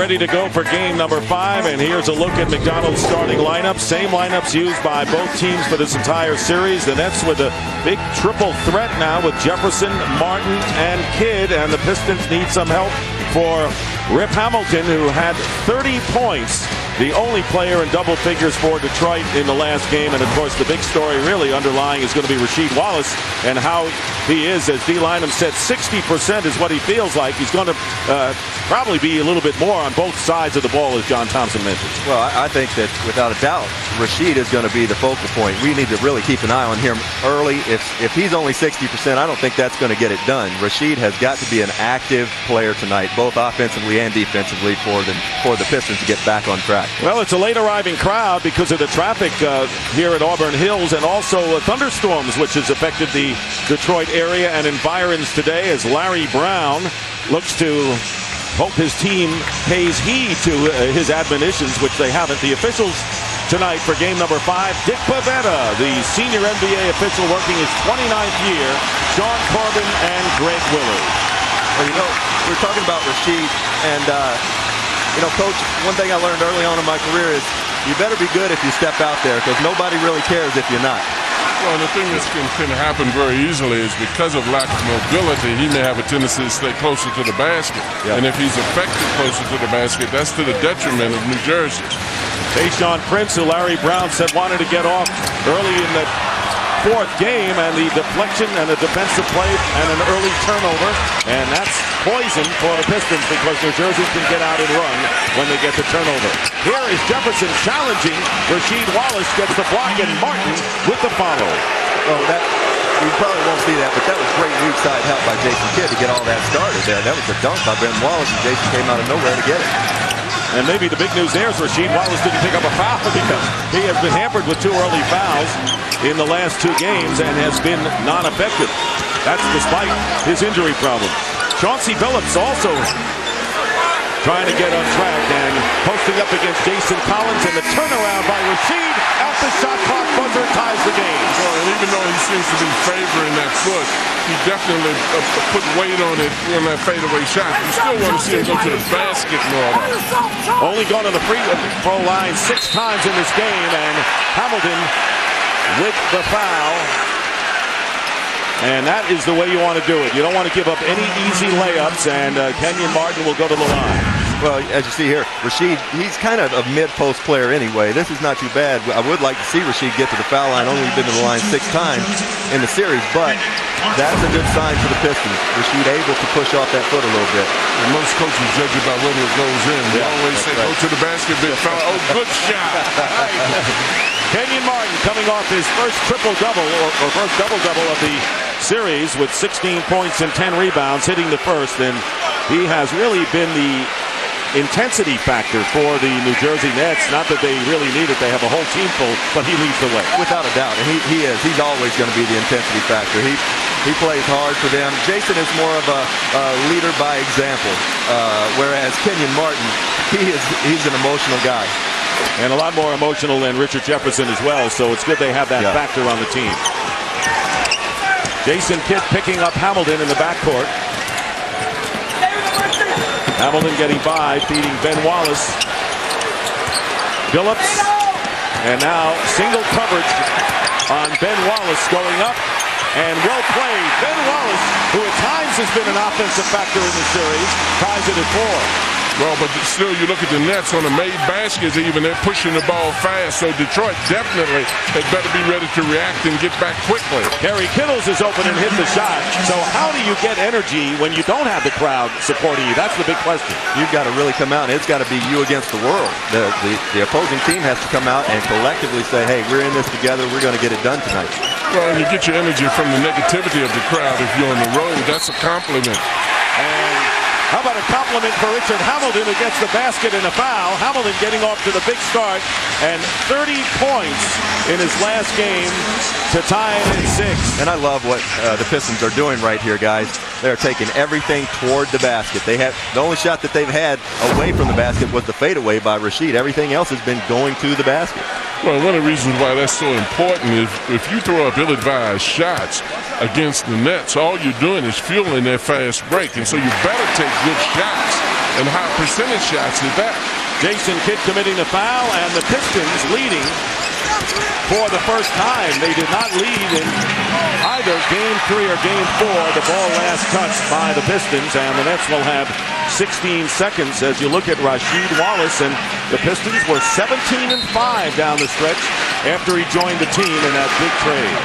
ready to go for game number 5, and here's a look at McDonald's starting lineup. Same lineups used by both teams for this entire series. The Nets with a big triple threat now with Jefferson, Martin, and Kidd, and the Pistons need some help for Rip Hamilton, who had 30 points, the only player in double figures for Detroit in the last game. And of course, the big story really underlying is going to be Rasheed Wallace and how he is. As D. Lynam said, 60% is what he feels like. He's going to probably be a little bit more on both sides of the ball, as John Thompson mentioned. Well, I think that without a doubt, Rasheed is going to be the focal point. We need to really keep an eye on him early. If he's only 60%, I don't think that's going to get it done. Rasheed has got to be an active player tonight, both offensively and defensively, for the Pistons to get back on track. Well, it's a late arriving crowd because of the traffic here at Auburn Hills, and also thunderstorms, which has affected the Detroit area and environs today, as Larry Brown looks to hope his team pays heed to his admonitions, which they haven't. The officials tonight for game number 5, Dick Pavetta, the senior NBA official working his 29th year, Sean Corbin, and Greg Willard. Well, you know, we're talking about Rasheed, and you know, Coach, one thing I learned early on in my career is you better be good if you step out there, because nobody really cares if you're not. Well, the thing that can happen very easily is because of lack of mobility, he may have a tendency to stay closer to the basket. Yep. And if he's affected closer to the basket, that's to the detriment of New Jersey. Tayshaun Prince, who Larry Brown said wanted to get off early in the 4th game, and the deflection and a defensive play and an early turnover, and that's poison for the Pistons because New Jersey can get out and run when they get the turnover. Here is Jefferson challenging. Rasheed Wallace gets the block, and Martin with the follow. Oh, we probably won't see that, but that was great weak side help by Jason Kidd to get all that started there. That was a dunk by Ben Wallace, and Jason came out of nowhere to get it. And maybe the big news there is Rasheed Wallace didn't pick up a foul because he has been hampered with 2 early fouls in the last 2 games and has been non-effective. That's despite his injury problems. Chauncey Billups also trying to get on track and posting up against Jason Collins, and the turnaround by Rasheed at the shot clock buzzer ties the game. Well, and even though he seems to be favoring that foot, he definitely put weight on it on that fadeaway shot. You still want to see him go to the basket more. Only gone to the free throw line 6 times in this game, and Hamilton with the foul. And that is the way you want to do it. You don't want to give up any easy layups, and Kenyon Martin will go to the line. Well, as you see here, Rasheed, he's kind of a mid-post player anyway. This is not too bad. I would like to see Rasheed get to the foul line. Only been to the line 6 times in the series, but that's a good sign for the Pistons. Rasheed able to push off that foot a little bit. And most coaches judge it by whether it goes in. They always say, go to the basket, big foul. Oh, good shot. Kenyon Martin coming off his first triple-double, or first double-double of the series, with 16 points and 10 rebounds, hitting the first, and he has really been the intensity factor for the New Jersey Nets. Not that they really need it, they have a whole team full, but he leads the way. Without a doubt, and he is. He's always going to be the intensity factor. He plays hard for them. Jason is more of a leader by example, whereas Kenyon Martin, he's an emotional guy. And a lot more emotional than Richard Jefferson as well, so it's good they have that factor on the team. Jason Kidd picking up Hamilton in the backcourt. Hamilton getting by, feeding Ben Wallace. Billups, and now single coverage on Ben Wallace going up, and well played. Ben Wallace, who at times has been an offensive factor in the series, ties it at 4. Well, but still, you look at the Nets on the made baskets even, they're pushing the ball fast, so Detroit definitely had better be ready to react and get back quickly. Gary Kittles is open and hit the shot. So how do you get energy when you don't have the crowd supporting you? That's the big question. You've got to really come out, and it's got to be you against the world. The opposing team has to come out and collectively say, hey, we're in this together, we're going to get it done tonight. Well, you get your energy from the negativity of the crowd if you're on the road. That's a compliment. And how about a compliment for Richard Hamilton, who gets the basket and a foul? Hamilton getting off to the big start, and 30 points in his last game to tie it at 6. And I love what the Pistons are doing right here, guys. They're taking everything toward the basket. The only shot that they've had away from the basket was the fadeaway by Rasheed. Everything else has been going to the basket. Well, one of the reasons why that's so important is if you throw up ill-advised shots against the Nets, all you're doing is fueling their fast break. And so you better take good shots and high percentage shots at that. Jason Kidd committing the foul, and the Pistons leading for the first time. They did not lead in either Game 3 or Game 4. The ball last touched by the Pistons, and the Nets will have 16 seconds as you look at Rasheed Wallace, and the Pistons were 17-5 down the stretch after he joined the team in that big trade.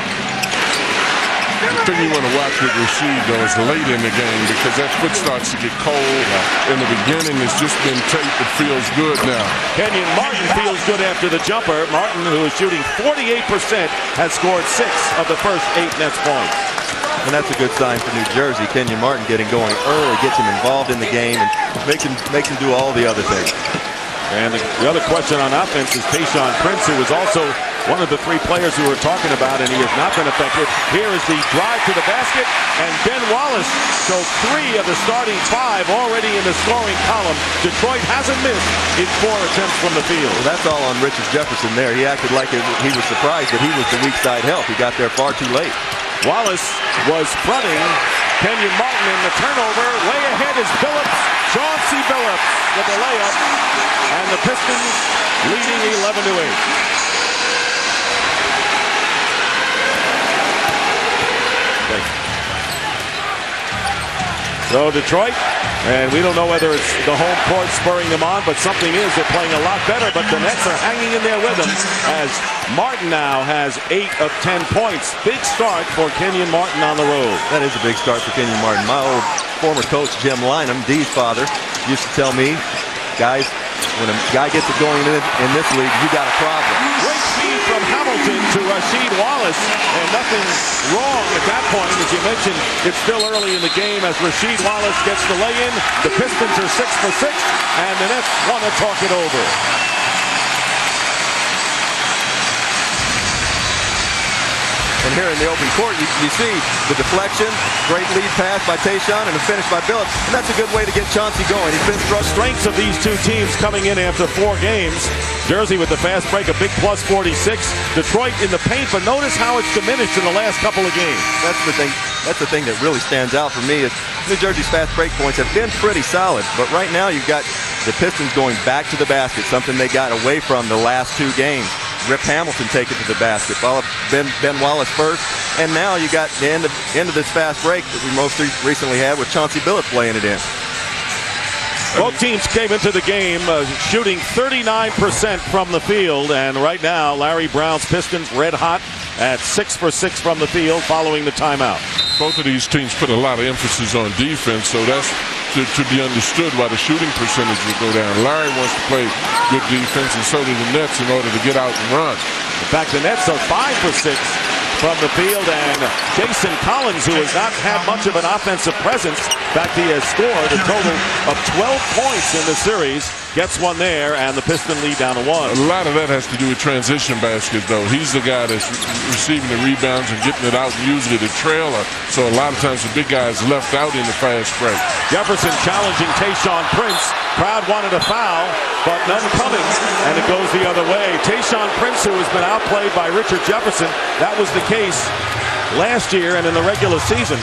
The thing you want to watch with Rasheed, though, is late in the game, because that foot starts to get cold. In the beginning, it's just been tape that feels good now. Kenyon Martin feels good after the jumper. Martin, who is shooting 48%, has scored 6 of the first 8 Nets points. And that's a good sign for New Jersey. Kenyon Martin getting going early, gets him involved in the game, and makes him do all the other things. And the other question on offense is Tayshaun Prince, who was also one of the 3 players who we're talking about, and he has not been effective. Here is the drive to the basket, and Ben Wallace. So 3 of the starting 5 already in the scoring column. Detroit hasn't missed in 4 attempts from the field. Well, that's all on Richard Jefferson there. He acted like he was surprised that he was the weak side help. He got there far too late. Wallace was fronting Kenyon Martin, in the turnover. Way ahead is Billups. Chauncey Billups with the layup, and the Pistons leading 11-8. So Detroit, and we don't know whether it's the home court spurring them on, but something is. They're playing a lot better, but the Nets are hanging in there with them as Martin now has 8 of 10 points. Big start for Kenyon Martin on the road. That is a big start for Kenyon Martin. My old former coach, Jim Lynham, Dee's father, used to tell me, guys, when a guy gets it going in this league, you got a problem. Great speed from Hamilton to Rasheed Wallace, and nothing wrong at that point. As you mentioned, it's still early in the game as Rasheed Wallace gets the lay-in. The Pistons are 6 for 6, and the Nets want to talk it over. And here in the open court, you see the deflection, great lead pass by Tayshaun, and a finish by Billups. And that's a good way to get Chauncey going. He's been strengths of these 2 teams coming in after 4 games. Jersey with the fast break, a big plus 46. Detroit in the paint, but notice how it's diminished in the last couple of games. That's the thing. That's the thing that really stands out for me is New Jersey's fast break points have been pretty solid. But right now you've got the Pistons going back to the basket, something they got away from the last 2 games. Rip Hamilton take it to the basket, followed Ben Wallace first, and now you got the end of this fast break that we most recently had with Chauncey Billups laying it in. Both teams came into the game shooting 39% from the field, and right now Larry Brown's Pistons red hot at 6 for 6 from the field following the timeout. Both of these teams put a lot of emphasis on defense, so that's to be understood why the shooting percentage would go down. Larry wants to play good defense, and so do the Nets in order to get out and run. In fact, the Nets are 5 for 6 from the field, and Jason Collins, who has not had much of an offensive presence, in fact, he has scored a total of 12 points in the series, gets one there, and the Piston lead down to 1. A lot of that has to do with transition baskets, though. He's the guy that's receiving the rebounds and getting it out, and usually the trailer, so a lot of times the big guy is left out in the fast break. Jefferson challenging Tayshaun Prince. Crowd wanted a foul, but none coming, and it goes the other way. Tayshaun Prince, who has been outplayed by Richard Jefferson, that was the case last year and in the regular season,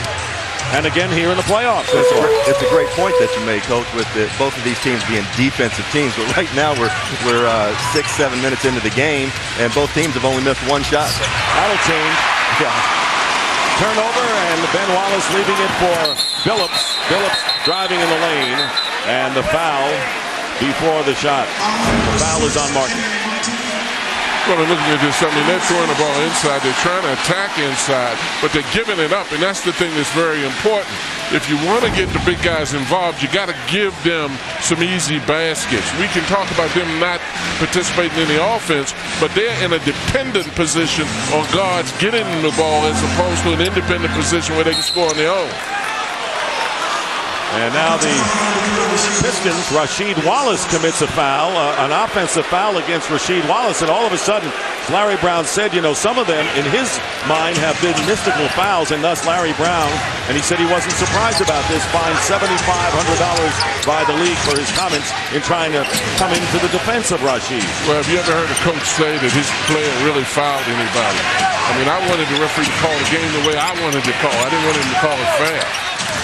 and again here in the playoffs. It's a great point that you made, Coach, with both of these teams being defensive teams. But right now we're 6-7 minutes into the game, and both teams have only missed 1 shot. That'll change. Yeah. Turnover, and Ben Wallace leaving it for Billups. Billups driving in the lane, and the foul before the shot. The foul is on Martin. Well, they're looking at this, I mean, they're throwing the ball inside. They're trying to attack inside, but they're giving it up, and that's the thing that's very important. If you want to get the big guys involved, you got to give them some easy baskets. We can talk about them not participating in the offense, but they're in a dependent position on guards getting the ball as opposed to an independent position where they can score on their own. And now the Pistons, Rasheed Wallace commits a foul, an offensive foul against Rasheed Wallace, and all of a sudden, as Larry Brown said, you know, some of them in his mind have been mystical fouls, and thus Larry Brown, and he said he wasn't surprised about this, fined $7,500 by the league for his comments in trying to come into the defense of Rasheed. Well, have you ever heard a coach say that his player really fouled anybody? I mean, I wanted the referee to call the game the way I wanted to call. I didn't want him to call it fair.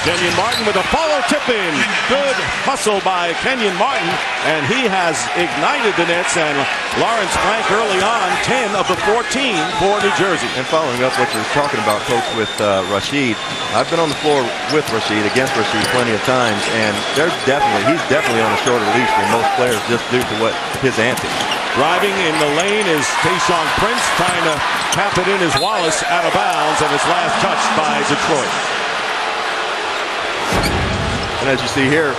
Kenyon Martin with a follow tip-in. Good hustle by Kenyon Martin, and he has ignited the Nets, and Lawrence Frank early on, 10 of the 14 for New Jersey. And following up what you're talking about, Coach, with Rasheed, I've been on the floor with Rasheed, against Rasheed plenty of times, and he's definitely on a shorter leash than most players just due to what his antics. Driving in the lane is Tayshaun Prince, trying to tap it in as Wallace out of bounds, and it's last touched by Detroit. And as you see here,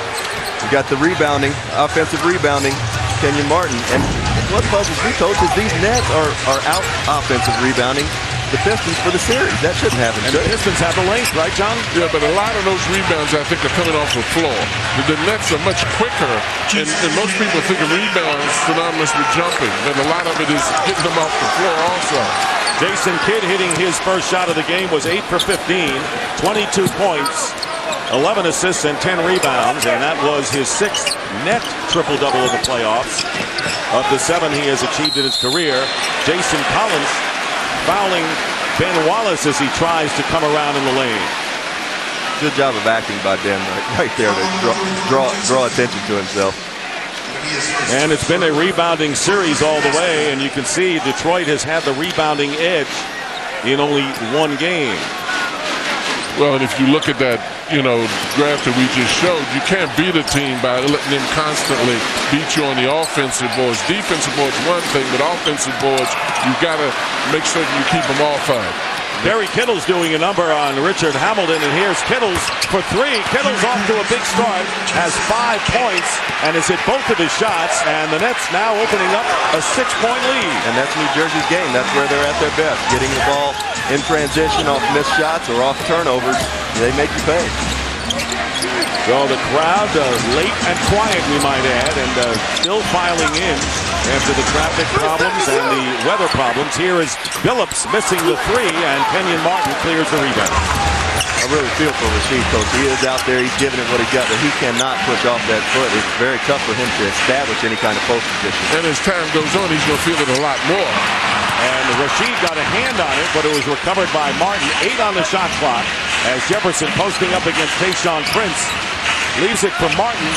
we got the rebounding, offensive rebounding, Kenyon Martin. And what puzzles me, Coach, is these Nets are out offensive rebounding the Pistons for the series. That shouldn't happen. And the Pistons have the length, right, John? Yeah, but a lot of those rebounds, I think, are coming off the floor. The Nets are much quicker, and most people think of rebounds synonymous with jumping, but a lot of it is getting them off the floor also. Jason Kidd hitting his first shot of the game was 8 for 15, 22 points. 11 assists and 10 rebounds, and that was his 6th net triple-double of the playoffs. Of the 7 he has achieved in his career, Jason Collins fouling Ben Wallace as he tries to come around in the lane. Good job of acting by Ben right there to draw attention to himself. And it's been a rebounding series all the way, and you can see Detroit has had the rebounding edge in only one game. Well, and if you look at that, graph that we just showed, you can't beat a team by letting them constantly beat you on the offensive boards. Defensive boards, one thing, but offensive boards, you've got to make certain you keep them off of. Barry Kittle's doing a number on Richard Hamilton, and here's Kittles for 3. Kittle's off to a big start, has 5 points, and has hit both of his shots, and the Nets now opening up a 6-point lead. And that's New Jersey's game. That's where they're at their best, getting the ball in transition off missed shots or off turnovers. They make you pay. So the crowd, late and quiet, we might add, and still filing in after the traffic problems and the weather problems. Here is Phillips missing the 3, and Kenyon Martin clears the rebound. I really feel for Rasheed, Coach. He is out there. He's giving it what he's got, but he cannot push off that foot. It's very tough for him to establish any kind of post position. And as time goes on, he's going to feel it a lot more. And Rasheed got a hand on it, but it was recovered by Martin. 8 on the shot clock as Jefferson posting up against Tayshaun Prince. Leaves it for Martin.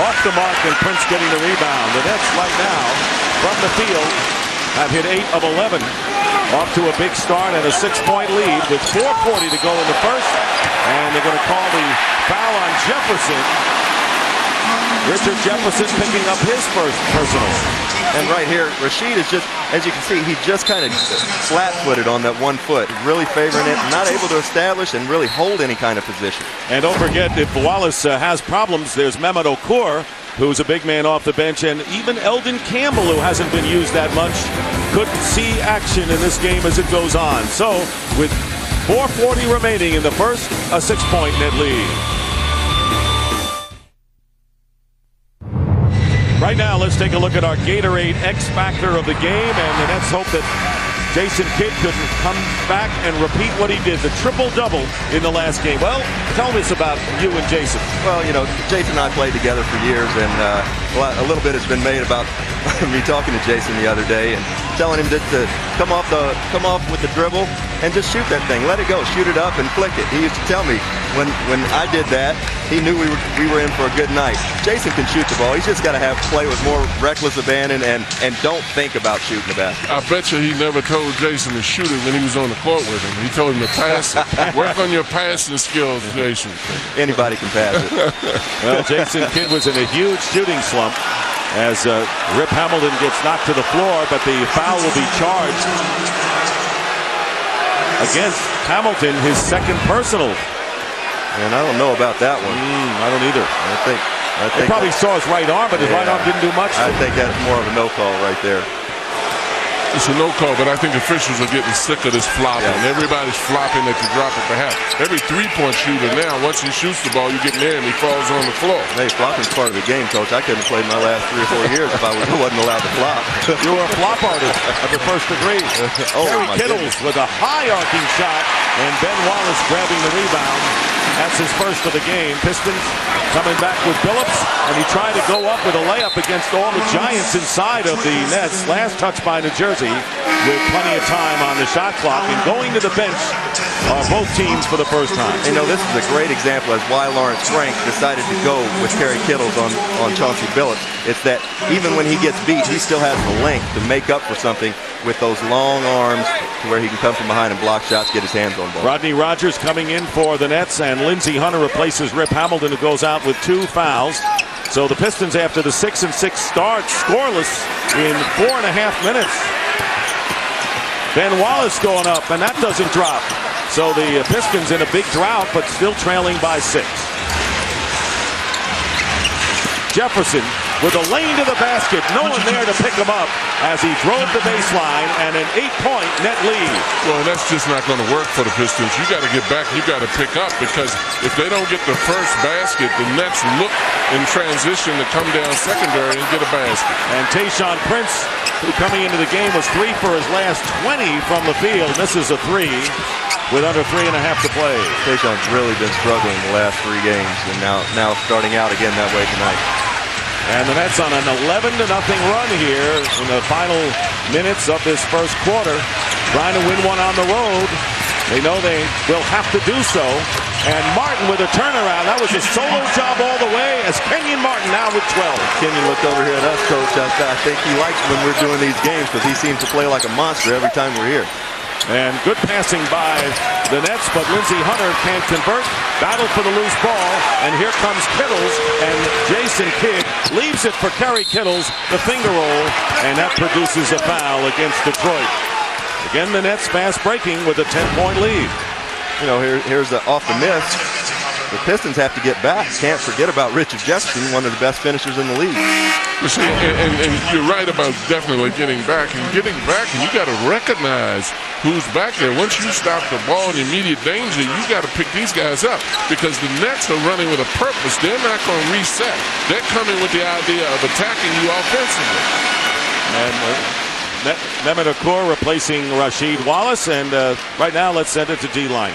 Off the mark, and Prince getting the rebound. The Nets right now, from the field, have hit 8 of 11. Off to a big start and a 6-point lead with 4:40 to go in the first. And they're going to call the foul on Jefferson. Richard Jefferson picking up his first personal. And right here, Rasheed is just, as you can see, he just kind of flat-footed on that 1 foot, really favoring it, not able to establish and really hold any kind of position. And don't forget, if Wallace has problems, there's Mehmet Okur, who's a big man off the bench, and even Eldon Campbell, who hasn't been used that much, could see action in this game as it goes on. So, with 4:40 remaining in the first, a 6-point net lead. Right now, let's take a look at our Gatorade X Factor of the game, and the Nets hope that Jason Kidd could come back and repeat what he did, the triple-double in the last game. Well, tell us about you and Jason. Well, Jason and I played together for years, and a little bit has been made about me talking to Jason the other day and telling him to come off with the dribble and just shoot that thing, let it go, shoot it up and flick it. He used to tell me when I did that, he knew we were in for a good night. Jason can shoot the ball. He's just got to play with more reckless abandon and don't think about shooting the basket. I bet you he never told Jason to shoot it when he was on the court with him. He told him to pass it. Work on your passing skills, Jason. Anybody can pass it. Well, Jason Kidd was in a huge shooting slump as Rip Hamilton gets knocked to the floor, but the foul will be charged against Hamilton, his 2nd personal. And I don't know about that one. I don't either. I think he probably saw his right arm, but his right arm didn't do much. I think that's more of a no call right there. It's a no call, but I think officials are getting sick of this flopping. Yeah. Everybody's flopping at the drop of the hat. Every 3-point shooter now, once he shoots the ball, you get near him, he falls on the floor. Hey, flopping's part of the game, Coach. I couldn't have played my last 3 or 4 years if I wasn't allowed to flop. You were a flop artist of the first degree. Terry Kittles with a high arcing shot, and Ben Wallace grabbing the rebound. That's his first of the game. Pistons coming back with Phillips, and he tried to go up with a layup against all the giants inside of the Nets. Last touch by New Jersey with plenty of time on the shot clock, and going to the bench both teams for the first time. You know, this is a great example as why Lawrence Frank decided to go with Kerry Kittles on Chauncey Billups. It's that even when he gets beat, he still has the length to make up for something with those long arms to where he can come from behind and block shots, get his hands on the ball. Rodney Rogers coming in for the Nets, and Lindsey Hunter replaces Rip Hamilton, who goes out with 2 fouls. So the Pistons, after the 6-6 start, scoreless in 4.5 minutes. Ben Wallace going up, and that doesn't drop. So the Pistons in a big drought, but still trailing by 6. Jefferson with a lane to the basket. No one there to pick him up as he drove the baseline, and an 8-point net lead. Well, that's just not going to work for the Pistons. You got to get back. You got to pick up, because if they don't get the first basket, the Nets look in transition to come down secondary and get a basket. And Tayshaun Prince, who coming into the game was 3 for his last 20 from the field, misses a 3 with under 3.5 to play. Tayshaun's really been struggling the last 3 games, and now starting out again that way tonight. And the Nets on an 11-0 run here in the final minutes of this first quarter, trying to win one on the road. They know they will have to do so. And Martin with a turnaround. That was a solo job all the way, as Kenyon Martin now with 12. Kenyon looked over here at us, Coach. I think he likes when we're doing these games, because he seems to play like a monster every time we're here. And good passing by the Nets, but Lindsey Hunter can't convert. Battle for the loose ball, and here comes Kittles, and Jason Kidd leaves it for Kerry Kittles, the finger roll, and that produces a foul against Detroit. Again, the Nets fast breaking with a 10-point lead. You know, here's the off the miss. The Pistons have to get back. Can't forget about Richard Jefferson, one of the best finishers in the league. You see, and you're right about definitely getting back. And you got to recognize who's back there. Once you stop the ball in immediate danger, you got to pick these guys up, because the Nets are running with a purpose. They're not going to reset. They're coming with the idea of attacking you offensively. And Mehmet Okur replacing Rasheed Wallace. And right now, let's send it to D-line.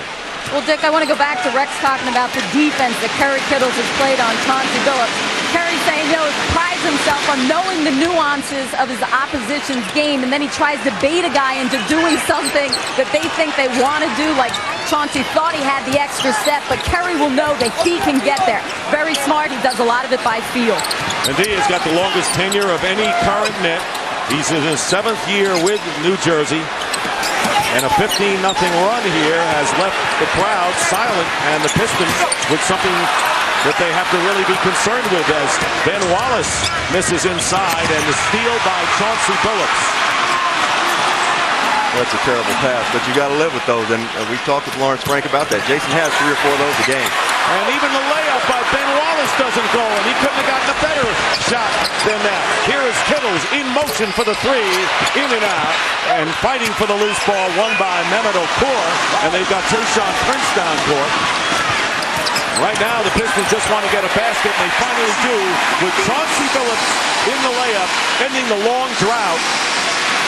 Well, Dick, I want to go back to Rex talking about the defense that Kerry Kittles has played on Chauncey Billups. Kerry saying, he prides himself on knowing the nuances of his opposition's game, and then he tries to bait a guy into doing something that they think they want to do, like Chauncey thought he had the extra step, but Kerry will know that he can get there. Very smart. He does a lot of it by feel. And he has got the longest tenure of any current Net. He's in his 7th year with New Jersey. And a 15-0 run here has left the crowd silent, and the Pistons with something that they have to really be concerned with, as Ben Wallace misses inside, and the steal by Chauncey Billups. That's a terrible pass, but you got to live with those, and we talked with Lawrence Frank about that. Jason has 3 or 4 of those a game. And even the layup by Ben Wallace doesn't go, and he couldn't have gotten a better shot than that. Here is Kittles in motion for the 3, in and out, and fighting for the loose ball, won by Mehmet Okur, and they've got Tayshaun Prince down court. Right now, the Pistons just want to get a basket, and they finally do, with Chauncey Billups in the layup, ending the long drought.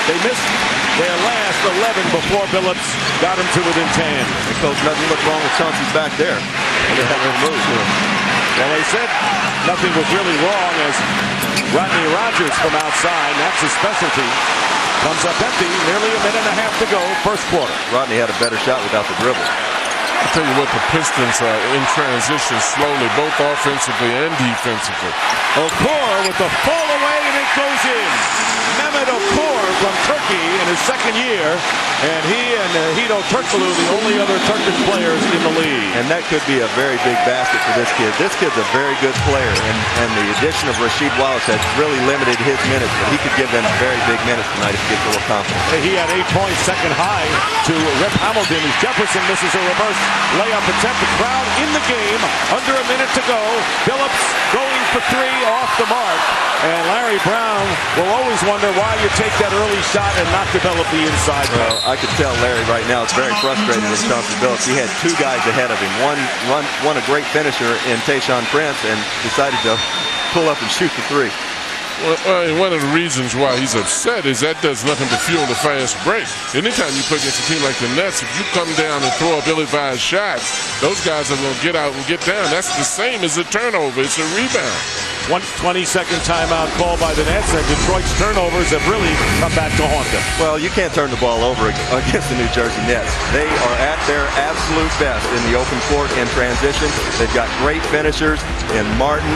They missed their last 11 before Billups got him to within 10. And Coach, nothing looked wrong with Chauncey's back there. Well, they said nothing was really wrong, as Rodney Rogers from outside, that's his specialty, comes up empty, nearly a minute and a half to go, first quarter. Rodney had a better shot without the dribble. I'll tell you what, the Pistons are in transition slowly, both offensively and defensively. Okur with the fall away, and it goes in. Mehmet Okur from Turkey in his 2nd year, and he and Hito Turkoglu, the only other Turkish players in the league. And that could be a very big basket for this kid. This kid's a very good player, and the addition of Rasheed Wallace has really limited his minutes, but he could give them very big minutes tonight if he gets a little confidence. He had 8 points, second high to Rip Hamilton, as Jefferson misses a reverse layup attempt. The crowd in the game, under a minute to go. Billups going for 3 off the mark. And Larry Brown will always wonder why you take that early shot and not develop the inside. Well, I could tell Larry right now is very frustrated with Chauncey Billups. He had 2 guys ahead of him. One a great finisher in Tayshaun Prince, and decided to pull up and shoot the 3. Well, one of the reasons why he's upset is that does nothing but fuel the fast break. Anytime you play against a team like the Nets, if you come down and throw up ill-advised shots, those guys are going to get out and get down. That's the same as a turnover. It's a rebound. 20-second timeout call by the Nets, and Detroit's turnovers have really come back to haunt them. Well, you can't turn the ball over against the New Jersey Nets. They are at their absolute best in the open court in transition. They've got great finishers in Martin,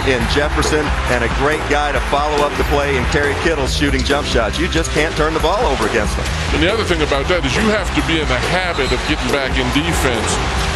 in Jefferson, and a great guy to follow up the play in Kerry Kittle shooting jump shots. You just can't turn the ball over against them. And the other thing about that is you have to be in the habit of getting back in defense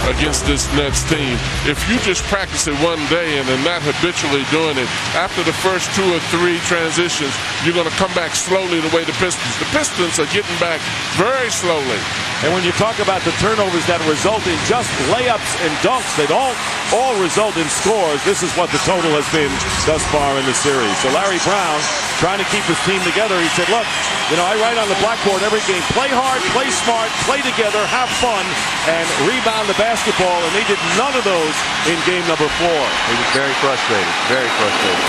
against this Nets team. If you just practice it one day and then not habitually doing it, after the first 2 or 3 transitions, you're going to come back slowly the way the Pistons are getting back very slowly. And when you talk about the turnovers that result in just layups and dunks, they don't all result in scores. This is what the total has been thus far in the series. So Larry Brown, trying to keep his team together, he said, look, you know, I write on the blackboard every game, play hard, play smart, play together, have fun, and rebound the basketball, and they did none of those in game number 4. He was very frustrated, very frustrated.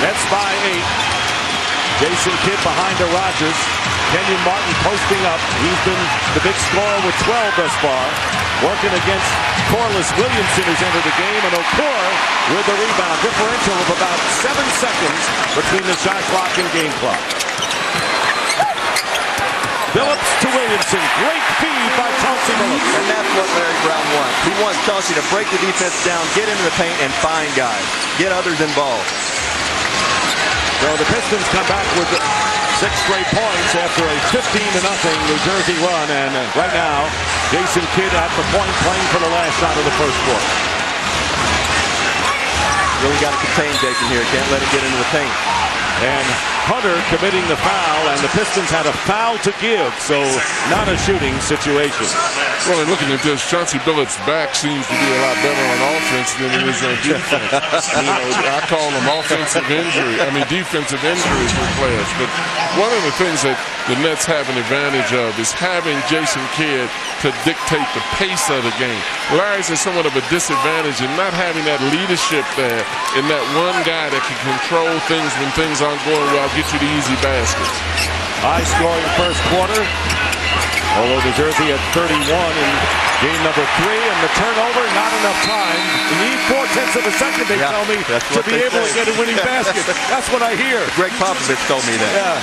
Nets by 8. Jason Kidd behind to Rogers. Kenyon Martin posting up. He's been the big scorer with 12 thus far. Working against Corliss Williamson, who's entered the game, and Okur with the rebound. Differential of about 7 seconds between the shot clock and game clock. Billups to Williamson. Great feed by Chauncey Billups. And that's what Larry Brown wants. He wants Chauncey to break the defense down, get into the paint, and find guys. Get others involved. So the Pistons come back with 6 straight points after a 15-0 New Jersey run. And right now, Jason Kidd at the point playing for the last shot of the first quarter. Really got to contain Jason here. Can't let him get into the paint. And Hunter committing the foul, and the Pistons had a foul to give, so not a shooting situation. Well, and looking at this, Chauncey Billups' back seems to be a lot better on offense than it is on defense. You know, I call them defensive injuries for players. But one of the things that the Nets have an advantage of is having Jason Kidd to dictate the pace of the game. Larry's at somewhat of a disadvantage in not having that leadership there, and that one guy that can control things when things aren't going well, get you the easy baskets. High-scoring first quarter. Although New Jersey at 31 in game number 3, and the turnover, not enough time. You need 4/10 of a second, they tell me, to be able to get a winning basket. That's what I hear. Greg Popovich told me that. Yeah.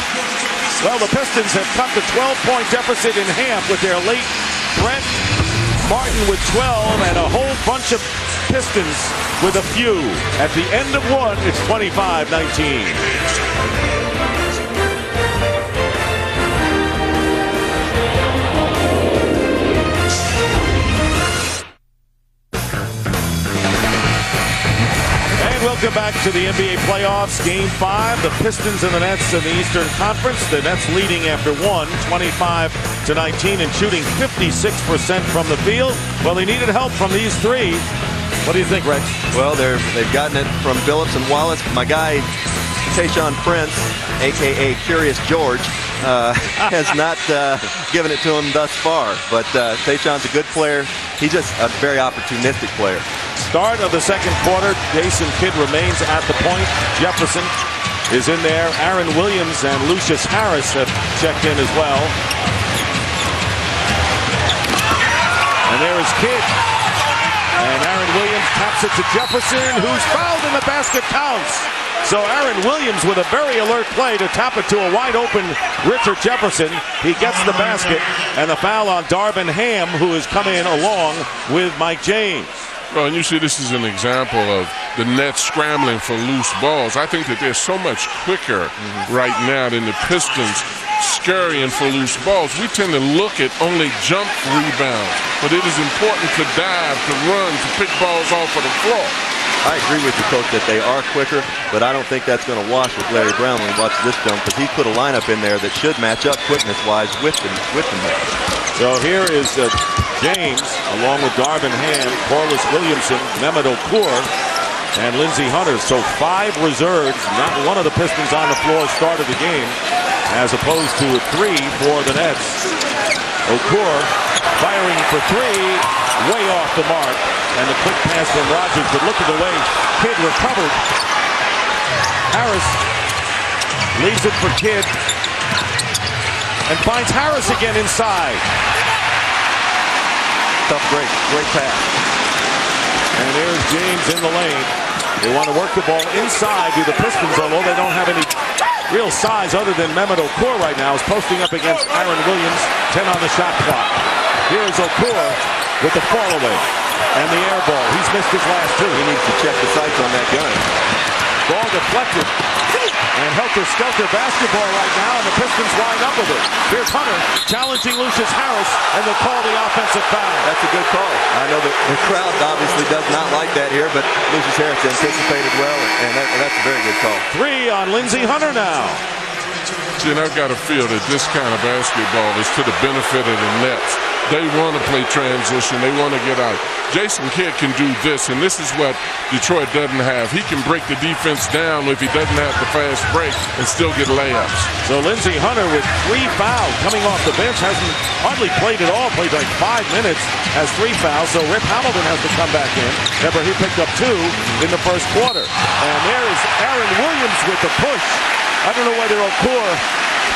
Well, the Pistons have cut the 12-point deficit in half with their late Brent Martin with 12 and a whole bunch of Pistons with a few. At the end of one, it's 25-19. Welcome back to the NBA playoffs. Game 5, the Pistons and the Nets in the Eastern Conference. The Nets leading after one, 25-19, and shooting 56% from the field. Well, they needed help from these 3. What do you think, Rex? Well, they've gotten it from Billups and Wallace. My guy, Tayshaun Prince, a.k.a. Curious George, has not given it to him thus far. But Tayshaun's a good player. He's just a very opportunistic player. Start of the second quarter, Jason Kidd remains at the point. Jefferson is in there. Aaron Williams and Lucius Harris have checked in as well. And there is Kidd. And Aaron Williams taps it to Jefferson, who's fouled, and the basket counts. So Aaron Williams with a very alert play to tap it to a wide-open Richard Jefferson. He gets the basket, and the foul on Darvin Ham, who has come in along with Mike James. Well, and you see this is an example of the Nets scrambling for loose balls. I think that they're so much quicker right now than the Pistons scurrying for loose balls. We tend to look at only jump rebounds, but it is important to dive, to run, to pick balls off of the floor. I agree with you, Coach, that they are quicker, but I don't think that's going to wash with Larry Brown when he watches this film, because he put a lineup in there that should match up quickness-wise with the Nets. So here is James, along with Darvin Ham, Corliss Williamson, Mehmet Okur, and Lindsey Hunter. So 5 reserves. Not one of the Pistons on the floor started the game, as opposed to 3 for the Nets. Okur firing for 3, way off the mark. And the quick pass from Rogers, but look at the way Kidd recovered. Harris leaves it for Kidd and finds Harris again inside. Tough break, great pass. And there's James in the lane. They want to work the ball inside to the Pistons, although they don't have any real size other than Mehmet Okur right now. Is posting up against Aaron Williams, 10 on the shot clock. Here is Okur with the fall away and the air ball. He's missed his last two. He needs to check the sights on that gun. Ball deflected. And helter-skelter basketball right now, and the Pistons wind up with it. Here's Hunter challenging Lucius Harris, and they'll call the offensive foul. That's a good call. I know the crowd obviously does not like that here, but Lucius Harris anticipated well, and that's a very good call. 3 on Lindsey Hunter now. See, and I've got to feel that this kind of basketball is to the benefit of the Nets. They want to play transition. They want to get out. Jason Kidd can do this, and this is what Detroit doesn't have. He can break the defense down if he doesn't have the fast break and still get layups. So Lindsey Hunter with 3 fouls coming off the bench. Hasn't hardly played at all. Played like 5 minutes. Has 3 fouls. So Rip Hamilton has to come back in. Remember, he picked up 2 in the first quarter. And there is Aaron Williams with the push. I don't know whether Okur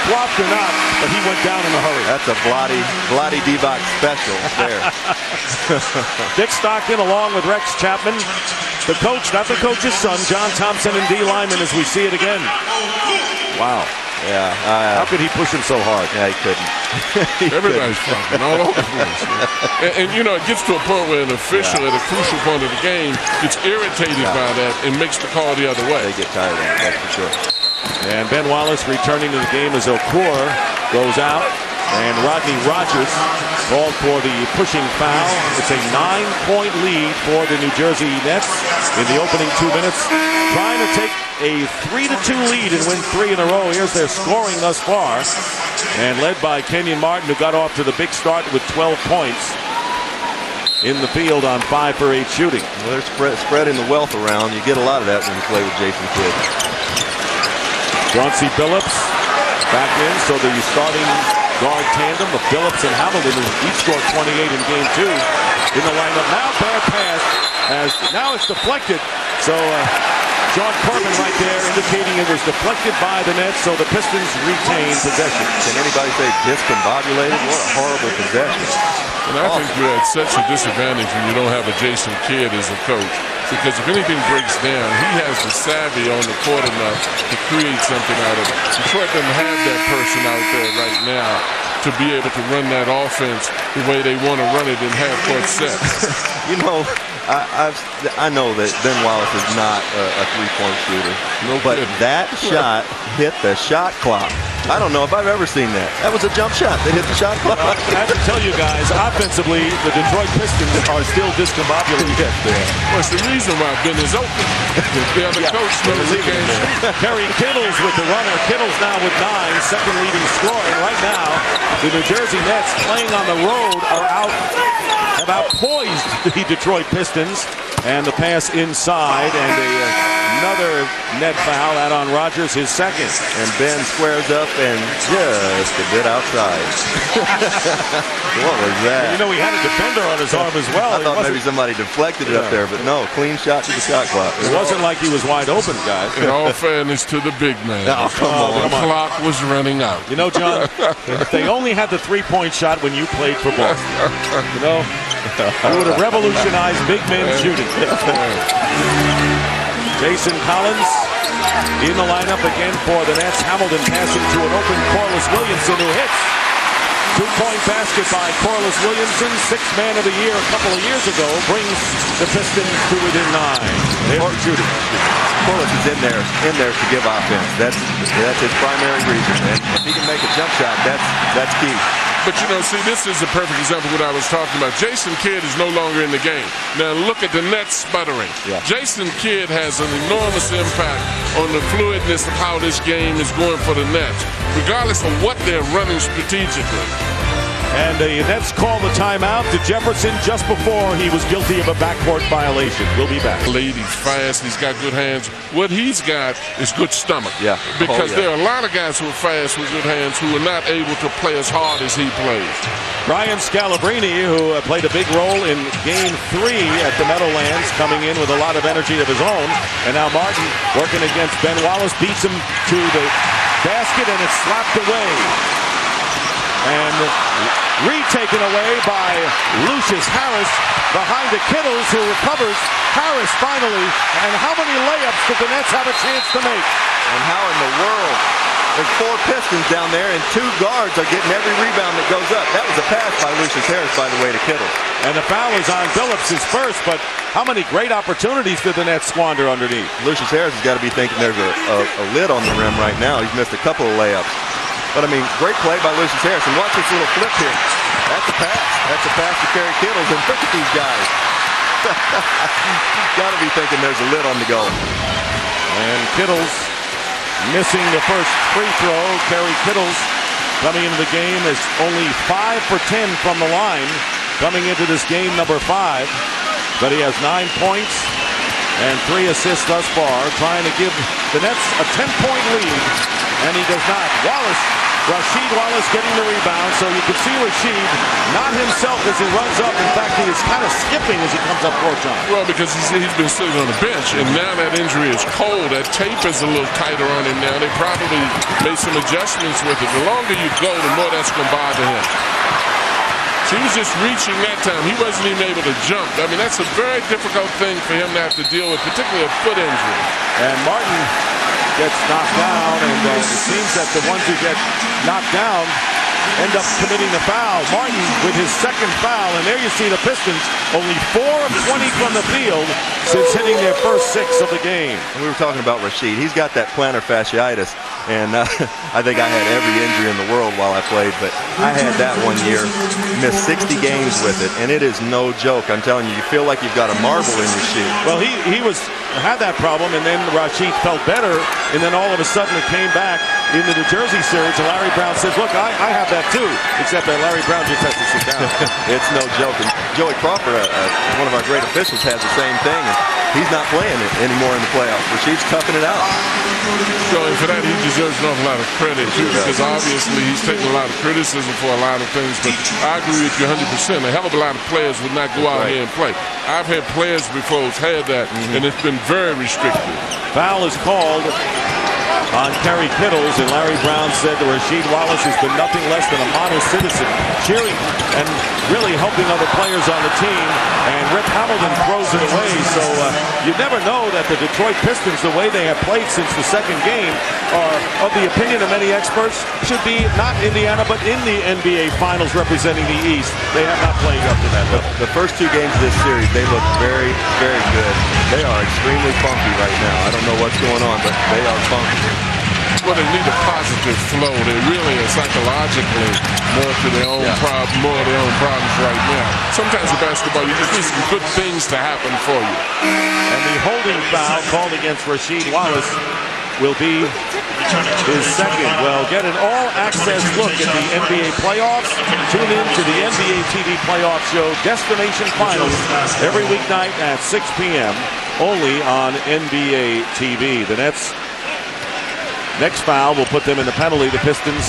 flopped or not, but he went down in a hurry. That's a Vlade Divac special there. Dick Stockton along with Rex Chapman. The coach, not the coach's son, John Thompson and D. Lyman as we see it again. Wow. Yeah. How could he push him so hard? Yeah, he couldn't. Everybody's flopping all over the place. And, you know, it gets to a point where an official at a crucial point of the game gets irritated by that and makes the call the other way. They get tired of that, that's for sure. And Ben Wallace returning to the game as Okur goes out. And Rodney Rogers called for the pushing foul. It's a 9-point lead for the New Jersey Nets in the opening 2 minutes. Trying to take a 3-2 lead and win 3 in a row. Here's their scoring thus far. And led by Kenyon Martin, who got off to the big start with 12 points in the field on 5 for 8 shooting. Well, they're spreading the wealth around. You get a lot of that when you play with Jason Kidd. Chauncey Billups back in, so the starting guard tandem of Billups and Hamilton, who each scored 28 in game 2 in the lineup. Now bad pass, now it's deflected. So John Corbin right there indicating it was deflected by the Nets, so the Pistons retain possession. Can anybody say discombobulated? What a horrible possession. And I think you're at such a disadvantage when you don't have a Jason Kidd as a coach. Because if anything breaks down, he has the savvy on the court enough to create something out of it. Detroit doesn't have that person out there right now to be able to run that offense the way they want to run it in half-court sets. You know, I know that Ben Wallace is not a three-point shooter, but that shot hit the shot clock. I don't know if I've ever seen that. That was a jump shot that hit the shot clock. I have to tell you guys, offensively, the Detroit Pistons are still discombobulated. Well, it's the reason why Ben is open. The other coach knows he can't. Kerry Kittles with the runner. Kittles now with 9, second leading scorer. And right now, the New Jersey Nets playing on the road have outpoised the Detroit Pistons. And the pass inside, and another net foul out on Rogers, his second. And Ben squares up and just a bit outside. What was that? You know, he had a defender on his arm as well. I thought maybe somebody deflected it up there, but no, clean shot to the shot clock. It wasn't like he was wide open, guys. In all fairness to the big man. Oh, come on. The clock was running out. You know, John, if they only had the three-point shot when you played for Boston, you know, you would have revolutionized big men shooting. Jason Collins in the lineup again for the Nets. Hamilton passing to an open Corliss Williamson, who hits. 2-point basket by Corliss Williamson, 6th man of the year a couple of years ago, brings the Pistons to within 9. They're shooting. Corliss is in there to give offense. That's his primary reason. And if he can make a jump shot, that's key. But, you know, see, this is a perfect example of what I was talking about. Jason Kidd is no longer in the game. Now, look at the Nets sputtering. Yeah. Jason Kidd has an enormous impact on the fluidness of how this game is going for the Nets, regardless of what they're running strategically. And the Nets call the timeout to Jefferson just before he was guilty of a backcourt violation. We'll be back. He's fast. He's got good hands. What he's got is good stomach. Yeah. Because there are a lot of guys who are fast with good hands who are not able to play as hard as he plays. Brian Scalabrine, who played a big role in Game 3 at the Meadowlands, coming in with a lot of energy of his own. And now Martin working against Ben Wallace, beats him to the basket, and it's slapped away. And retaken away by Lucius Harris behind the Kittles, who recovers. Harris finally. And how many layups did the Nets have a chance to make? And how in the world? There's 4 Pistons down there, and 2 guards are getting every rebound that goes up. That was a pass by Lucius Harris, by the way, to Kittle. And the foul is on Billups, his first, but how many great opportunities did the Nets squander underneath? Lucius Harris has got to be thinking there's a lid on the rim right now. He's missed a couple of layups. But, I mean, great play by Lucius Harris. And watch this little flip here. That's a pass. That's a pass to Kerry Kittles. And look at these guys. Got to be thinking there's a lid on the goal. And Kittles missing the first free throw. Kerry Kittles coming into the game is only 5 for 10 from the line. Coming into this game, number 5. But he has 9 points and 3 assists thus far. Trying to give the Nets a 10-point lead. And he does not. Rasheed Wallace getting the rebound, so you can see Rasheed not himself as he runs up. In fact, he is kind of skipping as he comes up court, John. Well, because he's been sitting on the bench, and now that injury is cold. That tape is a little tighter on him now. They probably made some adjustments with it. The longer you go, the more that's going to bother him. So he was just reaching that time. He wasn't even able to jump. I mean, that's a very difficult thing for him to have to deal with, particularly a foot injury. And Martin gets knocked down, and it seems that the ones who get knocked down end up committing the foul. Martin with his second foul, and there you see the Pistons only 4 of 20 from the field since hitting their first 6 of the game. And we were talking about Rasheed. He's got that plantar fasciitis, and I think I had every injury in the world while I played, but I had that one year, missed 60 games with it, and it is no joke. I'm telling you, you feel like you've got a marble in your shoe. Well, he had that problem, and then Rasheed felt better, and then all of a sudden it came back in the New Jersey series, and Larry Brown says, look, I have that too, except that Larry Brown just has to sit down. It's no joke. And Joey Crawford, one of our great officials, has the same thing, and he's not playing it anymore in the playoffs. Rasheed's toughing it out. So for that, he deserves an awful lot of credit, too, because obviously he's taking a lot of criticism for a lot of things, but I agree with you 100%. A hell of a lot of players would not go out here and play. I've had players before who's had that, and it's been very restrictive. Foul is called on Kerry Kittles, and Larry Brown said that Rasheed Wallace has been nothing less than a model citizen, cheering and really helping other players on the team, and Rip Hamilton throws it away. So you never know that the Detroit Pistons, the way they have played since the second game, are of the opinion of many experts, should be not Indiana, but in the NBA Finals representing the East. They have not played up to that. The first 2 games of this series, they look very, very good. They are extremely funky right now. I don't know what's going on, but they are funky. Well, they need a positive flow. They really are psychologically more to their own problems right now. Sometimes in basketball, you just need some good things to happen for you. And the holding foul called against Rasheed Wallace will be his second. Well, get an all-access look at the NBA playoffs. Tune in to the NBA TV playoff show, Destination Finals, every weeknight at 6 p.m. only on NBA TV. The Nets' next foul will put them in the penalty. The Pistons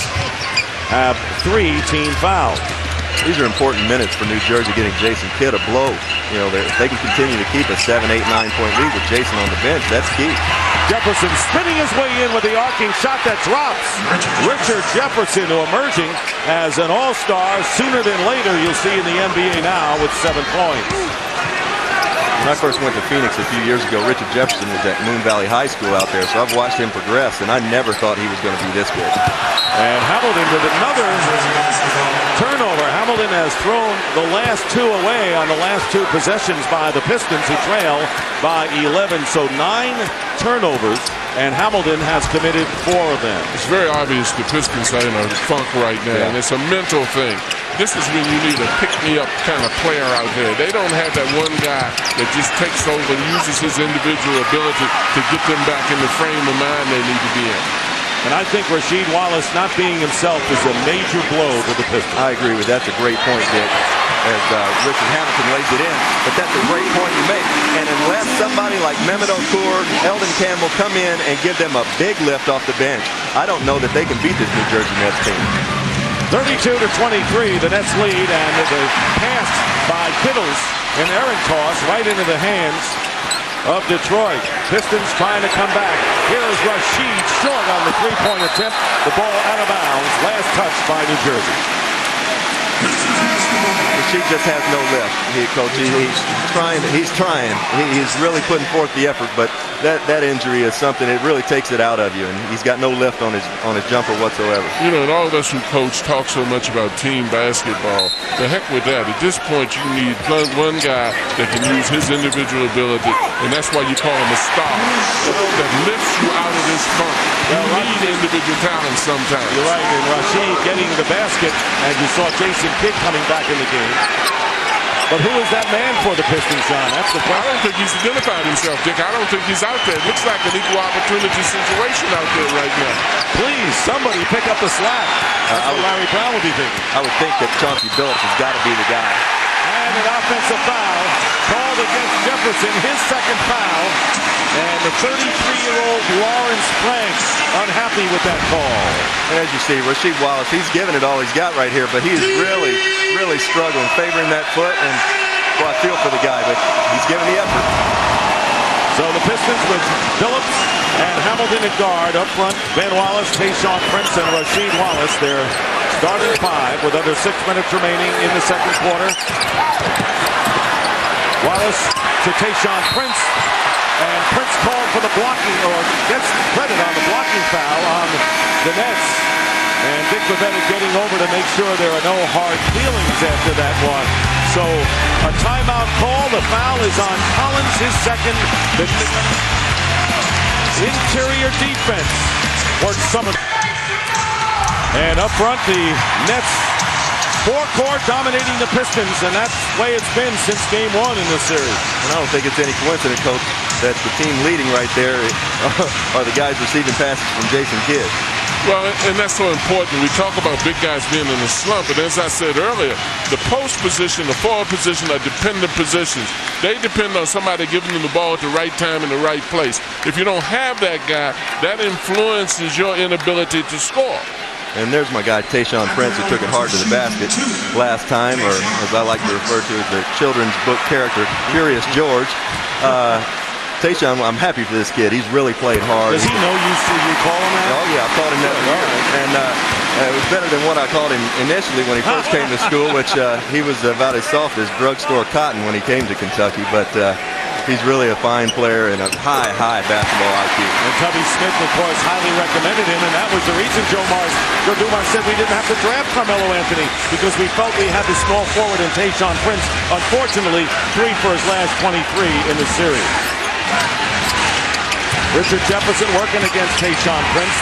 have 3 team fouls. These are important minutes for New Jersey, getting Jason Kidd a blow. You know, they can continue to keep a 7, 8, 9-point lead with Jason on the bench. That's key. Jefferson spinning his way in with the arcing shot that drops. Richard Jefferson, who emerging as an all-star sooner than later, you'll see in the NBA now with 7 points. When I first went to Phoenix a few years ago, Richard Jefferson was at Moon Valley High School out there, so I've watched him progress, and I never thought he was going to be this good. And Hamilton with another turnover. Hamilton has thrown the last 2 away on the last 2 possessions by the Pistons, who trail by 11. So 9 turnovers, and Hamilton has committed 4 of them. It's very obvious the Pistons are in a funk right now, and it's a mental thing. This is when you need a pick-me-up kind of player out there. They don't have that one guy that just takes over and uses his individual ability to get them back in the frame of mind they need to be in. And I think Rasheed Wallace not being himself is a major blow to the Pistons. I agree with that. That's a great point, Dick, as Richard Hamilton lays it in. But that's a great point you make. And unless somebody like Mehmet Okur, Eldon Campbell come in and give them a big lift off the bench, I don't know that they can beat this New Jersey Nets team. 32-23, the Nets lead, and the pass by Kittles, an errant toss right into the hands of Detroit. Pistons trying to come back. Here is Rashid short on the three-point attempt. The ball out of bounds. Last touch by New Jersey. Rashid just has no lift. He's trying. He's really putting forth the effort, but that injury is something, it really takes it out of you, and he's got no lift on his jumper whatsoever. You know, and all of us who coach talk so much about team basketball. The heck with that. At this point, you need one guy that can use his individual ability, and that's why you call him a star, that lifts you out of this funk. You need individual talent sometimes. You're right, and Rashid getting the basket, and you saw Jason Kidd coming back in the game. But who is that man for the Pistons, John? That's the question. I don't think he's identified himself, Dick. I don't think he's out there. It looks like an equal opportunity situation out there right now. Please, somebody pick up the slack. That's what Larry Brown would be thinking. I would think that Chauncey Billups has got to be the guy. And an offensive foul called against Jefferson, his second foul. And the 33-year-old Lawrence Franks unhappy with that call. As you see, Rasheed Wallace, he's giving it all he's got right here, but he's really struggling, favoring that foot. And, well, I feel for the guy, but he's giving the effort. So the Pistons with Phillips and Hamilton at guard. Up front, Ben Wallace, Tayshaun Prince, and Rasheed Wallace. Their starting five with under 6 minutes remaining in the second quarter. Wallace to Tayshaun Prince. And Prince called for the blocking, or gets credit on the blocking foul on the Nets. And Dick Bavetta getting over to make sure there are no hard feelings after that one. So a timeout call. The foul is on Collins, his second. The interior defense works some of. And up front, the Nets forecourt dominating the Pistons, and that's the way it's been since game one in this series. And I don't think it's any coincidence, Coach, that the team leading right there are the guys receiving passes from Jason Kidd. Well, and that's so important. We talk about big guys being in a slump, but as I said earlier, the post position, the forward position are dependent positions. They depend on somebody giving them the ball at the right time in the right place. If you don't have that guy, that influences your inability to score. And there's my guy, Tayshaun Prince, who took it hard to the basket last time, or as I like to refer to as the children's book character, Curious George. Tayshaun, I'm happy for this kid. He's really played hard. Does he know you call him that? Oh, yeah, I called him that. And it was better than what I called him initially when he first came to school, which he was about as soft as drugstore cotton when he came to Kentucky. But he's really a fine player and a high basketball IQ. And Tubby Smith, of course, highly recommended him, and that was the reason Joe Dumars said we didn't have to draft Carmelo Anthony, because we felt we had the small forward in Tayshaun Prince. Unfortunately, 3 for his last 23 in the series. Richard Jefferson working against Tayshaun Prince.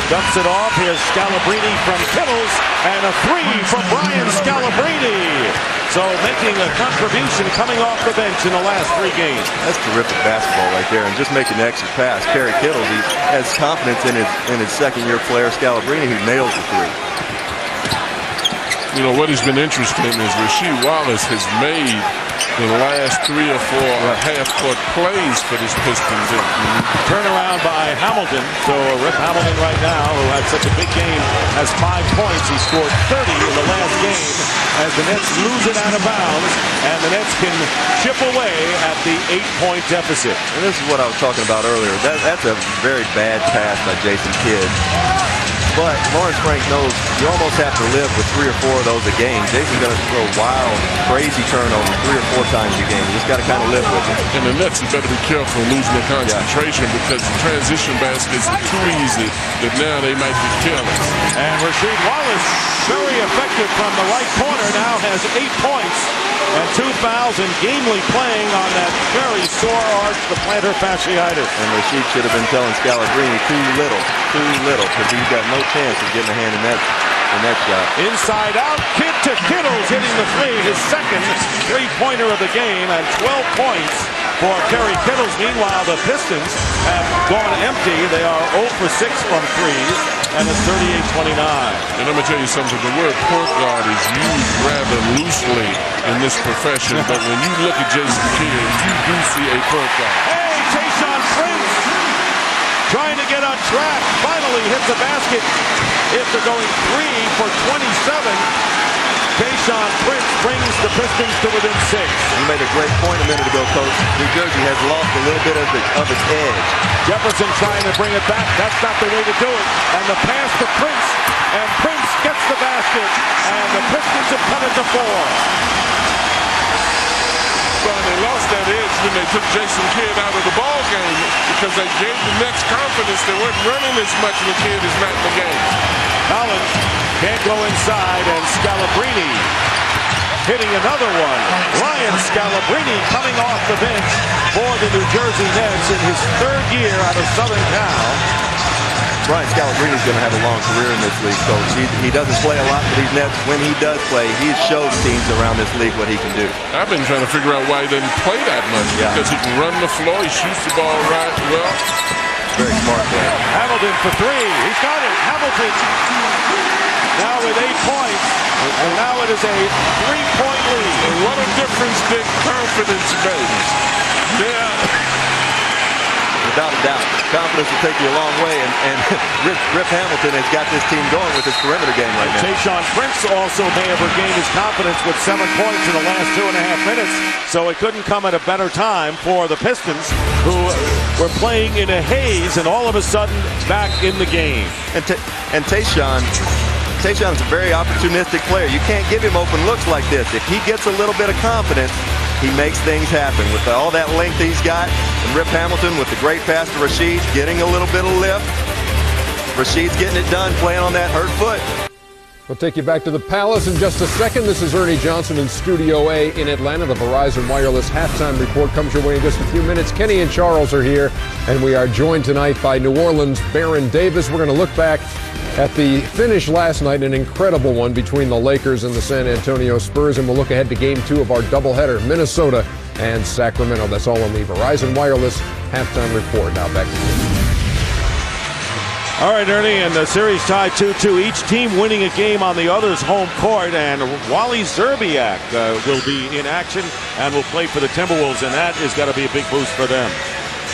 Dumps it off. Here's Scalabrine from Kittles, and a 3 from Brian Scalabrine. So making a contribution coming off the bench in the last 3 games. That's terrific basketball right there, and just making the extra pass. Kerry Kittles, he has confidence in his second-year player, Scalabrine, who nails the 3. You know, what has been interesting is Rasheed Wallace has made the last 3 or 4 half-court plays for this Pistons team. Turnaround by Hamilton. So Rip Hamilton right now, who had such a big game, has 5 points. He scored 30 in the last game as the Nets lose it out of bounds, and the Nets can chip away at the 8-point deficit. And this is what I was talking about earlier. That's a very bad pass by Jason Kidd. But Lawrence Frank knows you almost have to live with 3 or 4 of those a game. Jason's going to throw wild, crazy turnovers 3 or 4 times a game. You just got to kind of live with it. And the Nets had better be careful losing their concentration, because the transition baskets are too easy that now they might be careless. And Rasheed Wallace, very effective from the right corner, now has 8 points and 2 fouls, and gamely playing on that very sore arch, the plantar fasciitis. And Rasheed should have been telling Scalabrine too little, because he's got no chance of getting a hand in that shot. Inside out, Kidd to Kittles, hitting the 3, his second 3-pointer of the game, and 12 points for Kerry Kittles. Meanwhile, the Pistons have gone empty. They are 0 for 6 from threes, and it's 38-29. And I'm going to tell you something. The word point guard is used rather loosely in this profession, but when you look at Jason Kidd, you do see a point guard. Hey, Tayshaun Prince trying to get on track. Finally hits the basket. If they're going 3 for 27. Tayshaun Prince brings the Pistons to within 6. You made a great point a minute ago, Coach. New Jersey has lost a little bit of its edge. Jefferson trying to bring it back. That's not the way to do it. And the pass to Prince. And Prince gets the basket. And the Pistons have cut it to 4. Well, they lost that edge when they took Jason Kidd out of the ball game because they gave the Nets confidence. They weren't running as much when Kidd is not in the game. Collins can't go inside, and Scalabrine hitting another one. Ryan Scalabrine coming off the bench for the New Jersey Nets in his 3rd year out of Southern Cal. Ryan Scalabrine is going to have a long career in this league, Coach. He doesn't play a lot for these Nets. When he does play, he's showed teams around this league what he can do. I've been trying to figure out why he doesn't play that much. Yeah. Because he can run the floor, he shoots the ball right well. Very smart player. Hamilton for 3. He's got it. Hamilton now with 8 points. And now it is a 3-point lead. And what a difference that confidence makes. Yeah. Without a doubt. Confidence will take you a long way, and Rip Hamilton has got this team going with his perimeter game right now. Tayshaun Prince also may have regained his confidence with 7 points in the last 2.5 minutes, so it couldn't come at a better time for the Pistons, who were playing in a haze and all of a sudden back in the game. And Tayshaun's a very opportunistic player. You can't give him open looks like this. If he gets a little bit of confidence, he makes things happen. With all that length he's got, and Rip Hamilton with the great pass to Rasheed, getting a little bit of lift. Rasheed's getting it done, playing on that hurt foot. We'll take you back to the Palace in just a second. This is Ernie Johnson in Studio A in Atlanta. The Verizon Wireless halftime report comes your way in just a few minutes. Kenny and Charles are here, and we are joined tonight by New Orleans' Baron Davis. We're going to look back at the finish last night, an incredible one between the Lakers and the San Antonio Spurs, and we'll look ahead to Game 2 of our doubleheader, Minnesota and Sacramento. That's all on the Verizon Wireless halftime report. Now back to you. All right, Ernie, and the series tied 2-2. Each team winning a game on the other's home court, and Wally Szczerbiak will be in action and will play for the Timberwolves, and that is going to be a big boost for them.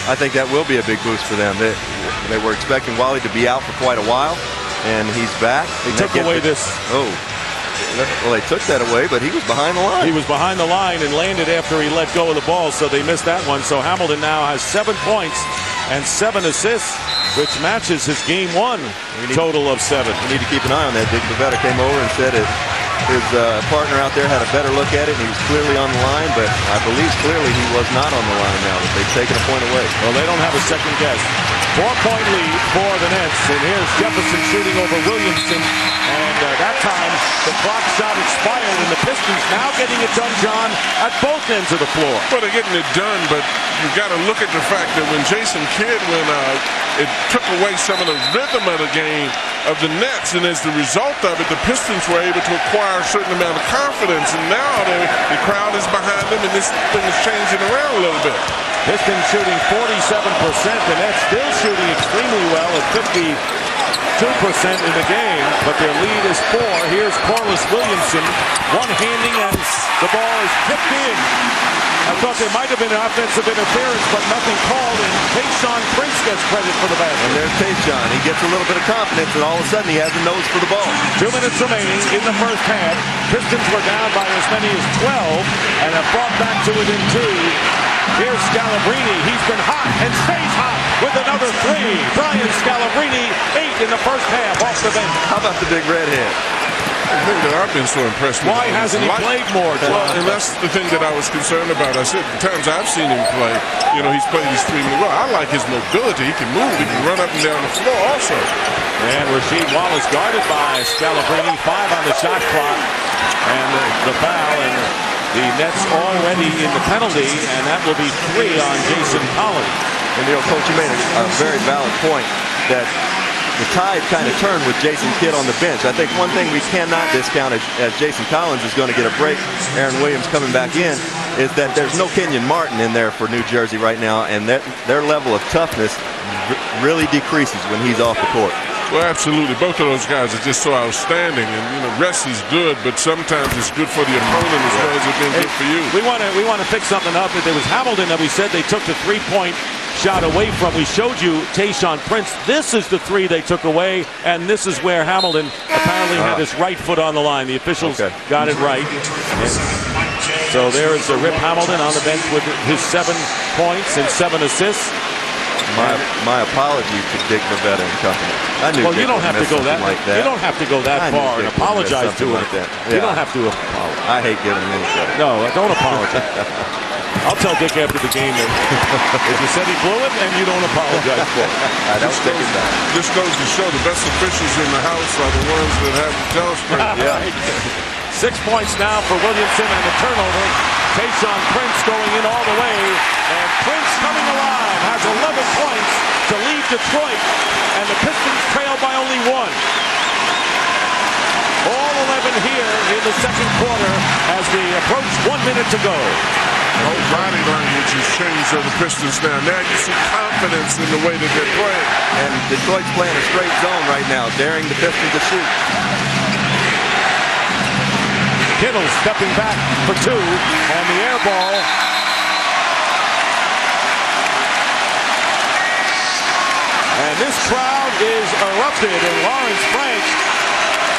I think that will be a big boost for them. They were expecting Wally to be out for quite a while, and he's back. They took away this. Oh, well, they took that away, but he was behind the line. He was behind the line and landed after he let go of the ball, so they missed that one. So Hamilton now has 7 points and 7 assists, which matches his Game 1 total of 7. We need to keep an eye on that. Dick Bavetta came over and said his partner out there had a better look at it, and he was clearly on the line, but I believe clearly he was not on the line now, that they've taken a point away. Well, they don't have a second guess. 4-point lead for the Nets, and here's Jefferson shooting over Williamson, and that time the clock shot expired, and the Pistons now getting it done, John, at both ends of the floor. Well, they're getting it done, but you've got to look at the fact that when Jason Kidd went out, it took away some of the rhythm of the game of the Nets, and as the result of it, the Pistons were able to acquire a certain amount of confidence, and now the crowd is behind them, and this thing is changing around a little bit. Pistons shooting 47%, the Nets still shooting extremely well at 52% in the game, but their lead is 4. Here's Corliss Williamson, one-handing, and the ball is tipped in. I thought there might have been offensive interference, but nothing called, and Tayshaun Prince gets credit for the basket. And there's Tayshaun. He gets a little bit of confidence, and all of a sudden he has a nose for the ball. 2 minutes remaining in the first half. Pistons were down by as many as 12 and have brought back to within 2. Here's Scalabrine. He's been hot and stays hot with another 3. Brian Scalabrine, 8 in the first half off the bench. How about the big redhead? The thing that I've been so impressed with. Why hasn't he played more, John? Well, and that's the thing that I was concerned about. I said, the times I've seen him play, he's played extremely well. I like his mobility. He can move. He can run up and down the floor also. And Rasheed Wallace guarded by Scalabrine. 5 on the shot clock. And the foul. And the Nets already in the penalty. And that will be 3 on Jason Collins. And, Coach, you made a very valid point that the tide kind of turned with Jason Kidd on the bench. I think one thing we cannot discount as Jason Collins is going to get a break, Aaron Williams coming back in, is that there's no Kenyon Martin in there for New Jersey right now, and their level of toughness really decreases when he's off the court. Well, absolutely. Both of those guys are just so outstanding. And, rest is good, but sometimes it's good for the opponent as well as it's been good for you. We want to fix something up. There was Hamilton that we said they took the 3-point shot away from. We showed you Tayshaun Prince. This is the three they took away, and this is where Hamilton apparently had his right foot on the line. The officials got it right. So there is Rip Hamilton on the bench with his 7 points and 7 assists. My apologies to Dick Bavetta and company. I knew you don't have to go that. Like that. You don't have to go that far and apologize to him. Like that. You don't have to apologize. I hate giving him any credit. No, don't apologize. I'll tell Dick after the game that if you said he blew it, and you don't apologize for it. I don't take it back. This goes to show the best officials in the house are the ones that have the telescope. Yeah. 6 points now for Williamson and the turnover. Tayshaun Prince going in all the way, and Prince coming alive has 11 points to lead Detroit, and the Pistons trail by only 1. All 11 here in the second quarter as we approach 1 minute to go. The whole body language has changed of the Pistons now. Now you see confidence in the way that they're playing. And Detroit's playing a straight zone right now, daring the Pistons to shoot. Kittle stepping back for 2, and the air ball. And this crowd is erupted, and Lawrence Frank,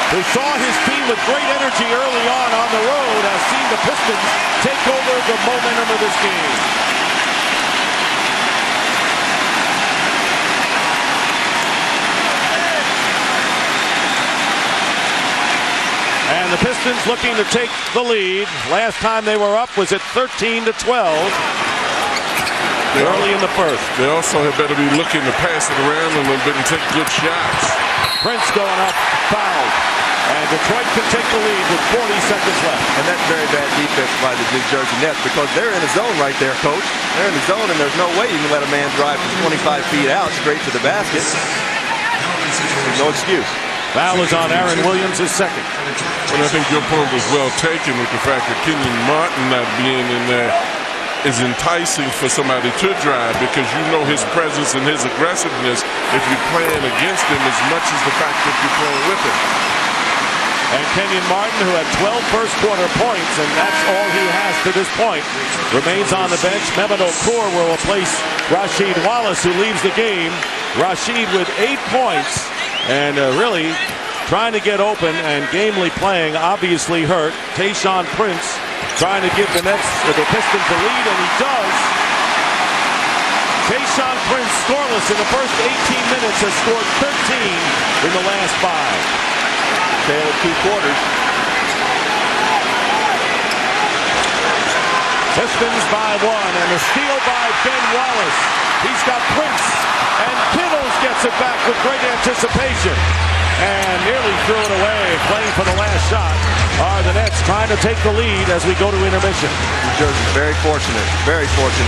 who saw his team with great energy early on the road, has seen the Pistons take over the momentum of this game. And the Pistons looking to take the lead. Last time they were up was at 13-12 early in the first. They also had better be looking to pass it around a little bit and take good shots. Prince going up, fouled. And Detroit can take the lead with 40 seconds left. And that's very bad defense by the New Jersey Nets because they're in the zone right there, Coach. They're in the zone, and there's no way you can let a man drive from 25 feet out straight to the basket. There's no excuse. Foul is on Aaron Williams, his second. And I think your point was well taken with the fact that Kenyon Martin not being in there is enticing for somebody to drive because you know his presence and his aggressiveness if you're playing against him as much as the fact that you're playing with him. And Kenyon Martin, who had 12 first quarter points, and that's all he has to this point, remains on the bench. Mehmet Okur will replace Rasheed Wallace, who leaves the game. Rasheed with 8 points. And really trying to get open and gamely playing, obviously hurt. Tayshaun Prince trying to give the Pistons the lead, and he does. Tayshaun Prince scoreless in the first 18 minutes, has scored 13 in the last 5. Tail of 2 quarters. Pistons by 1, and a steal by Ben Wallace. He's got Prince, and Kittles gets it back with great anticipation. And nearly threw it away. Playing for the last shot are the Nets, trying to take the lead as we go to intermission. New Jersey's very fortunate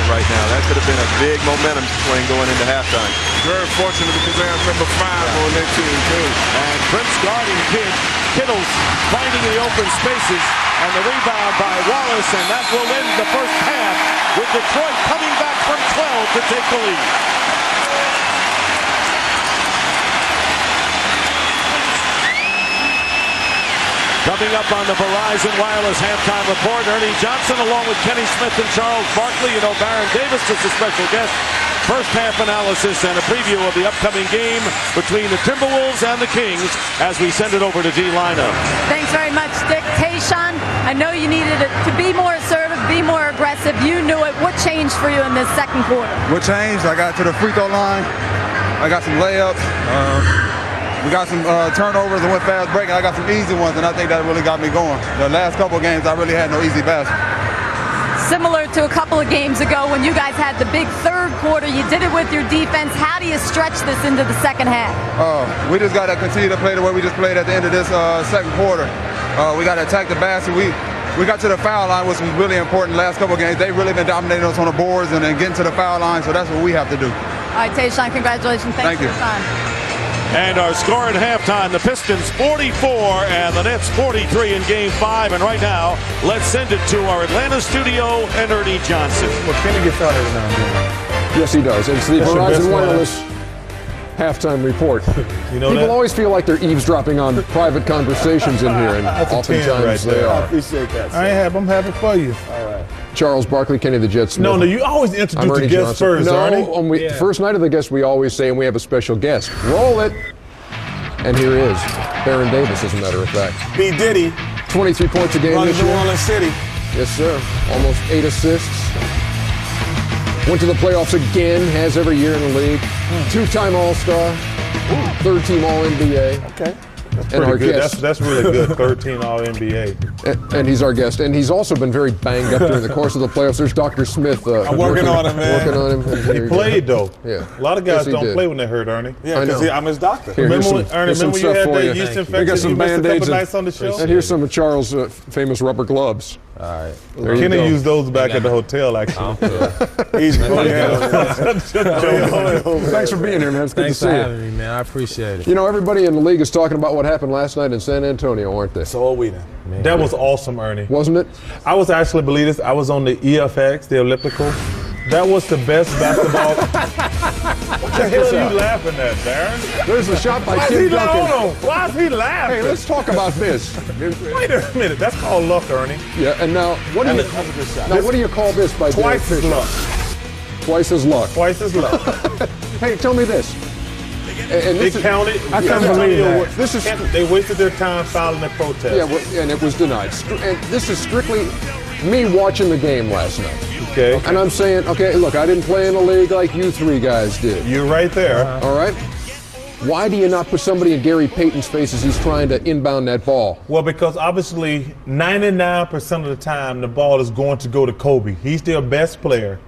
right now. That could have been a big momentum swing going into halftime. Very fortunate because they have number 5 on their team too. And Prince guarding Kittles, finding the open spaces, and the rebound by Wallace, and that will end the first half with Detroit coming back from 12 to take the lead. Coming up on the Verizon Wireless halftime report, Ernie Johnson along with Kenny Smith and Charles Barkley. You know, Baron Davis is a special guest. First half analysis and a preview of the upcoming game between the Timberwolves and the Kings as we send it over to D-Lino. Thanks very much, Dick. Tayshaun, I know you needed it to be more assertive, be more aggressive. You knew it. What changed for you in this second quarter? What changed? I got to the free throw line. I got some layups. We got some turnovers and went fast break, and I got some easy ones, and I think that really got me going. The last couple of games, I really had no easy basket. Similar to a couple of games ago when you guys had the big third quarter, you did it with your defense. How do you stretch this into the second half? We just got to continue to play the way we just played at the end of this second quarter. We got to attack the basket. We got to the foul line, which was really important the last couple of games. They've really been dominating us on the boards and then getting to the foul line, so that's what we have to do. All right, Tayshaun, congratulations. Thanks for your time. And our score at halftime, the Pistons 44 and the Nets 43 in Game 5. And right now, let's send it to our Atlanta studio and Ernie Johnson. Well, Kenny gets out every now and then. Yes, he does. It's the Verizon Wireless halftime report. You know, people always feel like they're eavesdropping on private conversations in here, and oftentimes they are. I appreciate that. I'm happy for you. All right. Charles Barkley, Kenny the Jet Smith. No, you always introduce the guest first, No, Ernie. First night of the guest, we always say, and we have a special guest. Roll it. And here is Baron Davis, as a matter of fact. B. Diddy. 23 points a game Run this New year. Orleans City. Yes, sir. Almost 8 assists. Went to the playoffs again, has every year in the league. 2-time All-Star. 3rd-team All-NBA. Okay. That's And our pretty good. guest. That's really good. 13 All-NBA. And he's our guest. And he's also been very banged up during the course of the playoffs. There's Dr. Smith. I'm working on him, man. Working on him. He played, though. Yeah. A lot of guys Yes, he don't did. play when they hurt, Ernie. I know. I'm his doctor. Here, remember here's when, Ernie, some remember you stuff had for that you. yeast We infection? got some You missed a Band-Aids. couple nights on the show? And here's some of Charles' famous rubber gloves. All right. There you Kenny go. used those back at the hotel, actually. He's Thanks for being here, man. It's good Thanks to for see having you. me, man. I appreciate it. You know, everybody in the league is talking about what happened last night in San Antonio, aren't they? So are we then. That was awesome, Ernie. Wasn't it? I was actually, believe this, I was on the EFX, the elliptical. That was the best basketball. What the hell are you laughing at, Baron? There's a shot by Why is Tim he Duncan. laughing? Why is he laughing? Hey, let's talk about this. Wait a minute. That's called luck, Ernie. Yeah, and now what do you call this by Twice Derek as Fisher? luck. Twice as luck. Twice as luck. Hey, tell me this. And They this counted. I can't believe that. This is They wasted their time filing a protest. yeah, and it was denied. And this is strictly me watching the game last night. Okay. And I'm saying, okay, look, I didn't play in the league like you three guys did. You're right there. All right? Why do you not put somebody in Gary Payton's face as he's trying to inbound that ball? Well, because obviously 99% of the time the ball is going to go to Kobe. He's their best player.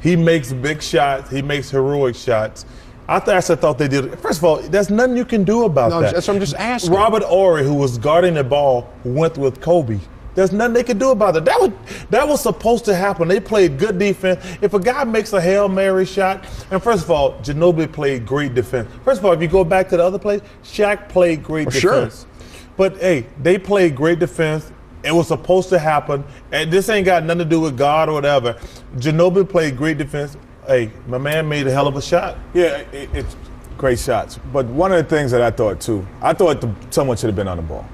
He makes big shots. He makes heroic shots. I actually thought they did. First of all, there's nothing you can do about that. That's what I'm just asking. Robert Horry, who was guarding the ball, went with Kobe. There's nothing they could do about it. That was supposed to happen. They played good defense. If a guy makes a Hail Mary shot, and first of all, Ginobili played great defense. First of all, if you go back to the other plays, Shaq played great defense. Sure. But hey, they played great defense. It was supposed to happen. And this ain't got nothing to do with God or whatever. Ginobili played great defense. Hey, my man made a hell of a shot. Yeah, it's great shots. But one of the things that I thought, too, someone should have been on the ball.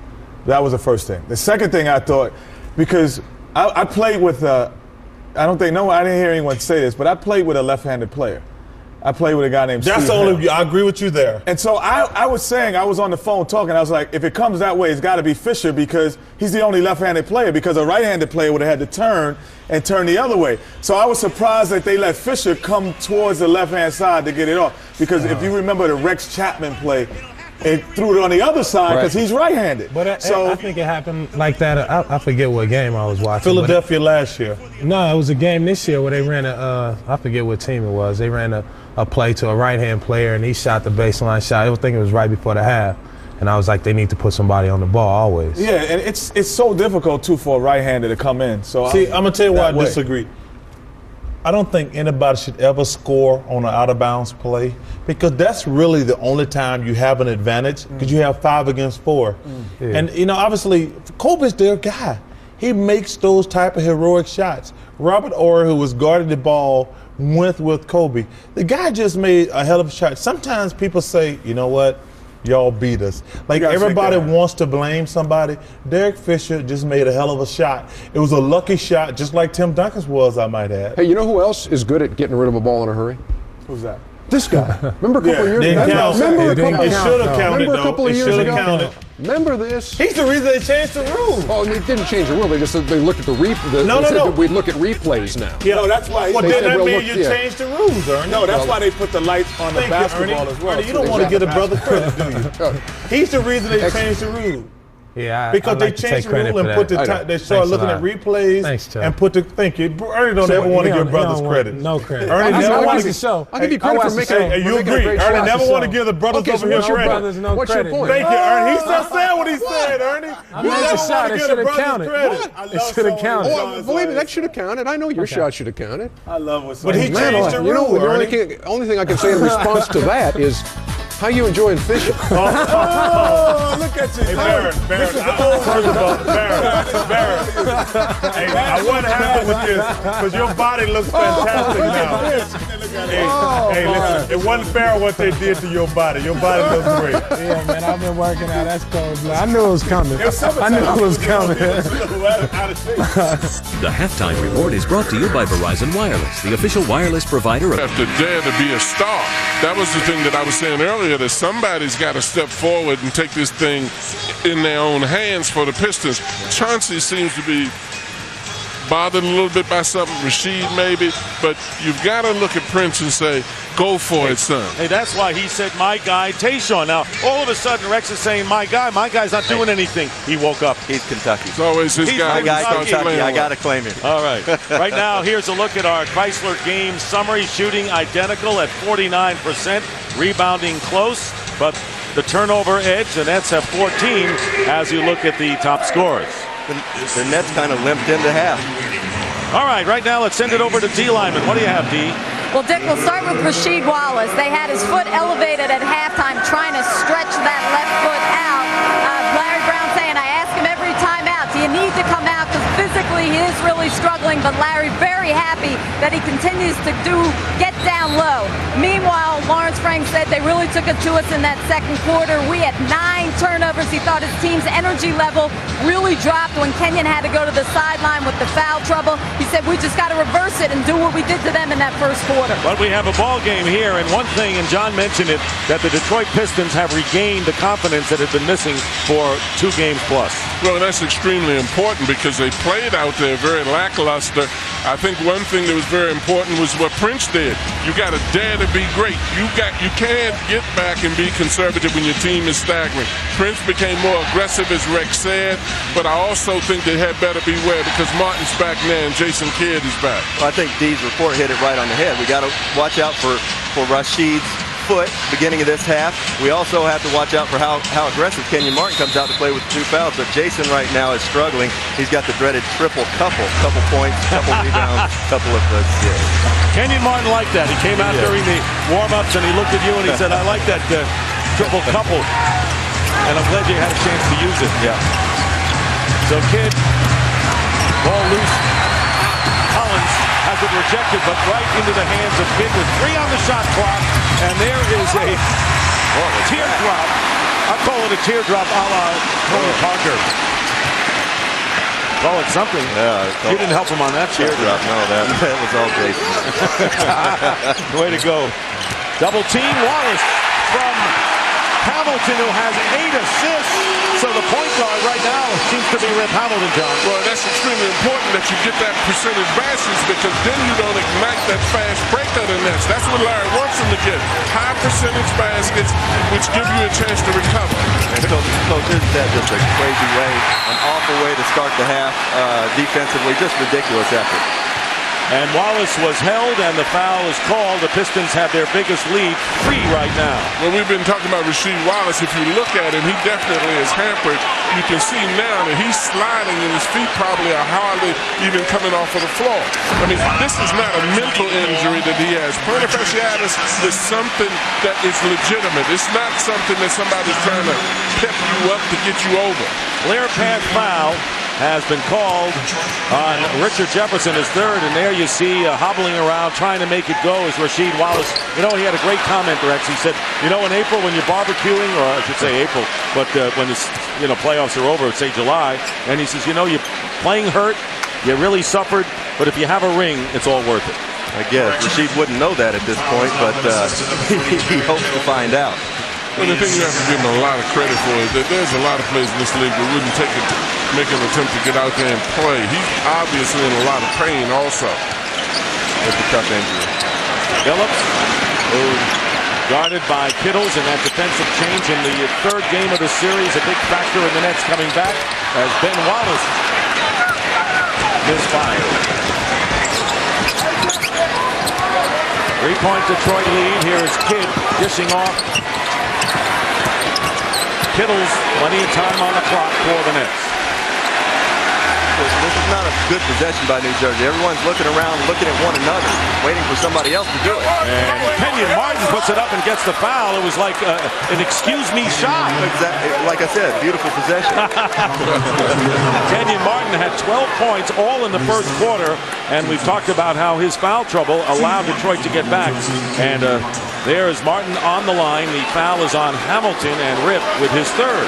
That was the first thing. The second thing I thought, because I played with, I didn't hear anyone say this, but I played with a left-handed player. I played with a guy named That's Steve the only. Hill. I agree with you there. And so I was saying, I was on the phone talking, I was like, if it comes that way, it's got to be Fisher because he's the only left-handed player, because a right-handed player would have had to turn the other way. So I was surprised that they let Fisher come towards the left-hand side to get it off. Because if you remember the Rex Chapman play, it threw it on the other side because he's right-handed. But I think it happened like that. I forget what game I was watching. Philadelphia last year. No, it was a game this year where they ran I forget what team it was. They ran a play to a right-hand player, and he shot the baseline shot. I think it was right before the half. And I was like, they need to put somebody on the ball always. Yeah, and it's so difficult, too, for a right-hander to come in. So See, I'm going to tell you why I that way. disagree. I don't think anybody should ever score on an out-of-bounds play because that's really the only time you have an advantage because you have 5 against 4. Yeah. And, obviously, Kobe's their guy. He makes those type of heroic shots. Robert Horry, who was guarding the ball, went with Kobe. The guy just made a hell of a shot. Sometimes people say, you know what? Y'all beat us. Like everybody wants to blame somebody. Derek Fisher just made a hell of a shot. It was a lucky shot, just like Tim Duncan's was, I might add. Hey, you know who else is good at getting rid of a ball in a hurry? Who's that? This guy. Remember a couple of years Didn't ago? count. Remember a It couple should have counted, Remember a though. couple of It years should have ago? counted. Remember this? He's the reason they changed the rule. Oh, they didn't change the rule. They just said they looked at the replay. No. that we'd look at replays now. Yeah, No, that's why. Well, They then said, that well, means look, you yeah. changed the rules, Ernie. No, that's why they put the lights on the Thank you, basketball Ernie. as well. Ernie, you don't want to get a brother credit, do you? He's the reason they changed the rule. Yeah, Because I'd they like to take changed the credit rule for and put the that. time. They started Thanks a looking at lot. replays Thanks, Chuck. and put the. Thank you. Ernie don't ever want to give brothers credit. No credit. Ernie never I want watched to the show. I'll give you I credit watched for the making show. a Hey, you making a agree. great Ernie shot. never want to give the brothers Okay, so over here what's your credit. brothers no What's credit. your point? Thank you, Ernie. He still said what he said, Ernie. I made the shot. It should have counted. Credit. It should have counted. Oh, believe me, that should have counted. I know your shot should have counted. I love what But he Man, changed the you know, rule, the Ernie. only thing I can say in response to that is, how you enjoying fishing? Oh, look at you. Hey, Barrett, first of all, Barrett. Hey, I wasn't happy with this because your body looks fantastic now. Hey, listen, it wasn't fair what they did to your body. Your body looks great. Yeah, man, I've been working out. That's cold blood. I knew it was coming. I knew it was coming. The halftime report is brought to you by Verizon Wireless, the official wireless provider of. Have to dare to be a star. That was the thing that I was saying earlier, that somebody's got to step forward and take this thing in their own hands for the Pistons. Chauncey seems to be bothered a little bit by something, Rasheed maybe, but you've got to look at Prince and say, go for it, son. Hey, that's why he said, my guy, Tayshaun. Now, all of a sudden, Rex is saying, my guy's not doing anything. He woke up. He's Kentucky. It's always his guy. My guy, Kentucky. I got to claim him. All right. Right now, here's a look at our Chrysler game summary. Shooting identical at 49%. Rebounding close, but the turnover edge, the Nets have 14 as you look at the top scorers. The Nets kind of limped into half. All right, right now let's send it over to D. Lyman. What do you have, D? Well, Dick, we'll start with Rasheed Wallace. They had his foot elevated at halftime trying to stretch that left foot out. Larry Brown saying, I ask him every time out, do you need to come out? Because physically he is really struggling, but Larry very happy that he continues to get down low. Meanwhile, Lawrence Frank said they really took it to us in that second quarter. We had 9 turnovers. He thought his team's energy level really dropped when Kenyon had to go to the sideline with the foul trouble. He said, we just got to reverse it and do what we did to them in that first quarter. But we have a ball game here, and one thing, and John mentioned it, that the Detroit Pistons have regained the confidence that had been missing for 2 games plus. Well, that's extremely important because they played out there very lackluster. I think one thing that was very important was what Prince did. You got to dare to be great. You can't get back and be conservative when your team is staggering. Prince became more aggressive, as Rex said, but I also think they had better beware because Martin's back now and Jason Kidd is back. Well, I think D's report hit it right on the head. We got to watch out for Rasheed's foot beginning of this half. We also have to watch out for how aggressive Kenyon Martin comes out to play with 2 fouls. But Jason right now is struggling. He's got the dreaded triple couple points, couple rebounds, couple of assists. Kenyon Martin liked that. He came out during the warm-ups and he looked at you and he said, I like that triple couple. And I'm glad you had a chance to use it. Yeah. So Kidd, ball loose. Collins has it rejected, but right into the hands of Kidd with 3 on the shot clock. And there is a teardrop. I call it a teardrop a la Tony Parker. Call it something. Yeah, you didn't help him on that teardrop. No, that was all Jason. Way to go. Double team Wallace from Hamilton, who has 8 assists. So the point guard right now seems to be Rip Hamilton, John. Well, that's extremely important that you get that percentage baskets because then you don't ignite that fast break of the Nets. That's what Larry wants them to get. High percentage baskets, which give you a chance to recover. And Coach, isn't that just a crazy way, an awful way to start the half defensively? Just ridiculous effort. And Wallace was held, and the foul is called. The Pistons have their biggest lead, 3 right now. Well, we've been talking about Rasheed Wallace. If you look at him, he definitely is hampered. You can see now that he's sliding, and his feet probably are hardly even coming off of the floor. I mean, this is not a mental injury that he has. Plantar fasciitis is something that is legitimate. It's not something that somebody's trying to pep you up to get you over. Clear path foul has been called on Richard Jefferson, his 3rd, and there you see hobbling around trying to make it go is Rasheed Wallace. You know, he had a great comment, Rex. He said, you know, in April when you're barbecuing, or I should say April, but when the playoffs are over, say July, and he says, you know, you're playing hurt, you really suffered, but if you have a ring, it's all worth it. I guess Rasheed wouldn't know that at this point, but he hopes to find out. Well, the thing you have to give him a lot of credit for is that there's a lot of players in this league that wouldn't make an attempt to get out there and play. He's obviously in a lot of pain also. It's a tough injury. Phillips, who guarded by Kittles, and that defensive change in the 3rd game of the series, a big factor in the Nets coming back as Ben Wallace misfired. 3-point Detroit lead. Here is Kidd dishing off. Kittles, plenty of time on the clock for the Nets. This is not a good possession by New Jersey. Everyone's looking around, looking at one another, waiting for somebody else to do it. And Kenyon Martin puts it up and gets the foul. It was like an excuse-me shot. Exactly. Like I said, beautiful possession. Kenyon Martin had 12 points all in the first quarter, and we've talked about how his foul trouble allowed Detroit to get back. And there is Martin on the line. The foul is on Hamilton and Rip with his third.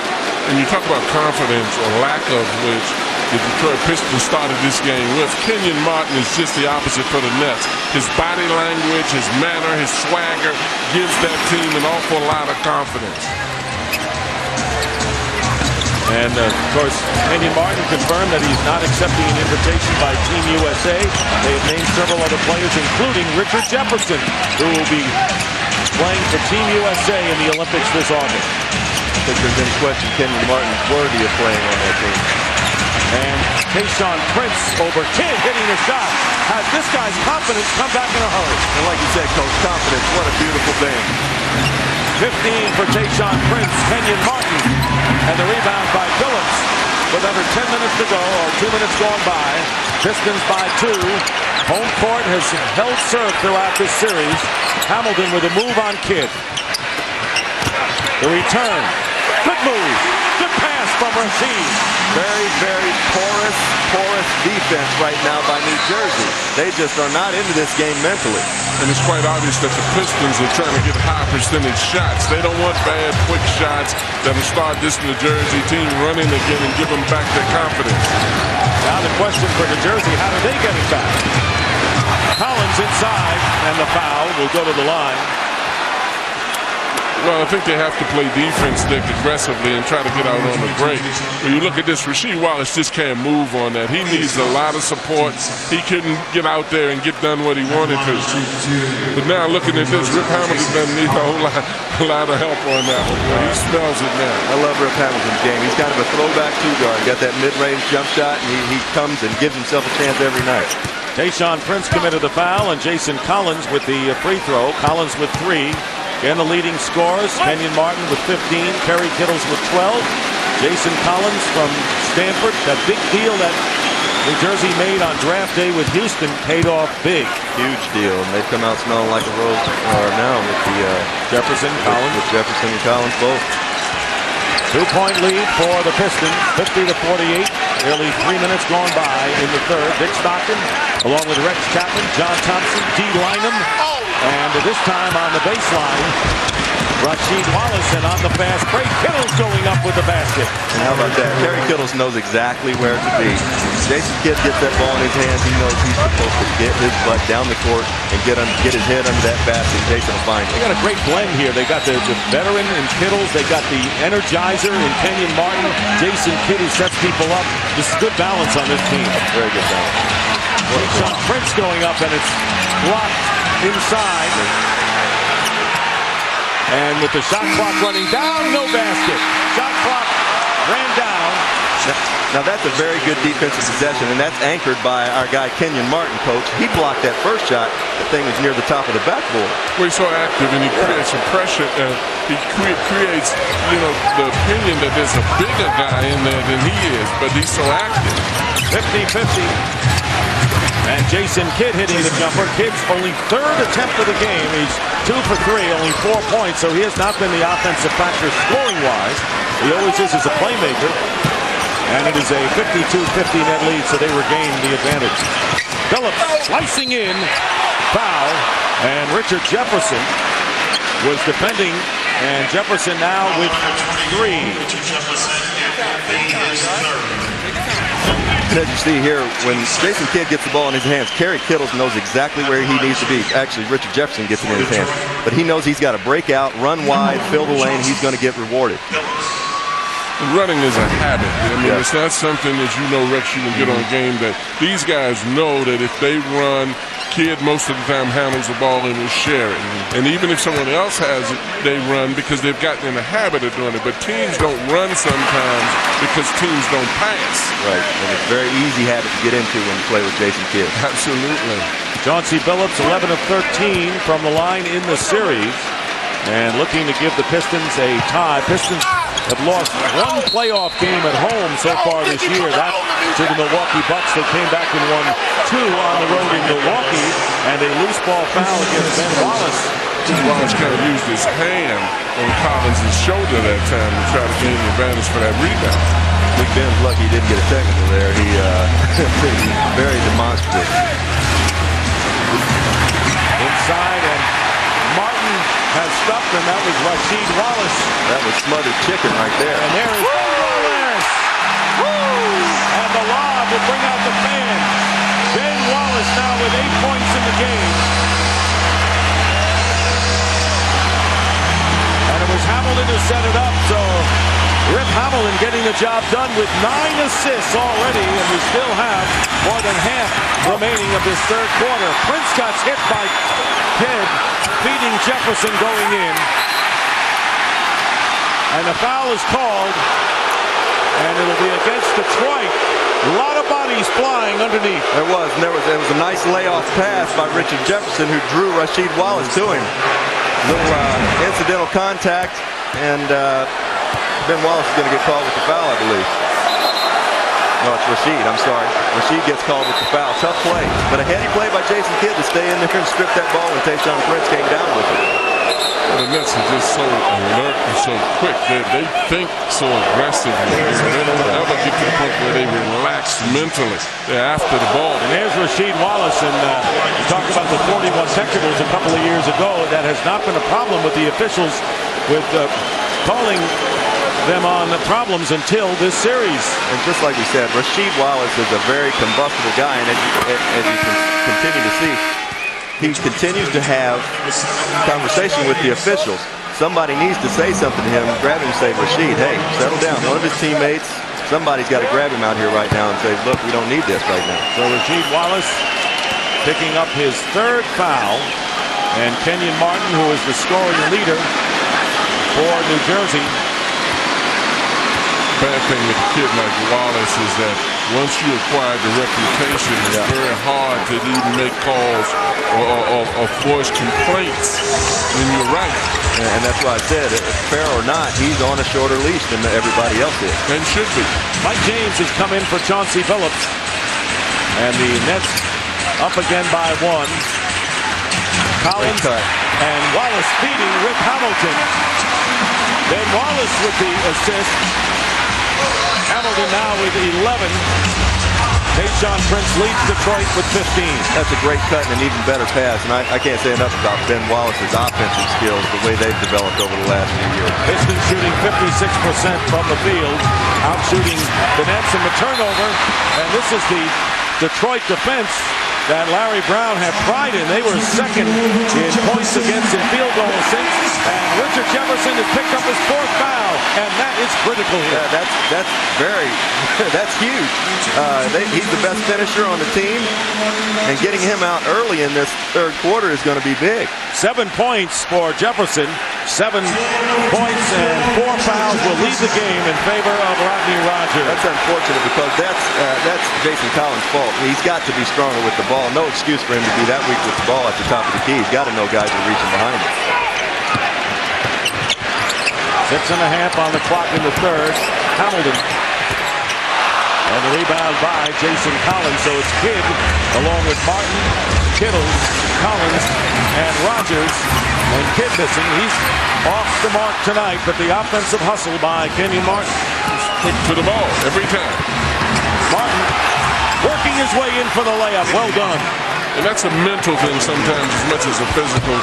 And you talk about confidence or lack of which the Detroit Pistons started this game with. Kenyon Martin is just the opposite for the Nets. His body language, his manner, his swagger gives that team an awful lot of confidence. And, of course, Kenyon Martin confirmed that he's not accepting an invitation by Team USA. They have named several other players, including Richard Jefferson, who will be playing for Team USA in the Olympics this August. I think there's any question Kenyon Martin's worthy of playing on that team. And Tayshaun Prince over Kidd hitting the shot. Has this guy's confidence come back in a hurry? And like you said, Coach, confidence, what a beautiful thing. 15 for Tayshaun Prince, Kenyon Martin, and the rebound by Phillips. With under 10 minutes to go, or 2 minutes gone by, Pistons by 2. Home court has held serve throughout this series. Hamilton with a move on Kidd. The return. Good move. Good pass from Rashid. Very, very porous defense right now by New Jersey. They just are not into this game mentally. And it's quite obvious that the Pistons are trying to get high percentage shots. They don't want bad, quick shots that'll start this New Jersey team running again and give them back their confidence. Now the question for New Jersey, how do they get it back? Collins inside, and the foul will go to the line. Well, I think they have to play defense Nick aggressively and try to get out on the break. When you look at this, Rasheed Wallace just can't move on that. He needs a lot of support. He couldn't get out there and get done what he wanted to. But now looking at this, Rip Hamilton doesn't need a lot of help on that one. He smells it now. I love Rip Hamilton's game. He's kind of a throwback two-guard. Got that mid-range jump shot, and he comes and gives himself a chance every night. Tayshaun Prince committed the foul, and Jason Collins with the free throw. Collins with 3. And the leading scorers, Kenyon Martin with 15, Kerry Kittles with 12. Jason Collins from Stanford, that big deal that New Jersey made on draft day with Houston paid off big. Huge deal, and they've come out smelling like a rose now with the Jefferson, Collins. With Jefferson and Collins both. 2-point lead for the Pistons, 50-48. Nearly 3 minutes gone by in the third. Dick Stockton, along with Rex Chapman, John Thompson, D. Lynam, and this time on the baseline, Rasheed Wallace, and on the fast break, Kittles going up with the basket. And how about that? Kerry Kittles knows exactly where to be. Jason Kidd gets that ball in his hands. He knows he's supposed to get his butt down the court and get his head under that basket. Jason will find it. They got a great blend here. They got the veteran in Kittles. They got the energizer in Kenyon Martin. Jason Kidd, who sets people up. This is good balance on this team. Very good balance. Sean Prince going up, and it's blocked inside. And with the shot clock running down, no basket. Shot clock ran down. Now that's a very good defensive possession, and that's anchored by our guy Kenyon Martin, Coach. He blocked that first shot. The thing was near the top of the backboard. Well, he's so active, and he creates some pressure. He creates, the opinion that there's a bigger guy in there than he is, but he's so active. 50-50. And Jason Kidd hitting the jumper. Kidd's only third attempt of the game. He's 2 for 3, only 4 points, so he has not been the offensive factor scoring-wise. He always is as a playmaker. And it is a 52-50 net lead, so they regain the advantage. Phillips slicing in, foul, and Richard Jefferson was defending, and Jefferson now with 3. And as you see here, when Jason Kidd gets the ball in his hands, Kerry Kittles knows exactly where he needs to be. Actually, Richard Jefferson gets it in his hands. But he knows he's got to break out, run wide, fill the lane. He's going to get rewarded. Running is a habit. I mean, it's not something that Rex, you can get on a game that these guys know that if they run, Kidd most of the time handles the ball and will share it. And even if someone else has it, they run because they've gotten in the habit of doing it. But teams don't run sometimes because teams don't pass. Right, and it's a very easy habit to get into when you play with Jason Kidd. Absolutely. Chauncey Billups, 11 of 13 from the line in the series. And looking to give the Pistons a tie. Pistons have lost one playoff game at home so far this year. That to the Milwaukee Bucks. They came back and won 2 on the road in Milwaukee, and a loose ball foul against Ben Wallace. Wallace kind of used his hand on Collins' shoulder that time to try to gain the advantage for that rebound. Big Ben's lucky he didn't get a technical there. He very demonstrative. Inside, and Martin has stuffed him. That was Rasheed Wallace. That was smothered chicken right there. And there is Wallace. And the lob will bring out the fans. Ben Wallace now with 8 points in the game. And it was Hamilton who set it up, so Rip Hamilton getting the job done with 9 assists already, and we still have more than half remaining of this third quarter. Prince got hit by Kidd, feeding Jefferson going in. And the foul is called, and it'll be against Detroit. A lot of bodies flying underneath. There was a nice layoff pass by Richard Jefferson, who drew Rasheed Wallace to him. Little incidental contact, and Ben Wallace is going to get called with the foul, I believe. No, it's Rasheed. I'm sorry. Rasheed gets called with the foul. Tough play, but a heady play by Jason Kidd to stay in there and strip that ball, and Tayshaun Prince came down with it. The Nets are just so alert and so quick. They think so aggressively. They don't ever get to the point where they relax mentally. They're after the ball. And there's Rasheed Wallace, and you talk about the 41 technicals a couple of years ago. That has not been a problem with the officials with calling them on problems until this series. And just like we said, Rasheed Wallace is a very combustible guy, and as you can continue to see, he continues to have conversation with the officials. Somebody needs to say something to him, grab him and say, Rasheed, hey, settle down. One of his teammates, somebody's got to grab him out here right now and say, look, we don't need this right now. So Rasheed Wallace picking up his 3rd foul, and Kenyon Martin, who is the scoring leader for New Jersey. Bad thing with a kid like Wallace is that once you acquire the reputation, it's very hard to even make calls or voice complaints when you're right. And that's why I said, fair or not, he's on a shorter leash than everybody else is. And should be. Mike James has come in for Chauncey Billups. And the Nets up again by 1. Collins and Wallace feeding Rip Hamilton. Then Wallace with the assist. Hamilton now with 11. Tayshaun Prince leads Detroit with 15. That's a great cut and an even better pass. And I can't say enough about Ben Wallace's offensive skills, the way they've developed over the last few years. Pistons shooting 56% from the field, out shooting the Nets in the turnover. And this is the Detroit defense that Larry Brown had pride in. They were second in points against and field goal assists. And Richard Jefferson has picked up his 4th foul, and that is critical here. Yeah, that's huge. He's the best finisher on the team, and getting him out early in this third quarter is going to be big. 7 points for Jefferson. 7 points and 4 fouls will lead the game in favor of Rodney Rogers. That's unfortunate because that's Jason Collins' fault. He's got to be stronger with the ball. No excuse for him to be that weak with the ball at the top of the key. He's got to know guys are reaching behind him. 6.5 on the clock in the third. Hamilton. And the rebound by Jason Collins. So it's Kidd along with Martin, Kittle, Collins, and Rogers. And Kidd missing. He's off the mark tonight, but the offensive hustle by Kenyon Martin. Quick to the ball every time. Martin working his way in for the layup. Well done. And that's a mental thing sometimes as much as a physical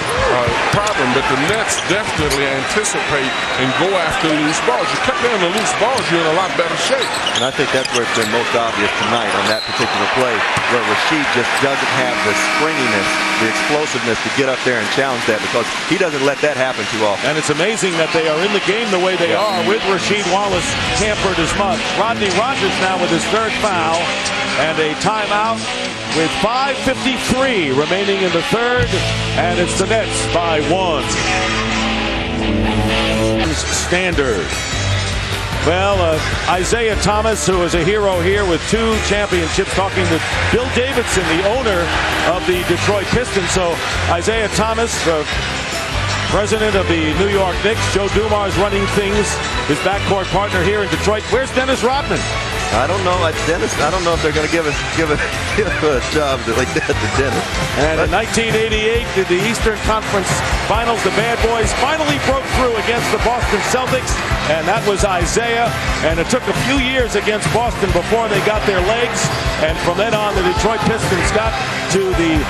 problem. But the Nets definitely anticipate and go after loose balls. You cut down the loose balls, you're in a lot better shape. And I think that's where it's been most obvious tonight on that particular play, where Rasheed just doesn't have the springiness, the explosiveness to get up there and challenge that, because he doesn't let that happen too often. And it's amazing that they are in the game the way they are with Rasheed Wallace hampered as much. Rodney Rogers now with his 3rd foul and a timeout with 5:53 remaining in the third, and it's the Nets by 1. Standard. Well, Isaiah Thomas, who is a hero here with 2 championships, talking to Bill Davidson, the owner of the Detroit Pistons. So Isaiah Thomas president of the New York Knicks. Joe Dumars running things, his backcourt partner here in Detroit. Where's Dennis Rodman? I don't know. Dennis, I don't know if they're going to give a job like that to Dennis. And in 1988, in the Eastern Conference Finals, the Bad Boys finally broke through against the Boston Celtics, and that was Isaiah. And it took a few years against Boston before they got their legs. And from then on, the Detroit Pistons got to the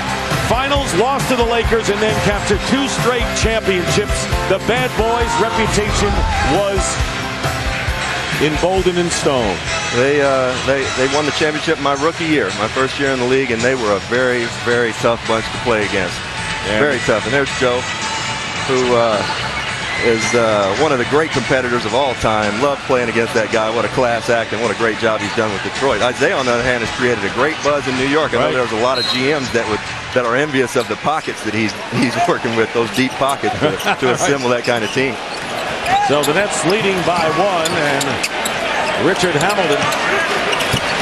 finals, lost to the Lakers, and then captured 2 straight championships. The Bad Boys' reputation was emboldened in stone. They won the championship my rookie year, my first year in the league, and they were a very, very tough bunch to play against. Yeah. Very tough. And there's Joe, who is one of the great competitors of all time. Love playing against that guy. What a class act, and what a great job he's done with Detroit. Isaiah, on the other hand, has created a great buzz in New York. I know there's a lot of GMs that are envious of the pockets that he's working with, those deep pockets to assemble that kind of team. So the Nets leading by 1, and Richard Hamilton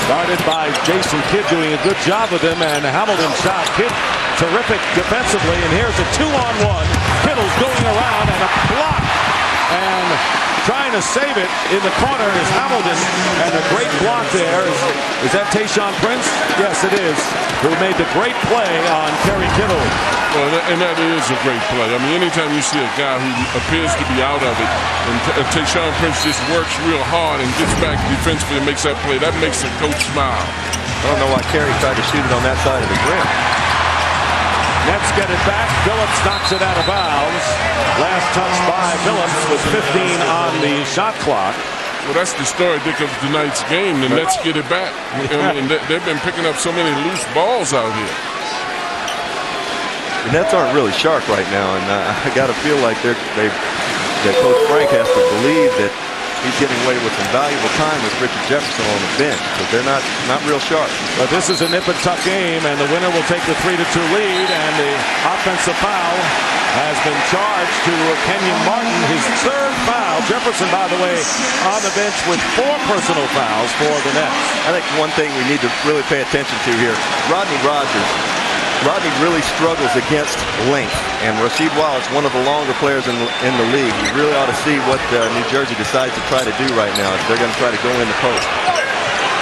started by Jason Kidd doing a good job with him, and Hamilton shot. Kidd terrific defensively, and here's a 2-on-1. Kittle's going around and a block, and trying to save it in the corner is Hamilton, and a great block there. Is that Tayshaun Prince? Yes, it is, who made the great play on Kerry Kittle. Well, and that is a great play. I mean, anytime you see a guy who appears to be out of it, and Tayshaun Prince just works real hard and gets back defensively and makes that play, that makes the coach smile. I don't know why Kerry tried to shoot it on that side of the rim. Nets get it back. Phillips knocks it out of bounds. Last touch by Phillips with 15 on the shot clock. Well, that's the story, Dick, of tonight's game. The Nets get it back. I mean, they've been picking up so many loose balls out here. The Nets aren't really sharp right now, and I got to feel like that Coach Frank has to believe that he's getting away with some valuable time with Richard Jefferson on the bench, because they're not real sharp. But this is a nip-and-tuck game, and the winner will take the 3-2 lead, and the offensive foul has been charged to Kenyon Martin, his 3rd foul. Jefferson, by the way, on the bench with 4 personal fouls for the Nets. I think one thing we need to really pay attention to here, Rodney really struggles against length, and Rasheed Wallace, one of the longer players in the league. You really ought to see what New Jersey decides to try to do right now. They're going to try to go in the post.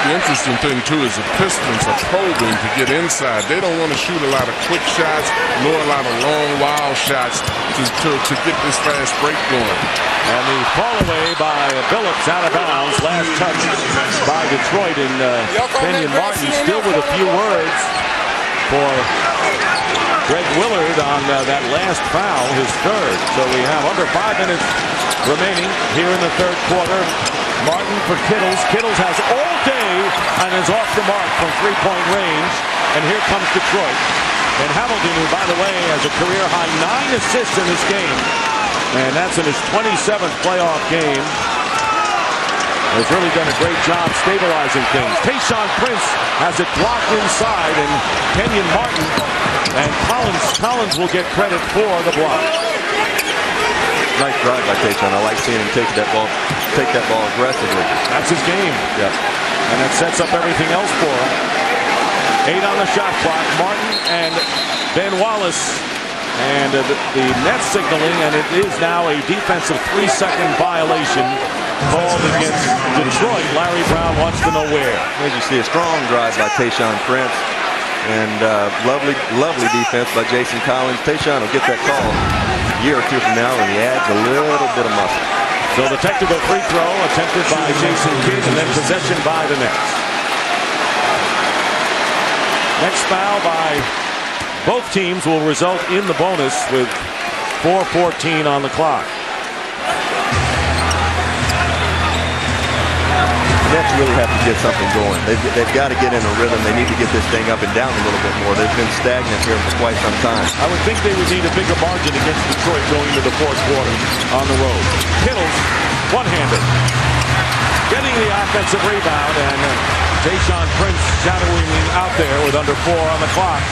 The interesting thing, too, is the Pistons are probing to get inside. They don't want to shoot a lot of quick shots, nor a lot of long, wild shots to get this fast break going. And the fall away by Phillips out of bounds. Last touch by Detroit, and Kenyon Martin still with a few words for Greg Willard on that last foul, his 3rd. So we have under 5 minutes remaining here in the 3rd quarter. Martin for Kittles. Kittles has all day and is off the mark from 3-point range. And here comes Detroit. And Hamilton, who, by the way, has a career-high 9 assists in this game. And that's in his 27th playoff game. Has really done a great job stabilizing things. Tayshaun Prince has it blocked inside, and Kenyon Martin and Collins will get credit for the block. Nice drive by Tayshaun. I like seeing him take that ball aggressively. That's his game. Yeah. And that sets up everything else for him. 8 on the shot clock. Martin and Ben Wallace. And the net signaling, and it is now a defensive 3-second violation called against Detroit. Larry Brown wants to know where. As you see, a strong drive by Tayshaun Prince, and lovely defense by Jason Collins. Tayshaun will get that call a year or 2 from now, and he adds a little bit of muscle. So the technical free throw attempted by Jason Kidd, and then possession by the Nets. Next foul by both teams will result in the bonus with 4:14 on the clock. The Nets really have to get something going. They've got to get in a rhythm. They need to get this thing up and down a little bit more. They've been stagnant here for quite some time. I would think they would need a bigger margin against Detroit going to the 4th quarter on the road. Kittles, one-handed, getting the offensive rebound, and Tayshaun Prince shadowing out there with under 4 on the clock.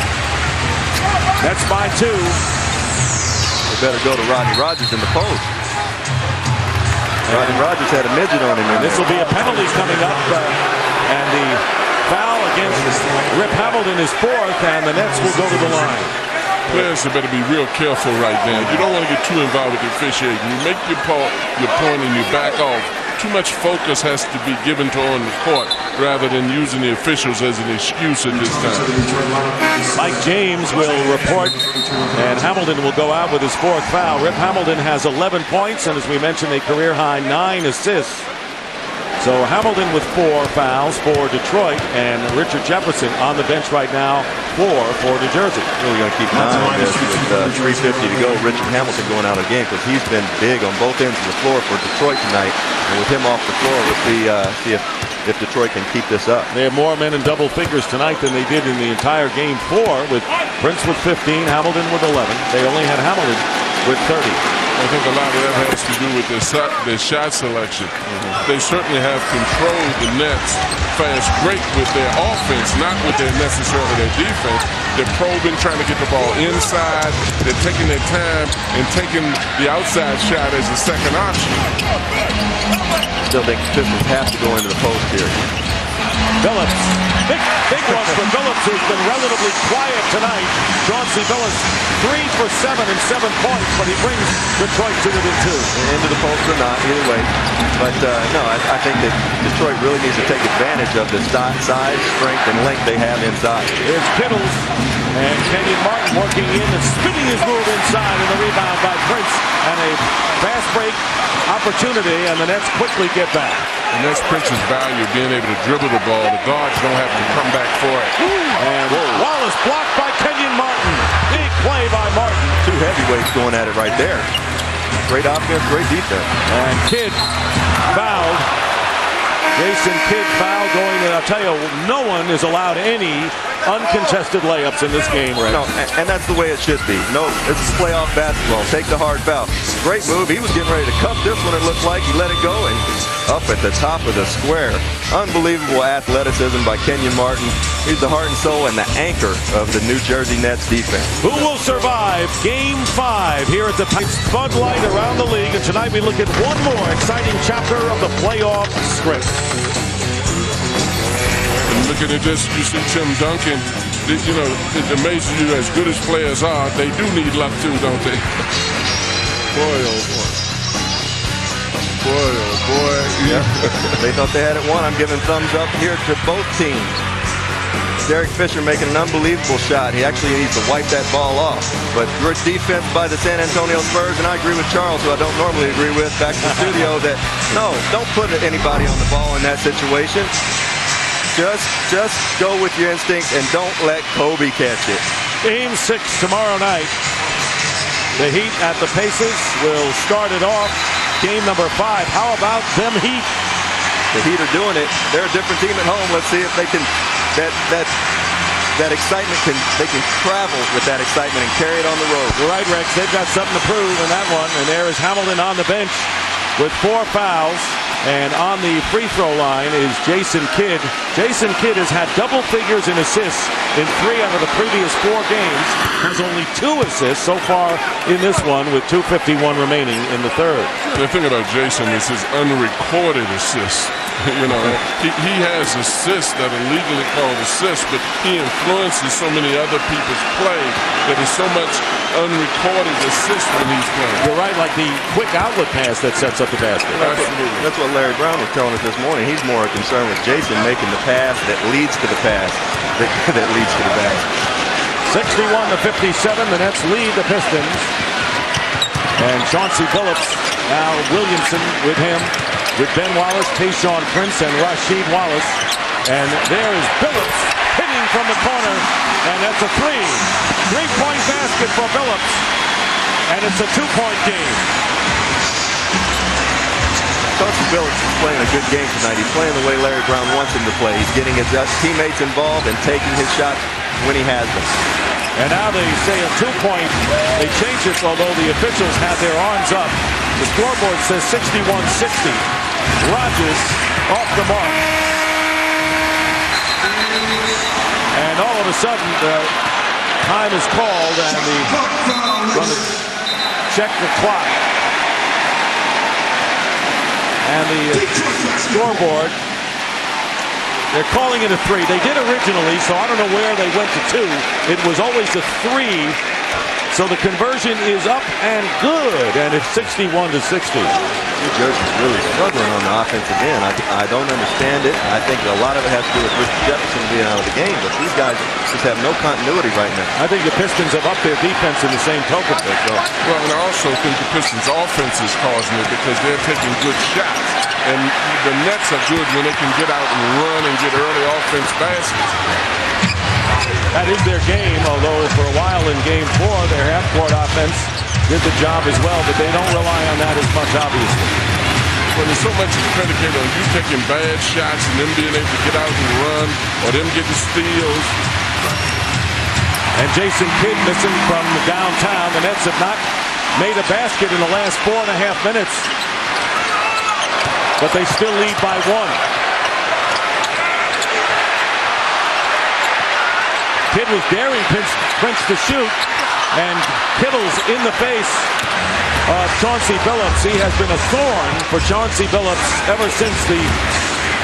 Nets by 2. They better go to Rodney Rogers in the post. Rodney Rogers had a midget on him. This will be a penalty coming up, and the foul against Rip Hamilton is 4th, and the Nets will go to the line. Players better be real careful right now. You don't want to get too involved with the officiating. You make your point and you back off. Too much focus has to be given to on the court rather than using the officials as an excuse at this time. Mike James will report, and Hamilton will go out with his 4th foul. Rip Hamilton has 11 points, and as we mentioned, a career-high 9 assists. So Hamilton with 4 fouls for Detroit, and Richard Jefferson on the bench right now for New Jersey. Really going to keep an eye on this with 3:50 to go. Richard Hamilton going out of the game because he's been big on both ends of the floor for Detroit tonight. And with him off the floor, we'll see if Detroit can keep this up. They have more men in double figures tonight than they did in the entire game 4, with Prince with 15, Hamilton with 11. They only had Hamilton with 30. I think a lot of that has to do with their shot selection. They certainly have controlled the Nets fast break with their offense, not with necessarily their defense. They're probing, trying to get the ball inside. They're taking their time and taking the outside shot as a second option. Still think Pistons have to go into the post here. Phillips, big ones for Phillips, who's been relatively quiet tonight. Chauncey Phillips, 3 for 7 and 7 points, but he brings Detroit to the 2. Into the post or not, either way. But no, I think that Detroit really needs to take advantage of the size, strength, and length they have inside. Here's Kittles, and Kenyon Martin working in and spinning his move inside, and the rebound by Prince, and a fast break opportunity, and the Nets quickly get back. And that's Prince's value, being able to dribble the ball. The guards don't have to come back for it. And Wallace blocked by Kenyon Martin. Big play by Martin. 2 heavyweights going at it right there. Great offense, great defense. And Kidd fouled. Jason Kidd fouled going, and I'll tell you, no one is allowed any uncontested layups in this game, Red. No, and that's the way it should be. No, it's playoff basketball. Take the hard foul. Great move. He was getting ready to cuff this one, it looked like. He let it go, and up at the top of the square. Unbelievable athleticism by Kenyon Martin. He's the heart and soul and the anchor of the New Jersey Nets defense. Who will survive Game 5 here at the Bud Light around the league? And tonight we look at one more exciting chapter of the playoff script. And looking at this, you see Tim Duncan. You know, it amazes you, as good as players are, they do need luck too, don't they? Boy, oh boy. Boy, oh boy. Yeah. They thought they had it won. I'm giving thumbs up here to both teams. Derek Fisher making an unbelievable shot. He actually needs to wipe that ball off. But good defense by the San Antonio Spurs, and I agree with Charles, who I don't normally agree with, back in the studio, that no, don't put anybody on the ball in that situation. Just go with your instinct and don't let Kobe catch it. Game 6 tomorrow night. The Heat at the Pacers will start it off. Game number 5. How about them Heat? The Heat are doing it. They're a different team at home. Let's see if they can that excitement they can travel with that excitement and carry it on the road. You're right, Rex. They've got something to prove in that one. And there is Hamilton on the bench with 4 fouls. And on the free throw line is Jason Kidd. Jason Kidd has had double figures in assists in 3 out of the previous 4 games. Has only 2 assists so far in this one, with 2:51 remaining in the 3rd. The thing about Jason is his unrecorded assists. You know, he has assists that are legally called assists, but he influences so many other people's play that there's so much unrecorded assists when he's playing. You're right, like the quick outlet pass that sets up the basket. Absolutely. That's what Larry Brown was telling us this morning. He's more concerned with Jason making the pass that leads to the pass that leads to the basket. 61-57, the Nets lead the Pistons. And Chauncey Phillips, now Williamson with him, with Ben Wallace, Tayshaun Prince, and Rasheed Wallace. And there is Phillips hitting from the corner, and that's a 3-point basket for Phillips. And it's a 2-point game. Chauncey Phillips is playing a good game tonight. He's playing the way Larry Brown wants him to play. He's getting his teammates involved and taking his shots when he has them. And now they say a 2-point. They changed it, although the officials had their arms up. The scoreboard says 61-60. Rodgers off the mark. And all of a sudden, the time is called, and going to check the clock. And the scoreboard, they're calling it a 3. They did originally, so I don't know where they went to 2. It was always a 3 So the conversion is up and good, and it's 61-60. New Jersey's really struggling on the offensive end. I don't understand it. I think a lot of it has to do with Richard Jefferson being out of the game, but these guys just have no continuity right now. I think the Pistons have upped their defense in the same token. Well, and I also think the Pistons' offense is causing it because they're taking good shots. And the Nets are good when they can get out and run and get early offense baskets. That is their game, although for a while in Game 4, their half-court offense did the job as well, but they don't rely on that as much, obviously. Well, there's so much predicated on you taking bad shots and them being able to get out and run or them getting steals. And Jason Kidd missing from downtown. The Nets have not made a basket in the last 4.5 minutes, but they still lead by 1. Kidd was daring Prince to shoot, and Kittle's in the face of Chauncey Billups. He has been a thorn for Chauncey Billups ever since the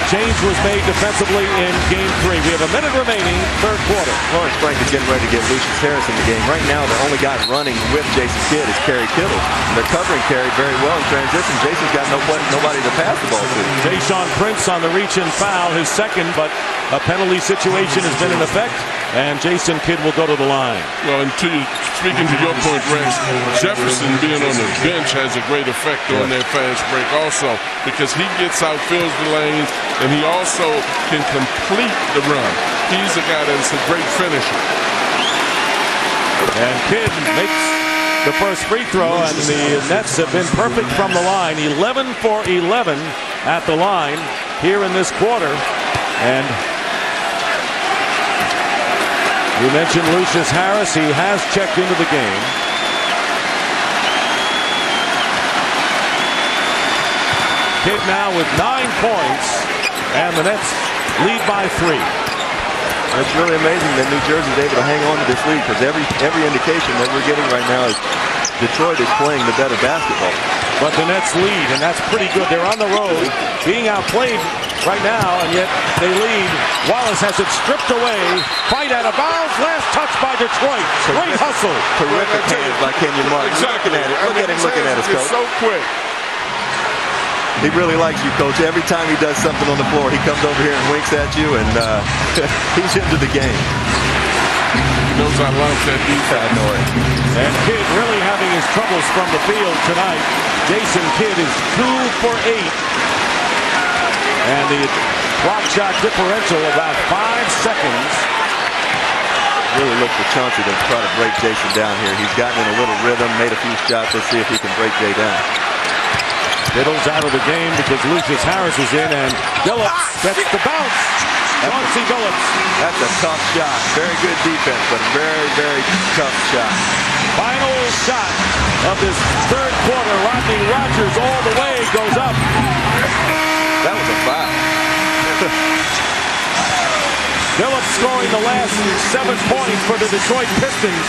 change was made defensively in Game 3. We have a minute remaining, third quarter. Lawrence Frank is getting ready to get Lucius Harris in the game. Right now, the only guy running with Jason Kidd is Kerry Kittle. And they're covering Kerry very well in transition. Jason's got nobody to pass the ball to. Tayshaun Prince on the reach-in foul, his second, but a penalty situation has been in effect, and Jason Kidd will go to the line. Well, and speaking to your point, Rex, Jefferson being on the bench has a great effect on their fast break also, because he gets out, fills the lanes, and he also can complete the run. He's a guy that's a great finisher. And Kidd makes the first free throw, and the Nets have been perfect from the line. 11 for 11 at the line here in this quarter. And you mentioned Lucius Harris. He has checked into the game. Kidd now with 9 points, and the Nets lead by 3. It's really amazing that New Jersey is able to hang on to this lead, because every indication that we're getting right now is Detroit is playing the better basketball. But the Nets lead, and that's pretty good. They're on the road, being outplayed right now, and yet they lead. Wallace has it stripped away. Fight out of bounds. Last touch by Detroit. Great hustle. Terrific hands by Kenyon Martin. Exactly. Look at him looking at us, Coach. So quick. He really likes you, Coach. Every time he does something on the floor, he comes over here and winks at you, and he's into the game. He knows I love that defense. I know it. And Kidd really having his troubles from the field tonight. Jason Kidd is 2 for 8. And the block shot differential about 5 seconds. Really look for Chauncey to try to break Jason down here. He's gotten in a little rhythm, made a few shots. Let's see if he can break Jay down. Kittle's out of the game because Lucius Harris is in, and Billups gets the bounce. Chauncey Billups. That's a tough shot. Very good defense, but a very, very tough shot. Final shot of this third quarter. Rodney Rogers all the way goes up. That was a foul. Billups scoring the last 7 points for the Detroit Pistons.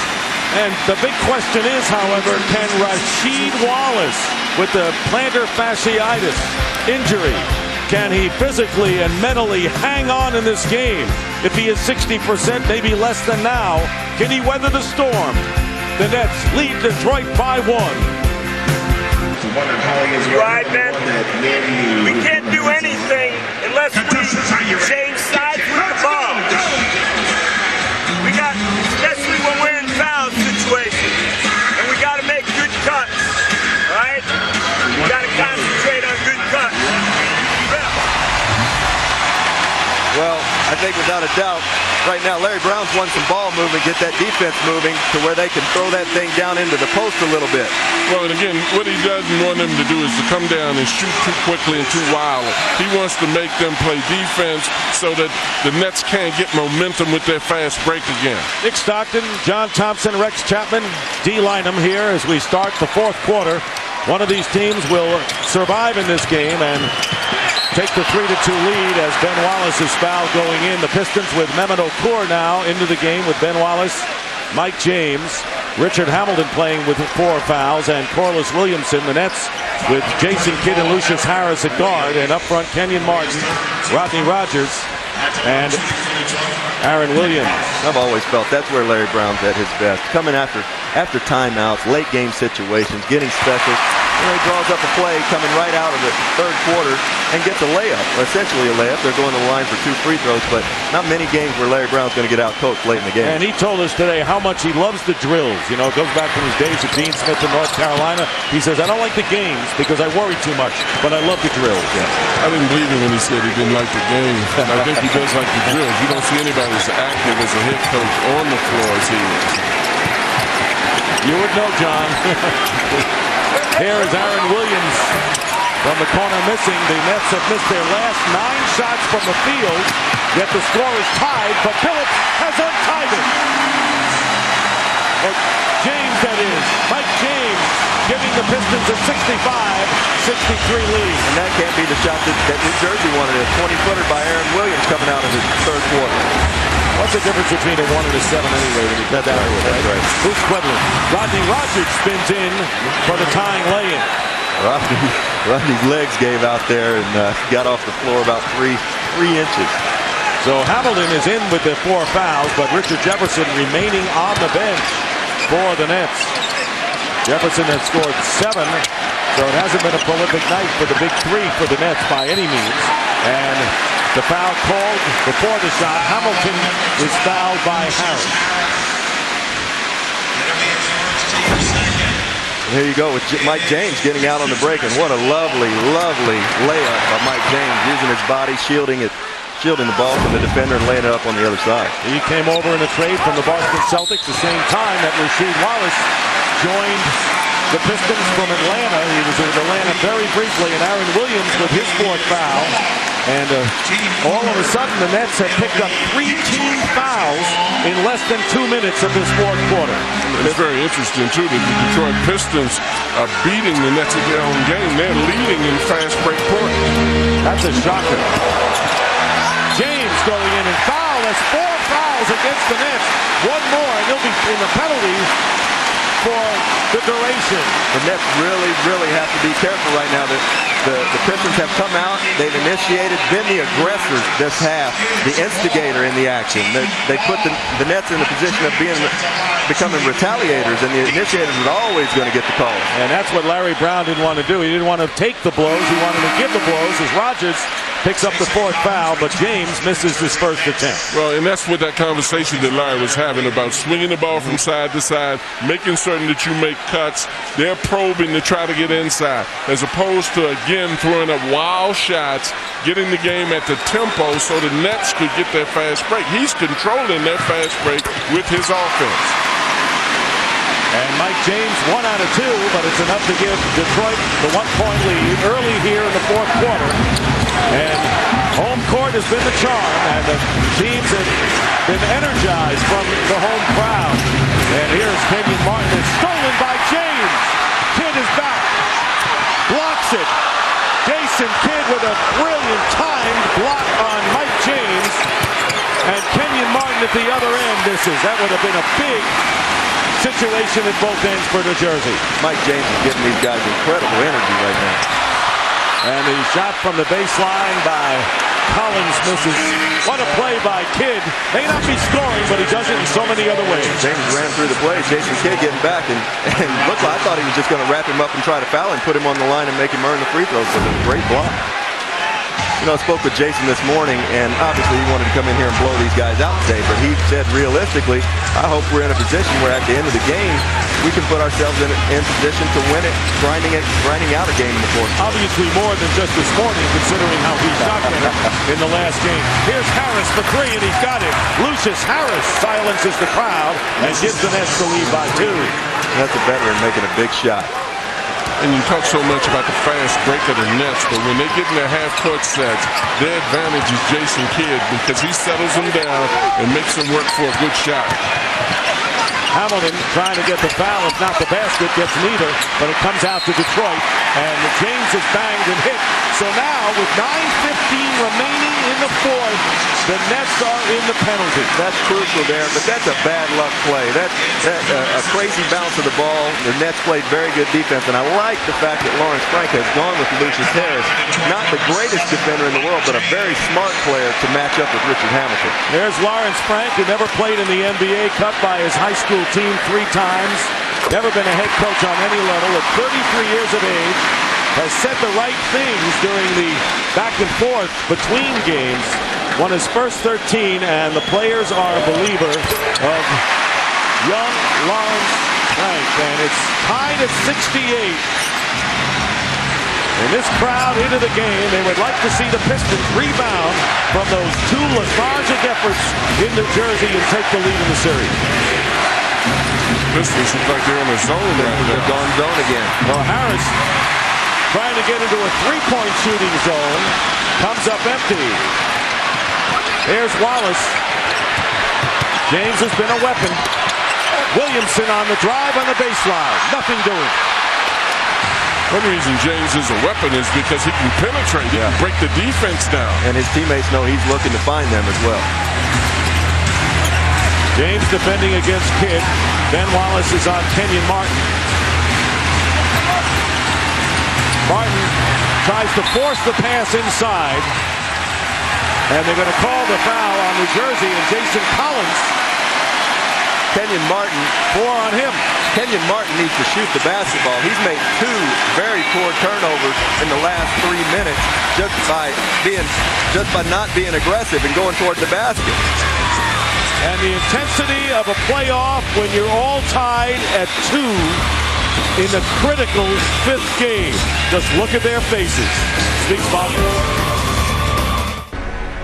And the big question is, however, can Rasheed Wallace, with the plantar fasciitis injury, can he physically and mentally hang on in this game? If he is 60%, maybe less than now, can he weather the storm? The Nets lead Detroit by 1. Right, man. We can't do anything unless we change sides with the ball. We got, especially when we're in foul situations, and we got to make good cuts. All right? We got to concentrate on good cuts. Well, I think without a doubt, right now Larry Brown's won some ball movement, get that defense moving to where they can throw that thing down into the post a little bit. Well, and again, what he doesn't want them to do is to come down and shoot too quickly and too wildly. He wants to make them play defense so that the Nets can't get momentum with their fast break again. Nick Stockton, John Thompson, Rex Chapman, D. Lynam here as we start the fourth quarter. One of these teams will survive in this game and take the 3-2 lead as Ben Wallace is fouled going in. The Pistons with Mehmet Okur now into the game with Ben Wallace, Mike James, Richard Hamilton playing with 4 fouls, and Corliss Williamson. The Nets with Jason Kidd and Lucius Harris at guard, and up front Kenyon Martin, Rodney Rogers, and Aaron Williams. I've always felt that's where Larry Brown's at his best, coming after after timeouts, late game situations, getting special. He draws up a play coming right out of the third quarter and gets a layup, essentially a layup. They're going to the line for 2 free throws, but not many games where Larry Brown's going to get out coached late in the game. And he told us today how much he loves the drills. You know, it goes back to his days at Dean Smith in North Carolina. He says, I don't like the games because I worry too much, but I love the drills. Yeah. I didn't believe him when he said he didn't like the games. I think he does like the drills. You don't see anybody as active as a head coach on the floor as he is. You would know, John. Here is Aaron Williams from the corner missing. The Nets have missed their last 9 shots from the field, yet the score is tied, but Phillips has untied it. Or James, that is. Mike James giving the Pistons a 65-63 lead. And that can't be the shot that New Jersey wanted. A 20-footer by Aaron Williams coming out of the third quarter. What's the difference between a 1 and a 7 anyway? When you that's right. Who's Quedlin? Rodney Rogers spins in for the tying lay-in. Rodney's legs gave out there and got off the floor about 3 inches. So Hamilton is in with the 4 fouls, but Richard Jefferson remaining on the bench for the Nets. Jefferson has scored 7, so it hasn't been a prolific night for the big 3 for the Nets by any means. And the foul called before the shot. Hamilton is fouled by Harris. Here you go with Mike James getting out on the break, and what a lovely, lovely layup by Mike James, using his body, shielding the ball from the defender and laying it up on the other side. He came over in a trade from the Boston Celtics the same time that Rasheed Wallace joined the Pistons from Atlanta. He was in Atlanta very briefly, and Aaron Williams with his 4th foul. And all of a sudden, the Nets have picked up 3 team fouls in less than 2 minutes of this 4th quarter. It's very interesting, too, that the Detroit Pistons are beating the Nets at their own game. They're leading in fast break points. That's a shocker. James going in and foul. That's 4 fouls against the Nets. 1 more, and he'll be in the penalty for the duration. The Nets really, really have to be careful right now. The Pistons have come out, they've initiated, been the aggressors this half, the instigator in the action. They put the Nets in the position of becoming retaliators, and the initiators are always going to get the call. And that's what Larry Brown didn't want to do. He didn't want to take the blows. He wanted to give the blows as Rogers picks up the 4th foul, but James misses his first attempt. Well, and that's what that conversation that Larry was having about swinging the ball from side to side, making certain that you make cuts. They're probing to try to get inside, as opposed to, again, throwing up wild shots, getting the game at the tempo so the Nets could get their fast break. He's controlling that fast break with his offense. And Mike James, 1 out of 2, but it's enough to give Detroit the 1-point lead early here in the 4th quarter. And home court has been the charm, and the teams have been energized from the home crowd. And here's Kenyon Martin. It's stolen by James. Kidd is back. Blocks it. Jason Kidd with a brilliant timed block on Mike James. And Kenyon Martin at the other end misses. That would have been a big situation at both ends for New Jersey. Mike James is giving these guys incredible energy right now. And the shot from the baseline by Collins misses. What a play by Kidd. May not be scoring, but he does it in so many other ways. James ran through the play. Jason Kidd getting back, and looked like, I thought he was just going to wrap him up and try to foul and put him on the line and make him earn the free throws. It was a great block. You know, I spoke with Jason this morning, and obviously he wanted to come in here and blow these guys out today, but he said realistically, I hope we're in a position where at the end of the game, we can put ourselves in position to win it, grinding out a game in the 4th. Obviously more than just this morning, considering how he shot in the last game. Here's Harris for 3, and he's got it. Lucius Harris silences the crowd and gives the Nets the lead by 2. That's a veteran making a big shot. And you talk so much about the fast break of the Nets, but when they get in their half-court sets, their advantage is Jason Kidd, because he settles them down and makes them work for a good shot. Hamilton trying to get the foul, if not the basket, gets neither, but it comes out to Detroit, and James is banged and hit. So now, with 9:15 remaining in the 4th, the Nets are in the penalty. That's crucial there, but that's a bad luck play. That's a crazy bounce of the ball. The Nets played very good defense, and I like the fact that Lawrence Frank has gone with Lucius Harris. Not the greatest defender in the world, but a very smart player to match up with Richard Hamilton. There's Lawrence Frank, who never played in the NBA, cut by his high school the team 3 times. Never been a head coach on any level. At 33 years of age, has said the right things during the back and forth between games. Won his first 13, and the players are a believer of young Lawrence Frank. And it's tied at 68. And this crowd into the game, they would like to see the Pistons rebound from those 2 lethargic efforts in New Jersey and take the lead in the series. Pistons look like they're in a zone right now. They're gone zone again. Well, Harris trying to get into a 3-point shooting zone. Comes up empty. Here's Wallace. James has been a weapon. Williamson on the drive on the baseline. Nothing doing. One reason James is a weapon is because he can penetrate. He can break the defense down. And his teammates know he's looking to find them as well. James defending against Kidd. Ben Wallace is on Kenyon Martin. Martin tries to force the pass inside. And they're going to call the foul on New Jersey and Jason Collins. Kenyon Martin. 4 on him. Kenyon Martin needs to shoot the basketball. He's made 2 very poor turnovers in the last 3 minutes just by not being aggressive and going toward the basket. And the intensity of a playoff when you're all tied at 2 in the critical 5th game. Just look at their faces. Speaks volumes.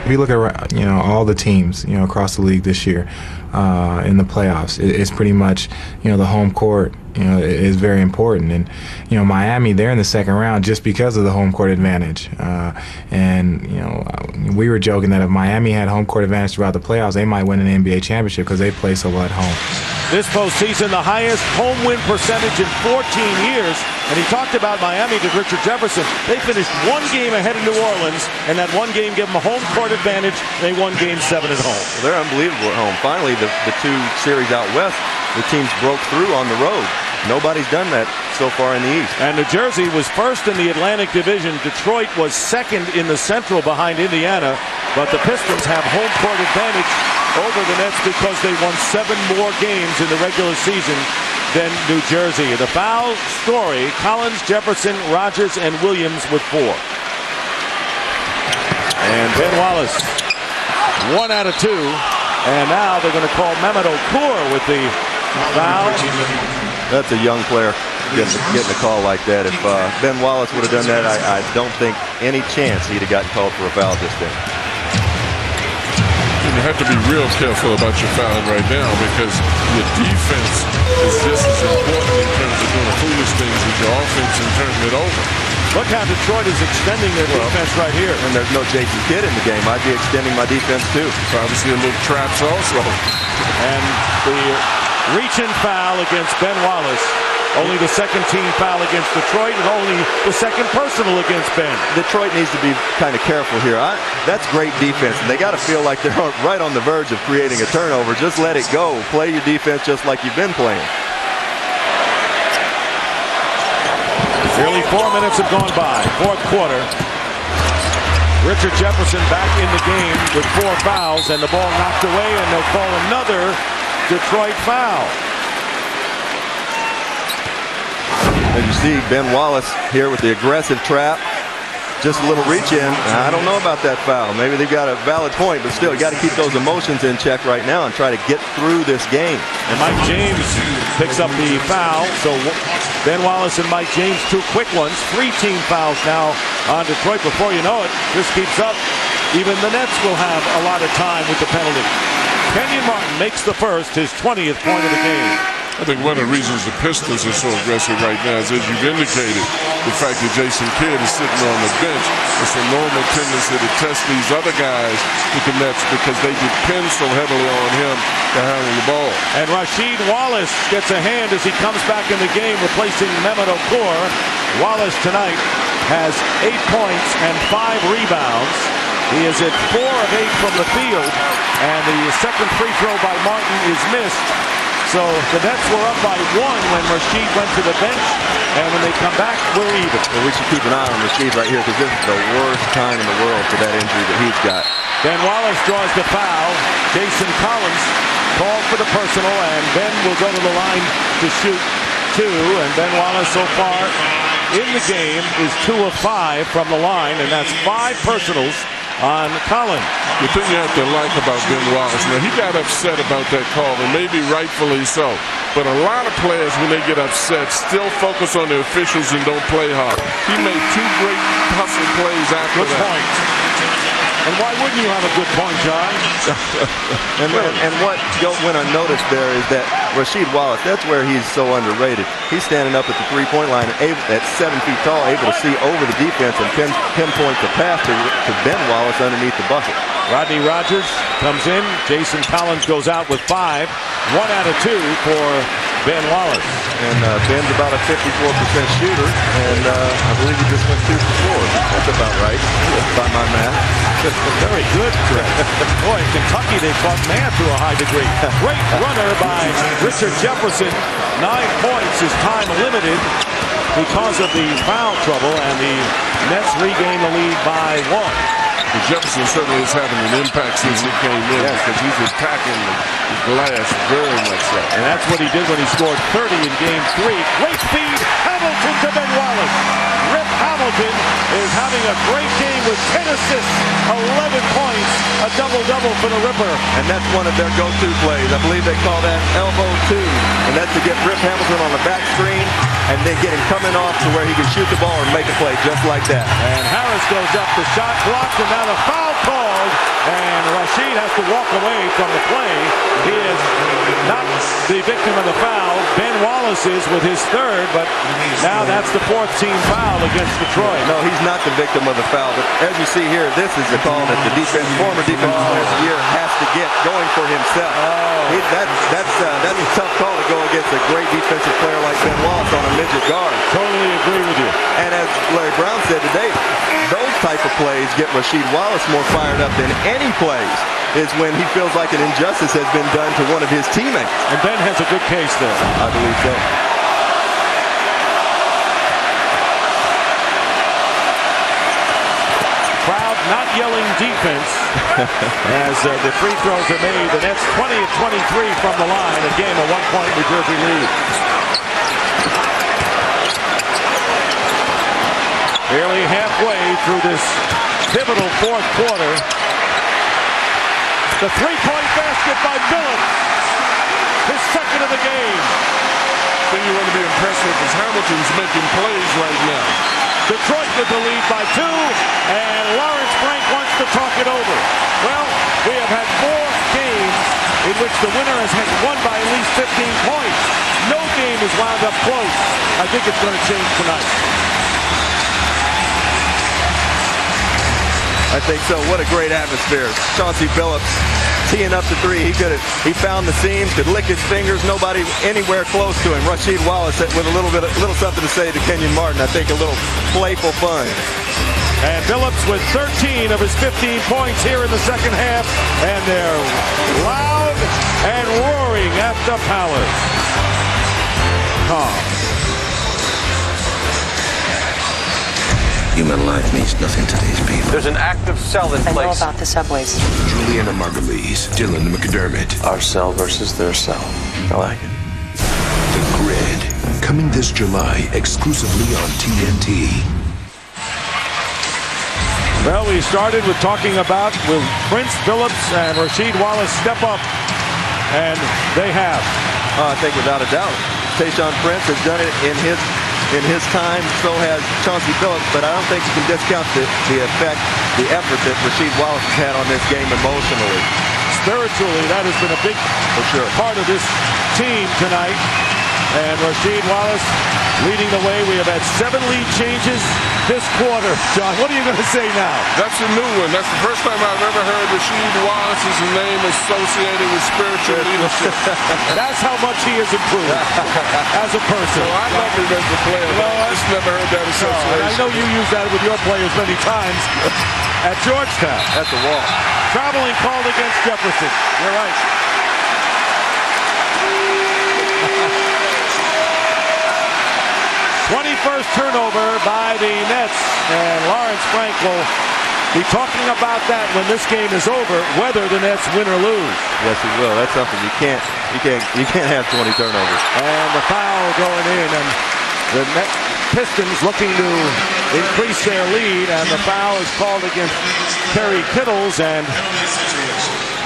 If you look at all the teams across the league this year in the playoffs, it's pretty much the home court is very important. And Miami, they're in the second round just because of the home court advantage. And we were joking that if Miami had home court advantage throughout the playoffs, they might win an NBA championship because they play so well at home. This postseason, the highest home win percentage in 14 years. And he talked about Miami to Richard Jefferson. They finished 1 game ahead of New Orleans, and that 1 game gave them a home court advantage. They won Game 7 at home. Well, they're unbelievable at home. Finally, the 2 series out west, the teams broke through on the road. Nobody's done that so far in the East. And New Jersey was first in the Atlantic Division. Detroit was second in the Central behind Indiana. But the Pistons have home court advantage over the Nets because they won 7 more games in the regular season than New Jersey. The foul story, Collins, Jefferson, Rogers, and Williams with 4. And Ben Wallace, 1 out of 2. And now they're going to call Mehmet Okur with the foul. That's a young player getting a call like that. If Ben Wallace would have done that, I don't think any chance he'd have gotten called for a foul just then. You have to be real careful about your fouling right now because your defense is just as important in terms of doing foolish things as your offense and turning it over. Look how Detroit is extending their defense right here. And there's no Jason Kidd in the game. I'd be extending my defense too. So obviously a little traps also. And the reach-in foul against Ben Wallace. Only the 2nd team foul against Detroit and only the 2nd personal against Ben. Detroit needs to be kind of careful here. That's great defense, and they got to feel like they're right on the verge of creating a turnover. Just let it go. Play your defense just like you've been playing. Nearly 4 minutes have gone by. 4th quarter. Richard Jefferson back in the game with 4 fouls, and the ball knocked away, and they'll call another Detroit foul. As you see, Ben Wallace here with the aggressive trap. Just a little reach in. I don't know about that foul. Maybe they've got a valid point, but still, you got to keep those emotions in check right now and try to get through this game. And Mike James picks up the foul. So Ben Wallace and Mike James, 2 quick ones. 3 team fouls now on Detroit. Before you know it, this keeps up. Even the Nets will have a lot of time with the penalty. Kenyon Martin makes the first, his 20th point of the game. I think one of the reasons the Pistons are so aggressive right now is, as you've indicated, the fact that Jason Kidd is sitting on the bench. It's a normal tendency to test these other guys with the Nets because they depend so heavily on him to handle the ball. And Rasheed Wallace gets a hand as he comes back in the game, replacing Mehmet Okur. Wallace tonight has 8 points and 5 rebounds. He is at 4 of 8 from the field, and the 2nd free throw by Martin is missed. So the Nets were up by 1 when Rasheed went to the bench, and when they come back, we're even. Well, we should keep an eye on Rasheed right here because this is the worst time in the world for that injury that he's got. Ben Wallace draws the foul. Jason Collins called for the personal, and Ben will go to the line to shoot 2. And Ben Wallace so far in the game is 2 of 5 from the line, and that's 5 personals on Collins. The thing you have to like about Ben Wallace, now he got upset about that call, and maybe rightfully so. But a lot of players, when they get upset, still focus on the officials and don't play hard. He made 2 great hustle plays after Good that. point. And why wouldn't you have a good point, John? and what went unnoticed there is that Rasheed Wallace, that's where he's so underrated. He's standing up at the three-point line at 7 feet tall, able to see over the defense and pinpoint the pass to Ben Wallace underneath the bucket. Rodney Rogers comes in. Jason Collins goes out with 5. 1 out of 2 for Ben Wallace. And Ben's about a 54% shooter, and I believe he just went 2 for 4. That's about right, by my math. Very good, Greg. Boy, in Kentucky, they taught math to a high degree. Great runner by Richard Jefferson. 9 points. His time limited because of the foul trouble, and the Nets regain the lead by 1. But Jefferson certainly is having an impact since he came in, because he's attacking the glass very much so. And that's what he did when he scored 30 in Game 3. Great feed, Hamilton to Ben Wallace. Rip Hamilton is having a great game with 10 assists, 11 points, a double-double for the Ripper. And that's one of their go-to plays. I believe they call that elbow 2. And that's to get Rip Hamilton on the back screen and then get him coming off to where he can shoot the ball and make a play just like that. And Harris goes up, the shot blocked, and now the foul called. And Rasheed has to walk away from the play. He is not the victim of the foul. Ben Wallace is with his 3rd, but now that's the 4th team foul against Detroit. No, he's not the victim of the foul, but as you see here, this is the call that the former defensive player of the year has to get going for himself. That's a tough call to go against a great defensive player like Ben Wallace on a midget guard. Totally agree with you. And as Larry Brown said today, those type of plays get Rasheed Wallace more fired up than any plays is when he feels like an injustice has been done to one of his teammates. And Ben has a good case there. I believe so. Crowd not yelling defense as the free throws are made. The Nets 20 of 23 from the line. A game, a 1-point New Jersey lead. Nearly halfway through this pivotal 4th quarter. The 3-point basket by Billups. His 2nd of the game. The thing you want to be impressed with is Hamilton's making plays right now. Detroit with the lead by 2, and Lawrence Frank wants to talk it over. Well, we have had 4 games in which the winner has won by at least 15 points. No game is wound up close. I think it's going to change tonight. I think so. What a great atmosphere. Chauncey Billups teeing up the 3. He found the seam, could lick his fingers. Nobody anywhere close to him. Rasheed Wallace with a little something to say to Kenyon Martin. I think a little playful fun. And Billups with 13 of his 15 points here in the 2nd half. And they're loud and roaring at the Palace. Human life means nothing to these people. There's an active cell in place. I know about the subways. Juliana Margulies, Dylan McDermott. Our cell versus their cell. I like it. The Grid, coming this July exclusively on TNT. Well, we started with talking about will Prince, Billups, and Rasheed Wallace step up, and they have. I think without a doubt. Tayshaun Prince has done it in his time, so has Chauncey Billups, but I don't think you can discount the effort that Rasheed Wallace has had on this game emotionally. Spiritually, that has been a big part of this team tonight. And Rasheed Wallace leading the way. We have had 7 lead changes this quarter. John, what are you going to say now? That's a new one. That's the first time I've ever heard Rasheed Wallace's name associated with spiritual leadership. That's how much he has improved as a person. Well, I love him as a player. Well, I just never heard that association. I know you use that with your players many times at Georgetown. At the wall. Traveling called against Jefferson. You're right. 21st turnover by the Nets, and Lawrence Frank will be talking about that when this game is over, whether the Nets win or lose. Yes, he will. That's something you can't have 20 turnovers. And the foul going in, and the Pistons looking to increase their lead, and the foul is called against Kerry Kittles, and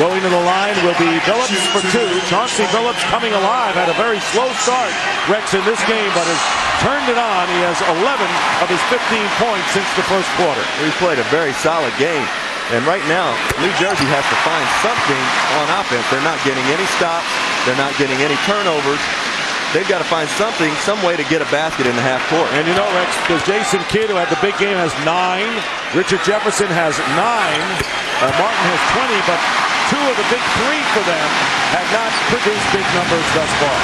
going to the line will be Billups for 2. Chauncey Billups coming alive, had a very slow start, Rex, in this game, but has turned it on. He has 11 of his 15 points since the first quarter. He's played a very solid game. And right now, New Jersey has to find something on offense. They're not getting any stops. They're not getting any turnovers. They've got to find something, some way to get a basket in the half court. And you know, Rex, because Jason Kidd, who had the big game, has 9. Richard Jefferson has 9. Martin has 20, but 2 of the big 3 for them have not produced big numbers thus far.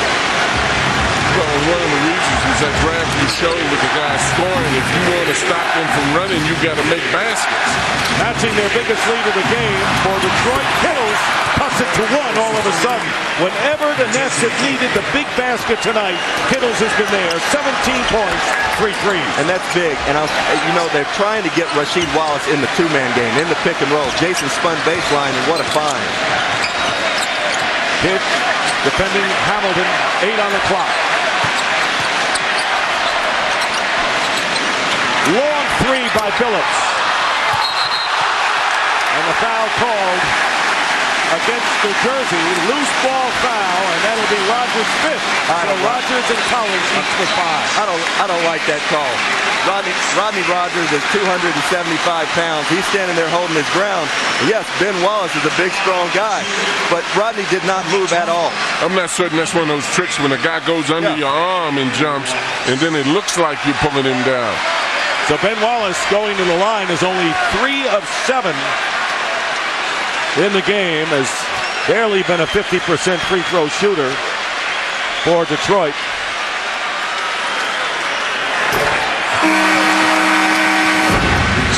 Well, one of the reasons is that Bradley showed with the guys scoring. If you want to stop them from running, you got to make baskets. Matching their biggest lead of the game for Detroit, Kittles cuts it to 1 all of a sudden. Whenever the Nets have needed the big basket tonight, Kittles has been there. 17 points, 3 threes. And that's big. And you know, they're trying to get Rasheed Wallace in the 2-man game, in the pick and roll. Jason spun baseline, and what a find. Kidd defending Hamilton, 8 on the clock. Long 3 by Billups. And the foul called against New Jersey. Loose ball foul, and that'll be Rogers' 5th. So Rogers and Collins each with 5. I don't like that call. Rodney Rogers is 275 pounds. He's standing there holding his ground. Yes, Ben Wallace is a big, strong guy, but Rodney did not move at all. I'm not certain that's one of those tricks when a guy goes under your arm and jumps, and then it looks like you're pulling him down. So Ben Wallace going to the line is only 3 of 7 in the game, has barely been a 50% free throw shooter for Detroit.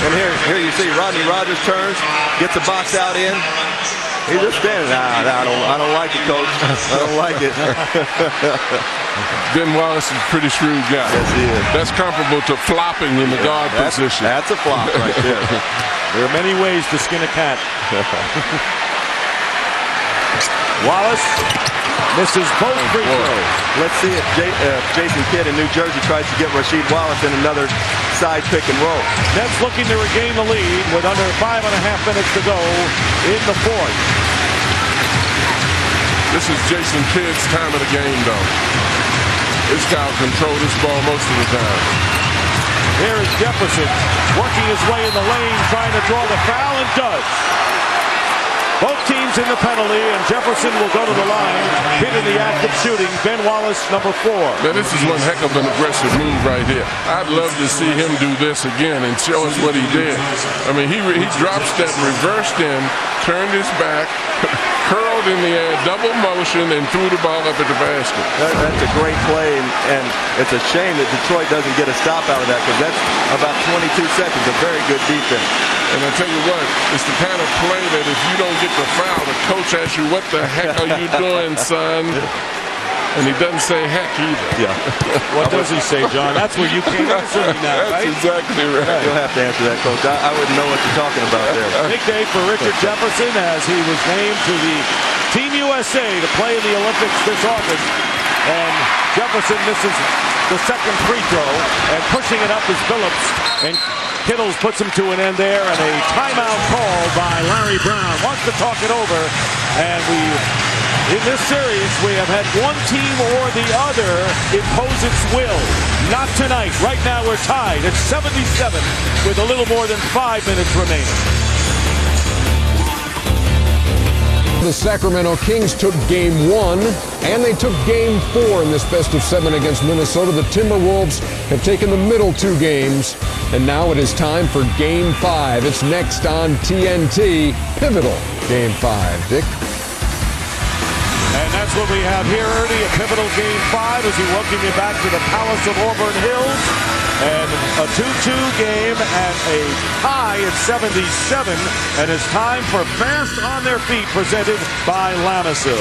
And here you see Rodney Rogers turns, gets the box out in. He's just standing. I don't like it, coach. I don't like it. Ben Wallace is a pretty shrewd guy. Yes, he is. That's comparable to flopping in the guard position. That's a flop right there. There are many ways to skin a cat. Wallace misses both free throws. Let's see if Jason Kidd in New Jersey tries to get Rasheed Wallace in another side pick and roll. Nets looking to regain the lead with under 5.5 minutes to go in the 4th. This is Jason Kidd's time of the game, though. This guy will control this ball most of the time. Here is Jefferson working his way in the lane, trying to draw the foul, and does. Both teams in the penalty, and Jefferson will go to the line. Hit in the act of shooting. Ben Wallace, number 4. Now, this is one heck of an aggressive move right here. I'd love to see him do this again and show us what he did. I mean, he drop step, reversed in, turned his back, curled in the air, double motion, and threw the ball up at the basket. That's a great play, and it's a shame that Detroit doesn't get a stop out of that, because that's about 22 seconds of very good defense. And I tell you what, it's the kind of play that if you don't get the foul, the coach asks you, what the heck are you doing, son? And he doesn't say heck either. Yeah. What does he say, John? That's where you can't answer me now, right? That's exactly right. You'll have to answer that, Coach. I wouldn't know what you're talking about there. Big day for Richard Jefferson as he was named to the Team USA to play in the Olympics this August. And Jefferson misses the second free throw, and pushing it up is Billups. And Kittles puts him to an end there, and a timeout called by Larry Brown. Wants to talk it over, and in this series, we have had one team or the other impose its will. Not tonight. Right now, we're tied at 77 with a little more than 5 minutes remaining. The Sacramento Kings took Game 1, and they took Game 4 in this best-of-7 against Minnesota. The Timberwolves have taken the middle 2 games, and now it is time for Game 5. It's next on TNT. Pivotal Game 5. Dick? And that's what we have here, Ernie, a pivotal Game 5 as we welcome you back to the Palace of Auburn Hills. And a 2-2 game and a tie at 77. And it's time for Fast on Their Feet, presented by Lamisil.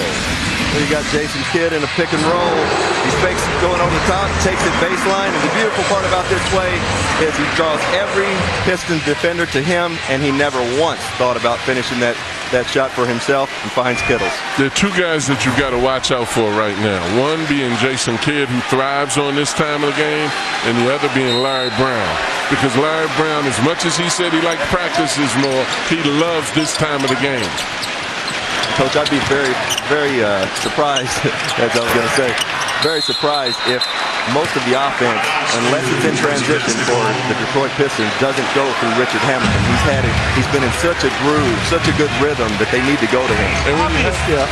You got Jason Kidd in a pick and roll. He fakes it going over the top, takes it baseline. And the beautiful part about this play is he draws every Pistons defender to him, and he never once thought about finishing that shot for himself and finds Kittles. There are two guys that you've got to watch out for right now. One being Jason Kidd, who thrives on this time of the game, and the other being Larry Brown. Because Larry Brown, as much as he said he liked practices more, he loves this time of the game. Coach, I'd be very, very surprised, as I was going to say, very surprised if most of the offense, unless it's in transition for the Detroit Pistons, doesn't go through Richard Hamilton. He's been in such a groove, such a good rhythm that they need to go to him. And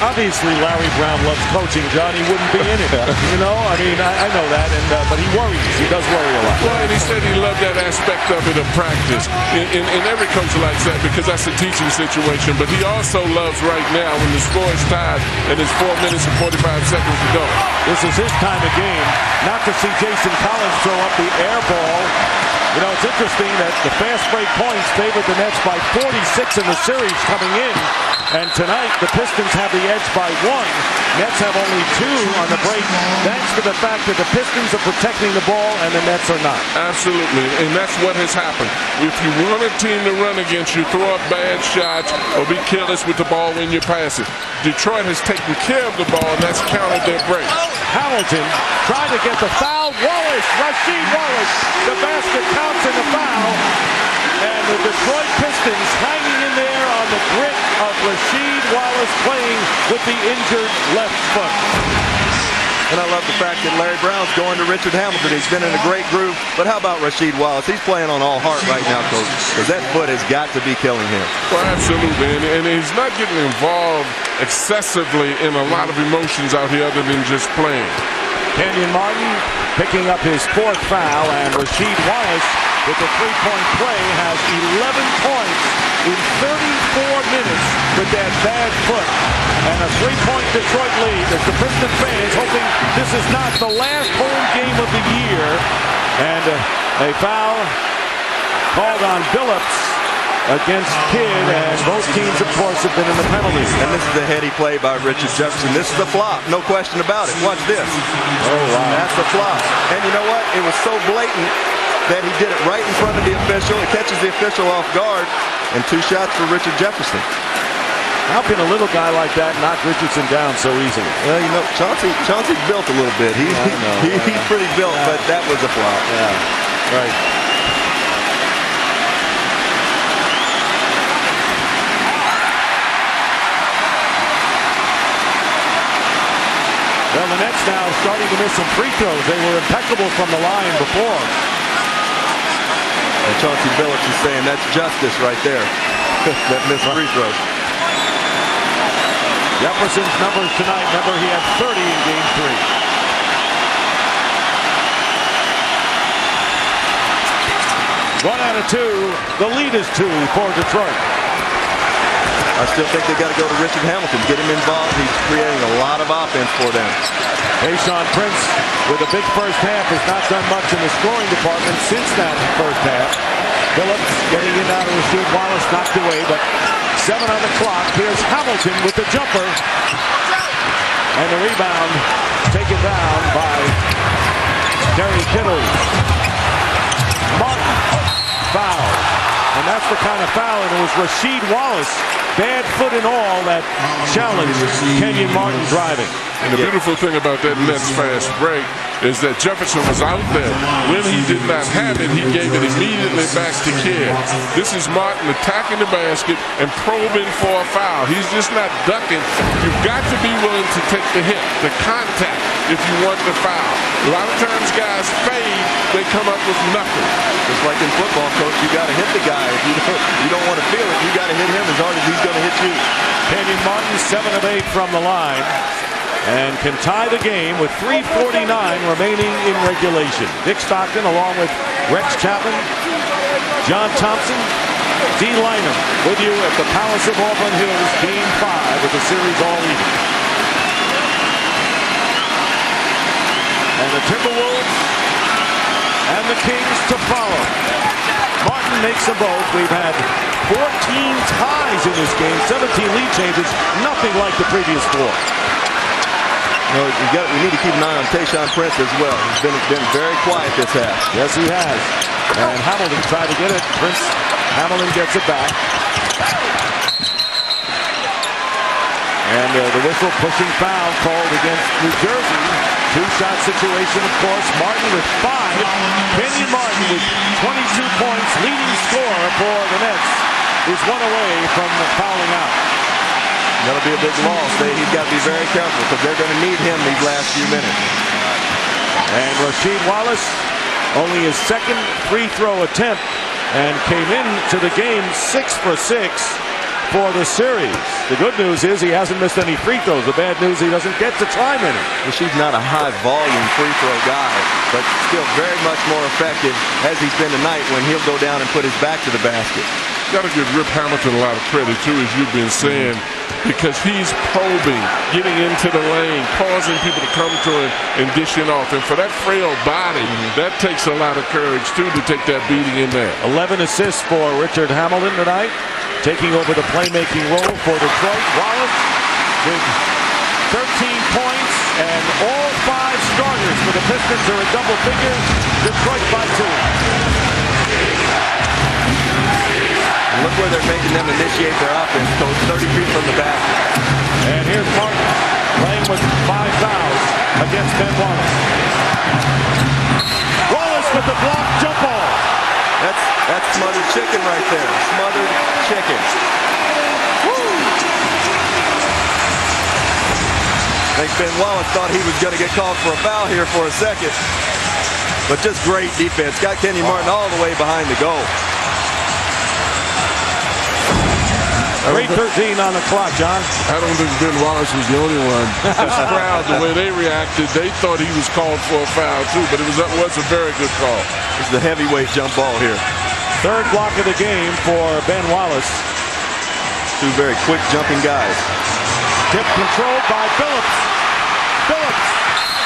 obviously, Larry Brown loves coaching. John, he wouldn't be in it. You know, I mean, I know that, but he worries. He does worry a lot. Well, and he said he loved that aspect of it, of practice. And every coach likes that because that's a teaching situation. But he also loves right now when the score is tied and it's 4 minutes and 45 seconds to go. This is his time of game. Not to see Jason Collins throw up the air ball. You know, it's interesting that the fast break points favored the Nets by 46 in the series coming in. And tonight, the Pistons have the edge by 1. Nets have only 2 on the break, thanks to the fact that the Pistons are protecting the ball and the Nets are not. Absolutely, and that's what has happened. If you want a team to run against you, throw up bad shots or be careless with the ball when you pass it. Detroit has taken care of the ball, and that's countered their break. Hamilton trying to get the foul. Rasheed Wallace, the basket counts in the foul. And the Detroit Pistons hanging in there on the grit of Rasheed Wallace playing with the injured left foot. And I love the fact that Larry Brown's going to Richard Hamilton. He's been in a great groove. But how about Rasheed Wallace? He's playing on all heart right now, Coach, because that foot has got to be killing him. Well, absolutely. And he's not getting involved excessively in a lot of emotions out here other than just playing. Kenyon Martin picking up his 4th foul, and Rasheed Wallace with the three-point play has 11 points in 34 minutes with that bad foot. And a 3-point Detroit lead as the Pistons fans hoping this is not the last home game of the year. And a foul called on Billups against Kidd, and both teams, of course, have been in the penalties. And this is a heady play by Richard Jefferson. This is a flop, no question about it. Watch this. Oh, wow. That's a flop. And you know what? It was so blatant that he did it right in front of the official. It catches the official off guard, and 2 shots for Richard Jefferson. How can a little guy like that knock Richardson down so easily? Well, you know, Chauncey's built a little bit. He's pretty built, but that was a flop. Yeah, right. Well, the Nets now starting to miss some free throws. They were impeccable from the line before. And Chauncey Billups is saying that's justice right there. That missed free throws. Jefferson's numbers tonight. Remember, he had 30 in Game 3. 1 out of 2. The lead is 2 for Detroit. I still think they got to go to Richard Hamilton, get him involved. He's creating a lot of offense for them. Tayshaun Prince with a big first half has not done much in the scoring department since that first half. Billups getting it out of Rasheed Wallace, knocked away, but 7 on the clock. Here's Hamilton with the jumper. And the rebound taken down by Terry Kittle. Martin, foul. And that's the kind of foul, and it was Rasheed Wallace, bad foot and all, that challenged Kenyon Martin driving. And the beautiful thing about that Nets fast break is that Jefferson was out there. When he did not have it, he gave it immediately back to Kidd. This is Martin attacking the basket and probing for a foul. He's just not ducking. You've got to be willing to take the hit, the contact, if you want the foul. A lot of times guys fade, they come up with nothing. Just like in football, Coach, you got to hit the guy. If you don't want to feel it, you got to hit him as hard as he's going to hit you. Kenyon Martin, 7 of 8 from the line, and can tie the game with 3:49 remaining in regulation. Dick Stockton along with Rex Chapman, John Thompson, D. Lynam with you at the Palace of Auburn Hills, Game 5 with the series all even. And the Timberwolves and the Kings to follow. Martin makes them both. We've had 14 ties in this game, 17 lead changes, nothing like the previous 4. We need to keep an eye on Tayshaun Prince as well. He's been very quiet this half. Yes, he has. And Hamilton tried to get it. Hamilton gets it back. And the whistle, pushing foul called against New Jersey. Two-shot situation, of course. Martin with 5. Kenyon Martin with 22 points, leading scorer for the Nets, is one away from fouling out. That'll be a big loss. He's got to be very careful because they're going to need him these last few minutes. And Rasheed Wallace, only his second free throw attempt, and came into the game 6 for 6 for the series. The good news is he hasn't missed any free throws. The bad news, he doesn't get to try many. Rasheed's not a high-volume free throw guy, but still very much more effective as he's been tonight when he'll go down and put his back to the basket. Got to give Rip Hamilton a lot of credit, too, as you've been saying, because he's probing, getting into the lane, causing people to come to him and dishing off. And for that frail body, that takes a lot of courage, too, to take that beating in there. 11 assists for Richard Hamilton tonight, taking over the playmaking role for Detroit. Wallace with 13 points, and all 5 starters for the Pistons are a double figure. Detroit by 2. Look where they're making them initiate their offense, Coach. 30 feet from the basket. And here's Martin playing with 5 fouls against Ben Wallace. Wallace with the block jump ball. That's smothered chicken right there. Smothered chicken. Woo! I think Ben Wallace thought he was going to get called for a foul here for a second. But just great defense. Got Kenyon Martin all the way behind the goal. 3:13 on the clock, John. I don't think Ben Wallace was the only one. This crowd, the way they reacted, they thought he was called for a foul too, but it was a very good call. It's the heavyweight jump ball here. 3rd block of the game for Ben Wallace. 2 very quick jumping guys. Tip controlled by Phillips. Phillips,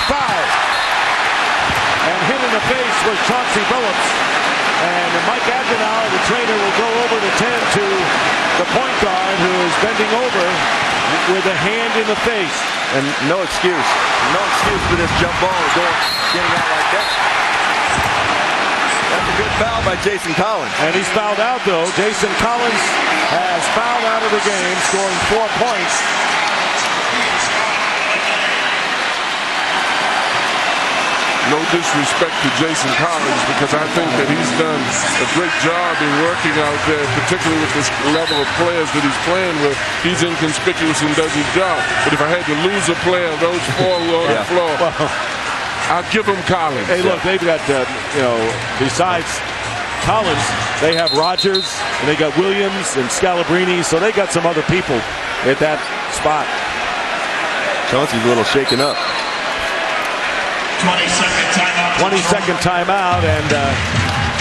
foul. And hit in the face was Chauncey Phillips. And Mike Adenauer, the trainer, will go over the 10 to the point guard, who is bending over with a hand in the face. And no excuse. No excuse for this jump ball getting out like that. That's a good foul by Jason Collins. And he's fouled out, though. Jason Collins has fouled out of the game, scoring 4 points. No disrespect to Jason Collins, because I think that he's done a great job in working out there, particularly with this level of players that he's playing with. He's inconspicuous and does his job. But if I had to lose a player, those 4 who are on the floor, I'll give him Collins. Hey, look, they've got, besides Collins, they have Rogers, and they got Williams and Scalabrini, so they got some other people at that spot. Chauncey's a little shaken up. 20-second timeout, and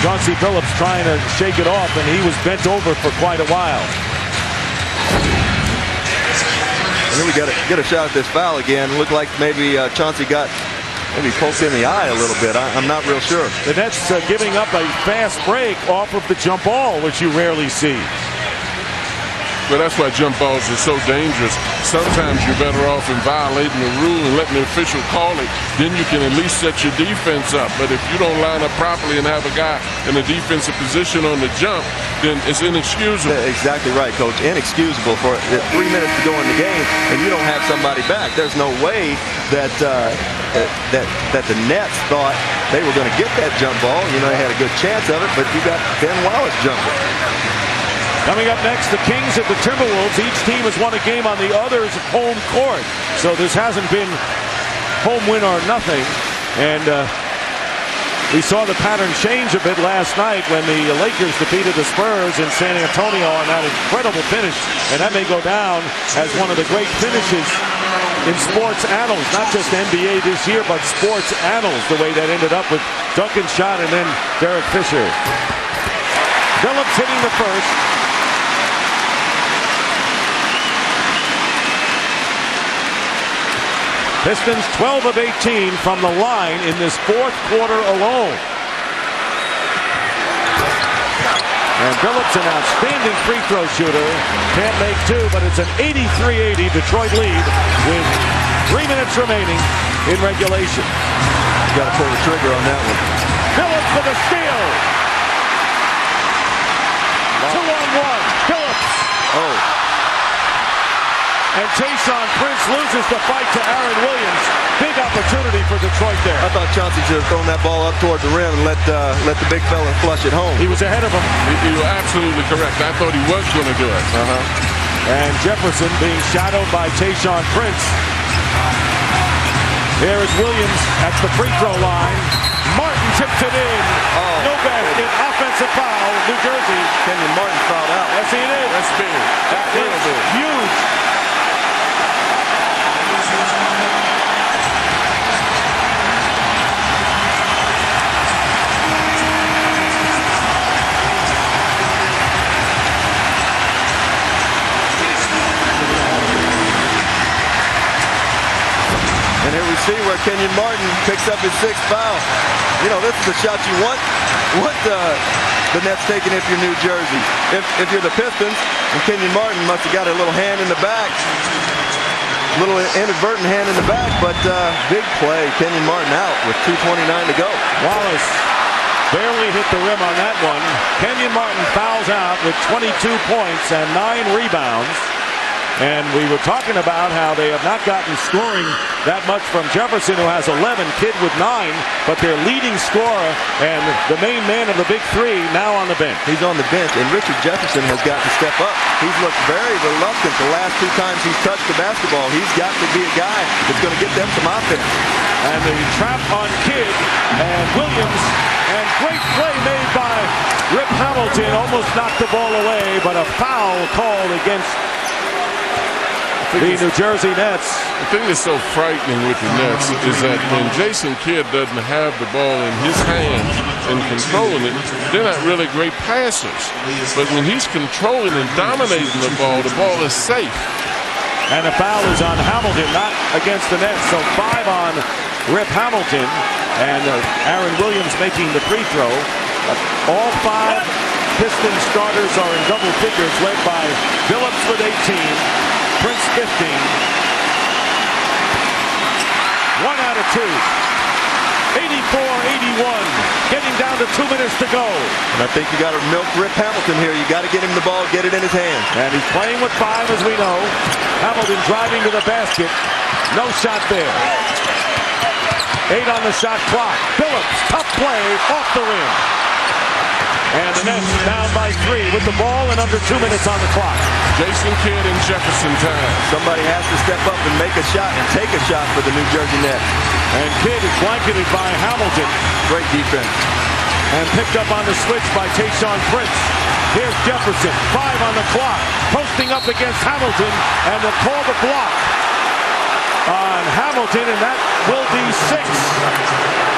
Chauncey Phillips trying to shake it off, and he was bent over for quite a while. And then we got to get a shot at this foul again. Looked like maybe Chauncey got poked in the eye a little bit. I'm not real sure. The Nets giving up a fast break off of the jump ball, which you rarely see. But that's why jump balls are so dangerous. Sometimes you're better off in violating the rule and letting the official call it. Then you can at least set your defense up. But if you don't line up properly and have a guy in a defensive position on the jump, then it's inexcusable. Exactly right, Coach. Inexcusable for 3 minutes to go in the game and you don't have somebody back. There's no way that that the Nets thought they were going to get that jump ball. You know, they had a good chance of it, but you got Ben Wallace jumping. Coming up next, the Kings at the Timberwolves. Each team has won a game on the other's home court. So this hasn't been home win or nothing. And we saw the pattern change a bit last night when the Lakers defeated the Spurs in San Antonio on that incredible finish. And that may go down as one of the great finishes in sports annals. Not just NBA this year, but sports annals, the way that ended up with Duncan's shot and then Derek Fisher. Phillips hitting the first. Pistons 12 of 18 from the line in this 4th quarter alone. And Phillips, an outstanding free throw shooter. Can't make two, but it's an 83-80 Detroit lead with 3 minutes remaining in regulation. Got to pull the trigger on that one. Phillips with a steal. 2-on-1. Phillips. Oh. And Tayshaun Prince loses the fight to Aaron Williams. Big opportunity for Detroit there. I thought Chauncey should have thrown that ball up toward the rim and let the big fella flush it home. He was ahead of him. You were absolutely correct. I thought he was going to do it. And Jefferson being shadowed by Tayshaun Prince. Here is Williams at the free throw line. Martin tips it in. Oh, no basket. Offensive foul. New Jersey. Kenyon Martin fouled out. Yes, he did. That's big. That is huge. And here we see where Kenyon Martin picks up his 6th foul. You know, this is the shot you want the Nets taking if you're New Jersey. If you're the Pistons, and Kenyon Martin must have got a little hand in the back. Little inadvertent hand in the back, but big play. Kenyon Martin out with 2:29 to go. Wallace barely hit the rim on that one. Kenyon Martin fouls out with 22 points and 9 rebounds. And we were talking about how they have not gotten scoring that much from Jefferson, who has 11, Kidd with 9, but their leading scorer and the main man of the big three now on the bench. He's on the bench, and Richard Jefferson has got to step up. He's looked very reluctant the last 2 times he's touched the basketball. He's got to be a guy that's going to get them some offense. And the trap on Kidd and Williams, and great play made by Rip Hamilton, almost knocked the ball away, but a foul called against the New Jersey Nets. The thing that's so frightening with the Nets is that when Jason Kidd doesn't have the ball in his hands and controlling it, they're not really great passers. But when he's controlling and dominating the ball is safe. And the foul is on Hamilton, not against the Nets. So 5 on Rip Hamilton, and Aaron Williams making the free throw. All 5 Pistons starters are in double figures, led by Phillips with 18. Prince 15. 1 out of 2. 84-81. Getting down to 2 minutes to go. And I think you got to milk Rip Hamilton here. You got to get him the ball, get it in his hands. And he's playing with 5, as we know. Hamilton driving to the basket. No shot there. 8 on the shot clock. Phillips, tough play, off the rim. And the Nets down by 3 with the ball and under 2 minutes on the clock. Jason Kidd and Jefferson time. Somebody has to step up and make a shot and take a shot for the New Jersey Nets. And Kidd is blanketed by Hamilton. Great defense. And picked up on the switch by Tayshaun Prince. Here's Jefferson, 5 on the clock, posting up against Hamilton, and they'll call the block on Hamilton, and that will be 6.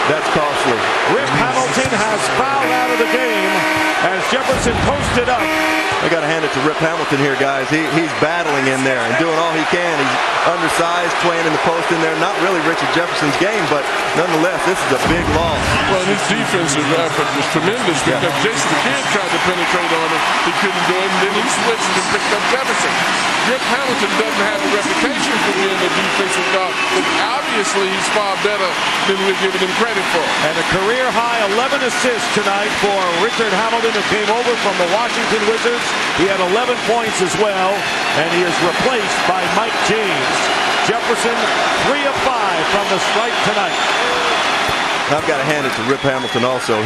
That's costly. Rip Hamilton has fouled out of the game as Jefferson posted up. I got to hand it to Rip Hamilton here, guys. He's battling in there and doing all he can. He's undersized, playing in the post in there. Not really Richard Jefferson's game, but nonetheless, this is a big loss. Well, his defensive effort was tremendous because Jason Kidd tried to penetrate on him. He couldn't do it, and then he switched and picked up Jefferson. Rip Hamilton doesn't have a reputation for being a defensive guard, but obviously he's far better than we're giving him credit for. And a career-high 11 assists tonight for Richard Hamilton, who came over from the Washington Wizards. He had 11 points as well, and he is replaced by Mike James. Jefferson, 3 of 5 from the stripe tonight. I've got to hand it to Rip Hamilton also.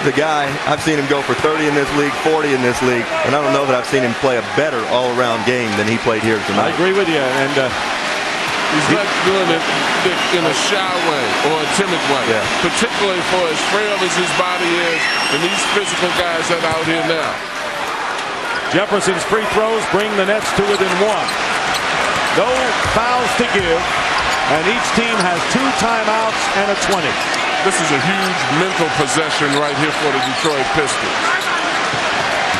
The guy, I've seen him go for 30 in this league, 40 in this league, and I don't know that I've seen him play a better all-around game than he played here tonight. I agree with you. And he's not doing it in a shy way or a timid way, particularly for as frail as his body is and these physical guys that are out here now. Jefferson's free throws bring the Nets to within 1. No fouls to give, and each team has 2 timeouts and a 20. This is a huge mental possession right here for the Detroit Pistons.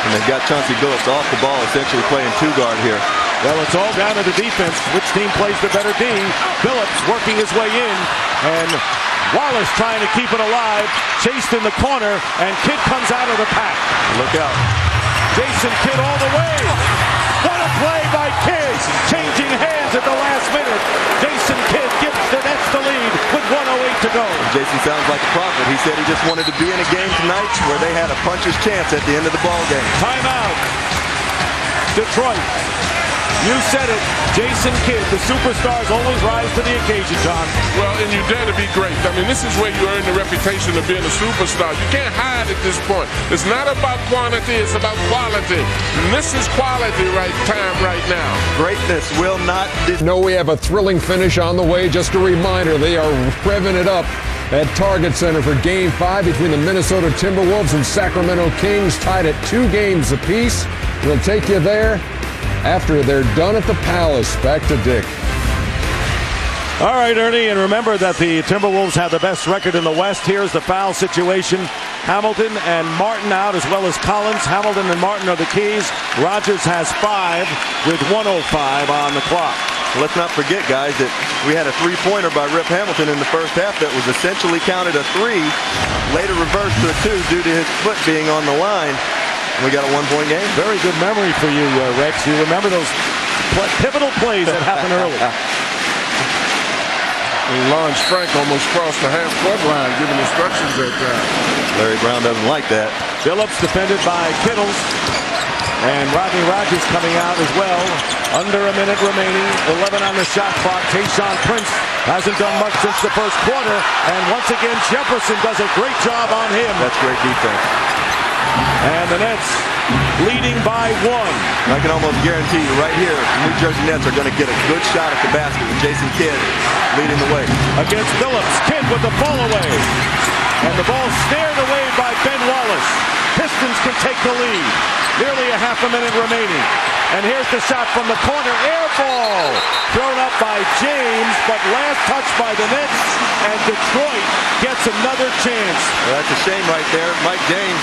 And they've got Chauncey Billups off the ball, essentially playing 2-guard here. Well, it's all down to the defense. Which team plays the better D? Billups working his way in, and Wallace trying to keep it alive. Chased in the corner, and Kidd comes out of the pack. Look out. Jason Kidd all the way. What a play by Kidd. Changing hands at the last minute. Jason Kidd gives the Nets the lead with 1:08 to go. Jason sounds like a prophet. He said he just wanted to be in a game tonight where they had a puncher's chance at the end of the ball game. Timeout. Detroit. You said it. Jason Kidd, the superstars always rise to the occasion, John. Well, and you dare to be great. I mean, this is where you earn the reputation of being a superstar. You can't hide at this point. It's not about quantity, it's about quality. And this is quality right now. Greatness will not... No, we have a thrilling finish on the way. Just a reminder, they are revving it up at Target Center for Game 5 between the Minnesota Timberwolves and Sacramento Kings, tied at 2 games apiece. We'll take you there after they're done at the Palace. Back to Dick. All right, Ernie, and remember that the Timberwolves have the best record in the West. Here's the foul situation. Hamilton and Martin out, as well as Collins. Hamilton and Martin are the keys. Rogers has 5 with 1:05 on the clock. Well, let's not forget, guys, that we had a three-pointer by Rip Hamilton in the first half that was essentially counted a 3, later reversed to a 2 due to his foot being on the line. We got a 1-point game. Very good memory for you, Rex. You remember those pivotal plays that happened early. Lawrence Frank almost crossed the half-court line, giving instructions at that. Larry Brown doesn't like that. Phillips defended by Kittles. And Rodney Rogers coming out as well. Under a minute remaining. 11 on the shot clock. Tayshaun Prince hasn't done much since the first quarter. And once again, Jefferson does a great job on him. That's great defense. And the Nets leading by 1. I can almost guarantee you right here, the New Jersey Nets are going to get a good shot at the basket with Jason Kidd leading the way. Against Phillips, Kidd with the fall away. And the ball snared away by Ben Wallace. Pistons can take the lead. Nearly a half a minute remaining. And here's the shot from the corner. Air ball thrown up by James, but last touch by the Nets. And Detroit gets another chance. Well, that's a shame right there. Mike James,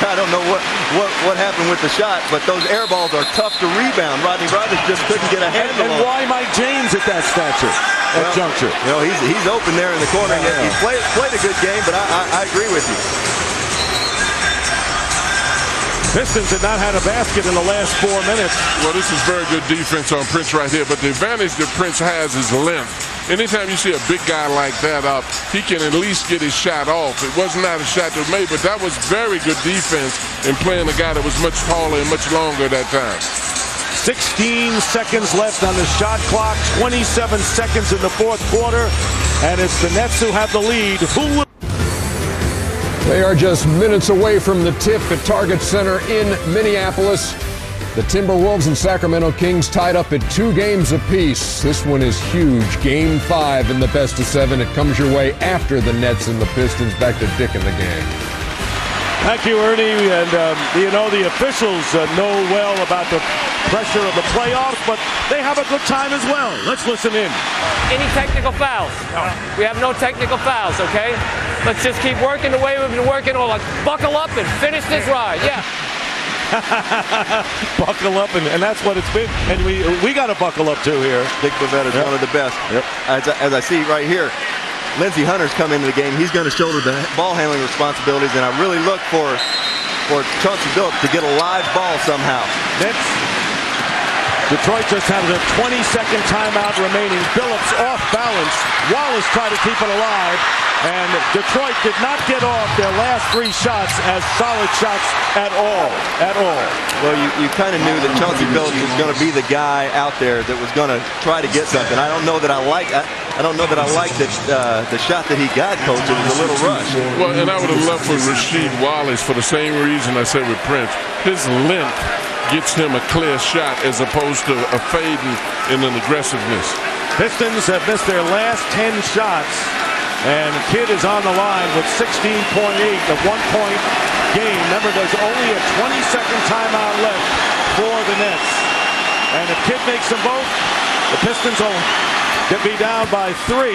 I don't know what happened with the shot, but those air balls are tough to rebound. Rodney Rogers just couldn't get a handle on. And why Mike James at that stature, at juncture? You know, he's open there in the corner. Yeah. He's played a good game, but I agree with you. Pistons had not had a basket in the last 4 minutes. Well, this is very good defense on Prince right here, but the advantage that Prince has is length. Anytime you see a big guy like that up, he can at least get his shot off. It was not a shot that was made, but that was very good defense in playing a guy that was much taller and much longer that time. 16 seconds left on the shot clock, 27 seconds in the fourth quarter, and it's the Nets who have the lead. Who will... They are just minutes away from the tip at Target Center in Minneapolis. The Timberwolves and Sacramento Kings tied up at 2 games apiece. This one is huge. Game 5 in the best of 7. It comes your way after the Nets and the Pistons. Back to Dick in the game. Thank you, Ernie. And, you know, the officials know well about the pressure of the playoffs, but they have a good time as well. Let's listen in. Any technical fouls? We have no technical fouls, okay? Let's just keep working the way we've been working. Or like buckle up and finish this ride. Yeah. Buckle up, and that's what it's been. And we got to buckle up too here. Dick Bavetta is one of the best. Yep. As I see right here, Lindsey Hunter's come into the game. He's going to shoulder the ball handling responsibilities, and I really look for Chauncey Billups to get a live ball somehow. Detroit just has a 20-second timeout remaining. Billups off balance. Wallace tried to keep it alive. And Detroit did not get off their last 3 shots as solid shots at all. Well, you kind of knew that Chauncey Billups was going to be the guy out there that was going to try to get something. I don't know that I like that. The shot that he got, Coach. It was a little rushed. Well, and I would have loved for Rasheed Wallace for the same reason I said with Prince. His length gets him a clear shot as opposed to a fading in an aggressiveness. Pistons have missed their last 10 shots. And Kidd is on the line with 16.8, a 1-point game. Remember, there's only a 20-second timeout left for the Nets. And if Kidd makes them both, the Pistons will be down by 3.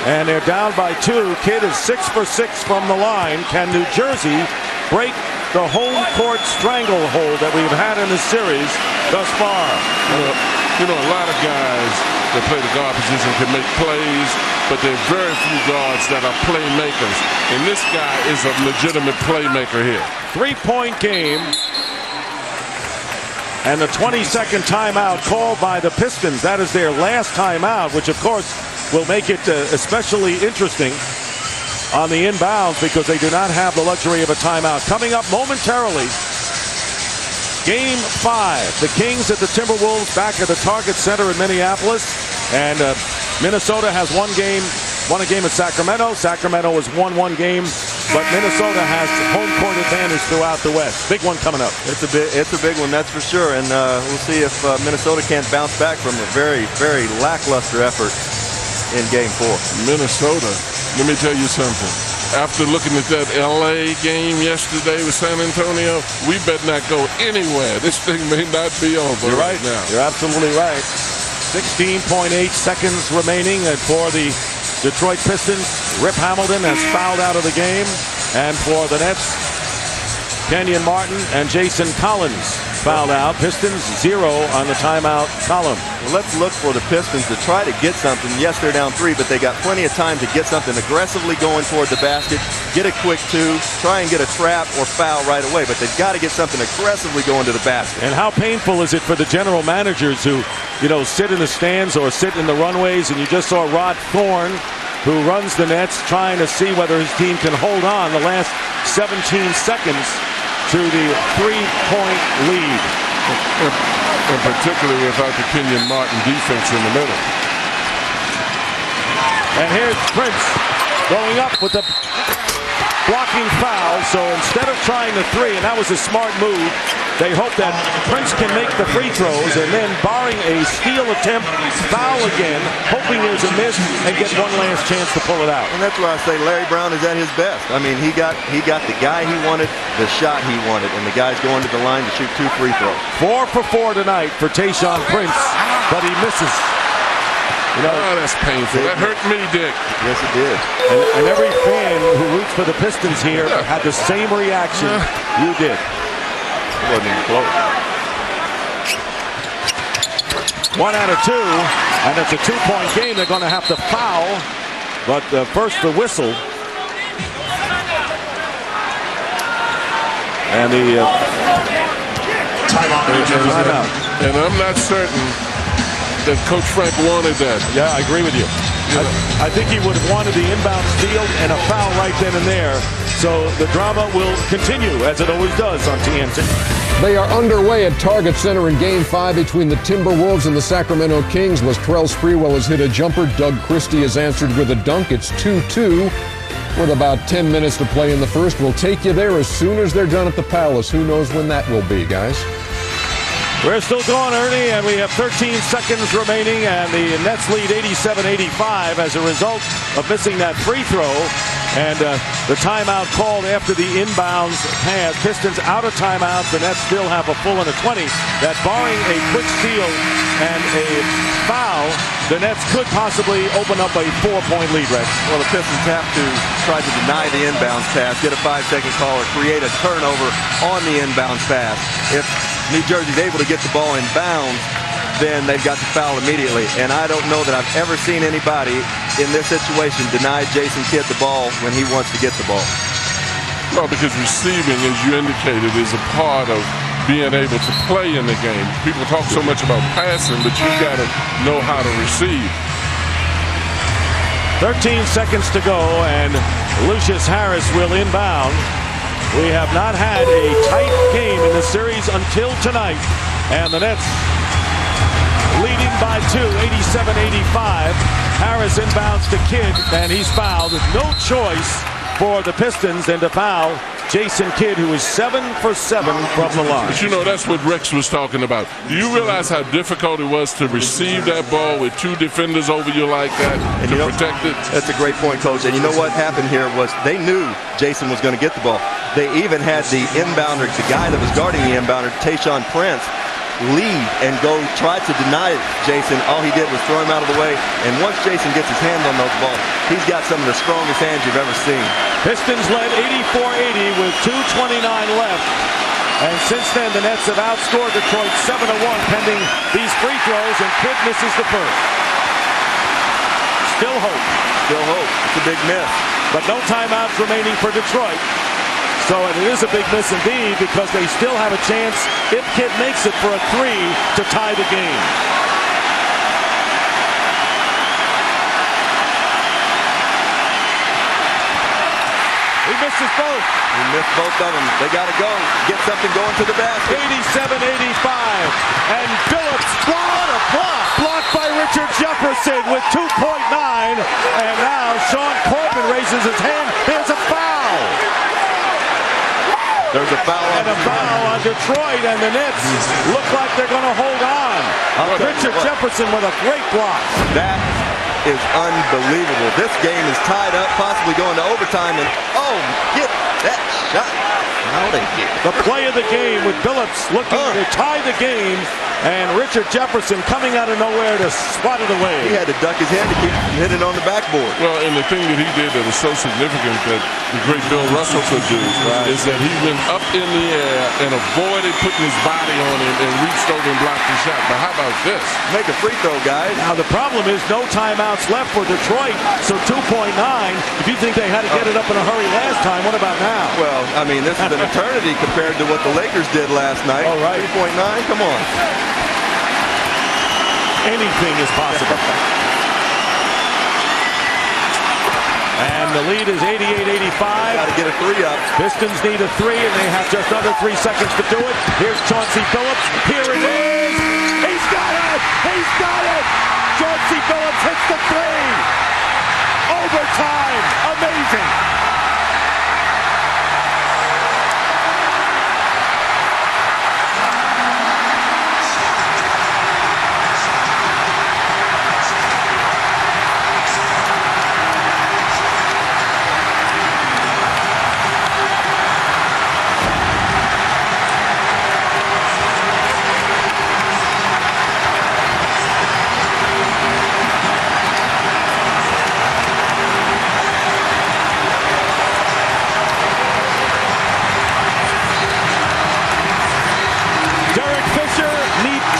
And they're down by 2. Kidd is 6 for 6 from the line. Can New Jersey break the home court stranglehold that we've had in this series thus far? You know, a lot of guys that play the guard position can make plays. but there are very few guards that are playmakers. And this guy is a legitimate playmaker here. 3-point game. And the 22nd timeout called by the Pistons. That is their last timeout, which of course will make it especially interesting on the inbounds because they do not have the luxury of a timeout. Coming up momentarily, Game 5. The Kings at the Timberwolves back at the Target Center in Minneapolis. And Minnesota has won a game at Sacramento. Sacramento has won one game, but Minnesota has home court advantage throughout the West. Big one coming up. It's a big one, that's for sure. And we'll see if Minnesota can't bounce back from a very, very lackluster effort in Game 4. Minnesota, let me tell you something. After looking at that L.A. game yesterday with San Antonio, we better not go anywhere. This thing may not be over. You're right now. You're absolutely right. 16.8 seconds remaining for the Detroit Pistons. Rip Hamilton has fouled out of the game. And for the Nets, Kenyon Martin and Jason Collins fouled out. Pistons 0 on the timeout column. Well, let's look for the Pistons to try to get something. Yes, they're down 3, but they got plenty of time to get something aggressively going toward the basket, get a quick 2, try and get a trap or foul right away. But they've got to get something aggressively going to the basket. And how painful is it for the general managers who, sit in the stands or sit in the runways, and you just saw Rod Thorne, who runs the Nets, trying to see whether his team can hold on the last 17 seconds to the 3-point lead. And particularly without the Kenyon Martin defense in the middle. And here's Prince going up with the blocking foul. So instead of trying the 3, and that was a smart move, they hope that Prince can make the free throws and then, barring a steal attempt, foul again, hoping there's a miss and get one last chance to pull it out. And that's why I say Larry Brown is at his best. I mean, he got the guy he wanted, the shot he wanted, and the guy's going to the line to shoot 2 free throws. 4 for 4 tonight for Tayshaun Prince, but he misses. Oh, that's painful. That hurt me, Dick. Yes, it did. And every fan who roots for the Pistons here had the same reaction you did. It wasn't even close. 1 out of 2, and it's a 2-point game. They're going to have to foul, but first the whistle. And the timeout. And I'm not certain that Coach Frank wanted that. Yeah, I agree with you. I think he would have wanted the inbound steal and a foul right then and there. So the drama will continue, as it always does on TNT. They are underway at Target Center in Game 5 between the Timberwolves and the Sacramento Kings. Latrell Sprewell has hit a jumper. Doug Christie has answered with a dunk. It's 2-2 with about 10 minutes to play in the first. We'll take you there as soon as they're done at the Palace. Who knows when that will be, guys? We're still going, Ernie, and we have 13 seconds remaining, and the Nets lead 87-85 as a result of missing that free throw. And the timeout called after the inbounds pass. Pistons out of timeouts. The Nets still have a full and a 20. That barring a quick steal and a foul, the Nets could possibly open up a 4-point lead, Rex. Well, the Pistons have to try to deny the inbounds pass, get a 5-second call, or create a turnover on the inbounds pass. If New Jersey's able to get the ball in bounds, then they've got to foul immediately. And I don't know that I've ever seen anybody in this situation deny Jason Kidd the ball when he wants to get the ball. Well, because receiving, as you indicated, is a part of being able to play in the game. People talk so much about passing, but you got to know how to receive. 13 seconds to go, and Lucius Harris will inbound. We have not had a tight game in the series until tonight, and the Nets leading by 2, 87-85. Harris inbounds to Kidd, and he's fouled. No choice for the Pistons than to foul Jason Kidd, who is 7 for 7 from the line. But that's what Rex was talking about. Do you realize how difficult it was to receive that ball with 2 defenders over you like that and to protect it? That's a great point, Coach. And you know what happened here was they knew Jason was going to get the ball. They even had the inbounder, the guy that was guarding the inbounder, Tayshaun Prince, lead and go try to deny Jason. All he did was throw him out of the way. And once Jason gets his hands on those balls, he's got some of the strongest hands you've ever seen. Pistons led 84-80 with 2:29 left. And since then, the Nets have outscored Detroit 7-1 pending these free throws, and Kidd misses the first. still hope. Still hope. It's a big miss. But no timeouts remaining for Detroit. So it is a big miss indeed because they still have a chance, if Kidd makes it for a 3, to tie the game. He misses both. He missed both of them. They got to go. Get something going to the basket. 87-85. And Phillips, what a block! Blocked by Richard Jefferson with 2.9. And now Sean Corbin raises his hand. There's a foul. There's a foul on Detroit, and the Nets look like they're going to hold on. Richard Jefferson with a great block. That is unbelievable. This game is tied up, possibly going to overtime, and get that shot out of here. The play of the game with Phillips looking to tie the game, and Richard Jefferson coming out of nowhere to swat it away. He had to duck his head to keep hitting on the backboard. Well, and the thing that he did that was so significant that the great Bill Russell could do is that he went up in the air and avoided putting his body on him and reached over and blocked the shot. But how about this? Make a free throw, guys. Now the problem is no timeouts left for Detroit, so 2.9. If you think they had to get it up in a hurry last time, what about now? Well, I mean, this is an eternity compared to what the Lakers did last night. All right. 3.9, come on. Anything is possible. And the lead is 88-85. Got to get a 3 up. Pistons need a 3, and they have just under 3 seconds to do it. Here's Chauncey Phillips. Here it is. He's got it. He's got it. Chauncey Phillips hits the 3. Overtime. Amazing.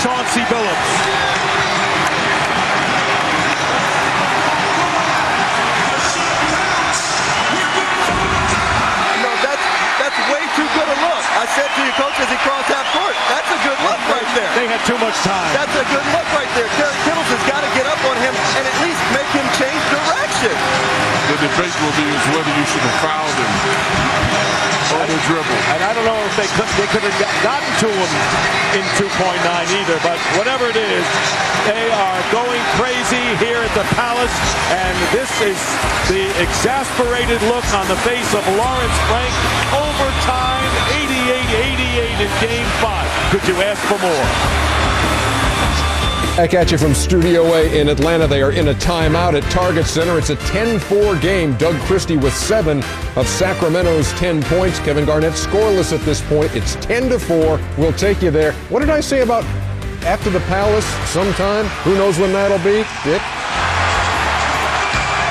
Chauncey Phillips. No, that's way too good a look. I said to you, coach, as he crossed half court, that's a good look right there. They had too much time. That's a good look right there. Kerry Kittles has got to get up on him and at least make him change direction. The debate will be is whether you should have fouled him on the dribble. And I don't know if they could have gotten to him in 2.9 either, but whatever it is, they are going crazy here at the Palace, and this is the exasperated look on the face of Lawrence Frank. Overtime, 88-88 in Game 5. Could you ask for more? Back at you from Studio A in Atlanta. They are in a timeout at Target Center. It's a 10-4 game. Doug Christie with 7 of Sacramento's 10 points. Kevin Garnett scoreless at this point. It's 10-4. We'll take you there. What did I say about after the Palace sometime? Who knows when that'll be? Dick?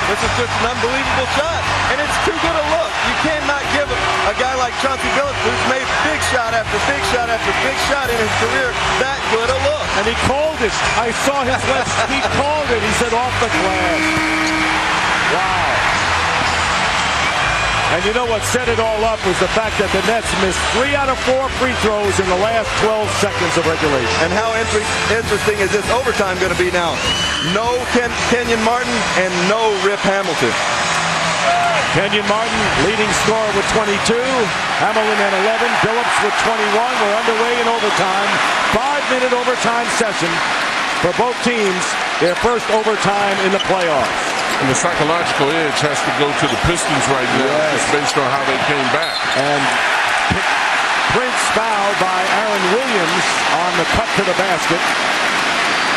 This is just an unbelievable shot, and it's too good a look. You cannot give a guy like Chauncey Phillips, who's made big shot after big shot after big shot in his career, that good a look. And he called it. I saw his lips. He called it. He said off the glass. Wow. And you know what set it all up was the fact that the Nets missed 3 out of 4 free throws in the last 12 seconds of regulation. And how interesting is this overtime going to be now? No Kenyon Martin and no Rip Hamilton. Kenyon Martin leading scorer with 22. Hamilton at 11. Phillips with 21. We're underway in overtime. 5-minute overtime session for both teams. Their first overtime in the playoffs. And the psychological edge has to go to the Pistons right now, just based on how they came back. And Prince fouled by Aaron Williams on the cut to the basket.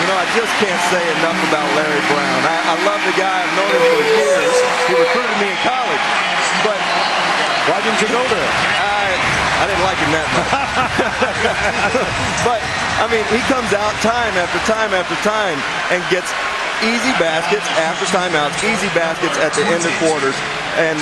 You know, I just can't say enough about Larry Brown. I love the guy. I've known him for years. He recruited me in college. But why didn't you go there? I didn't like him that much. But, I mean, he comes out time after time after time and gets easy baskets after timeouts, easy baskets at the end of quarters. And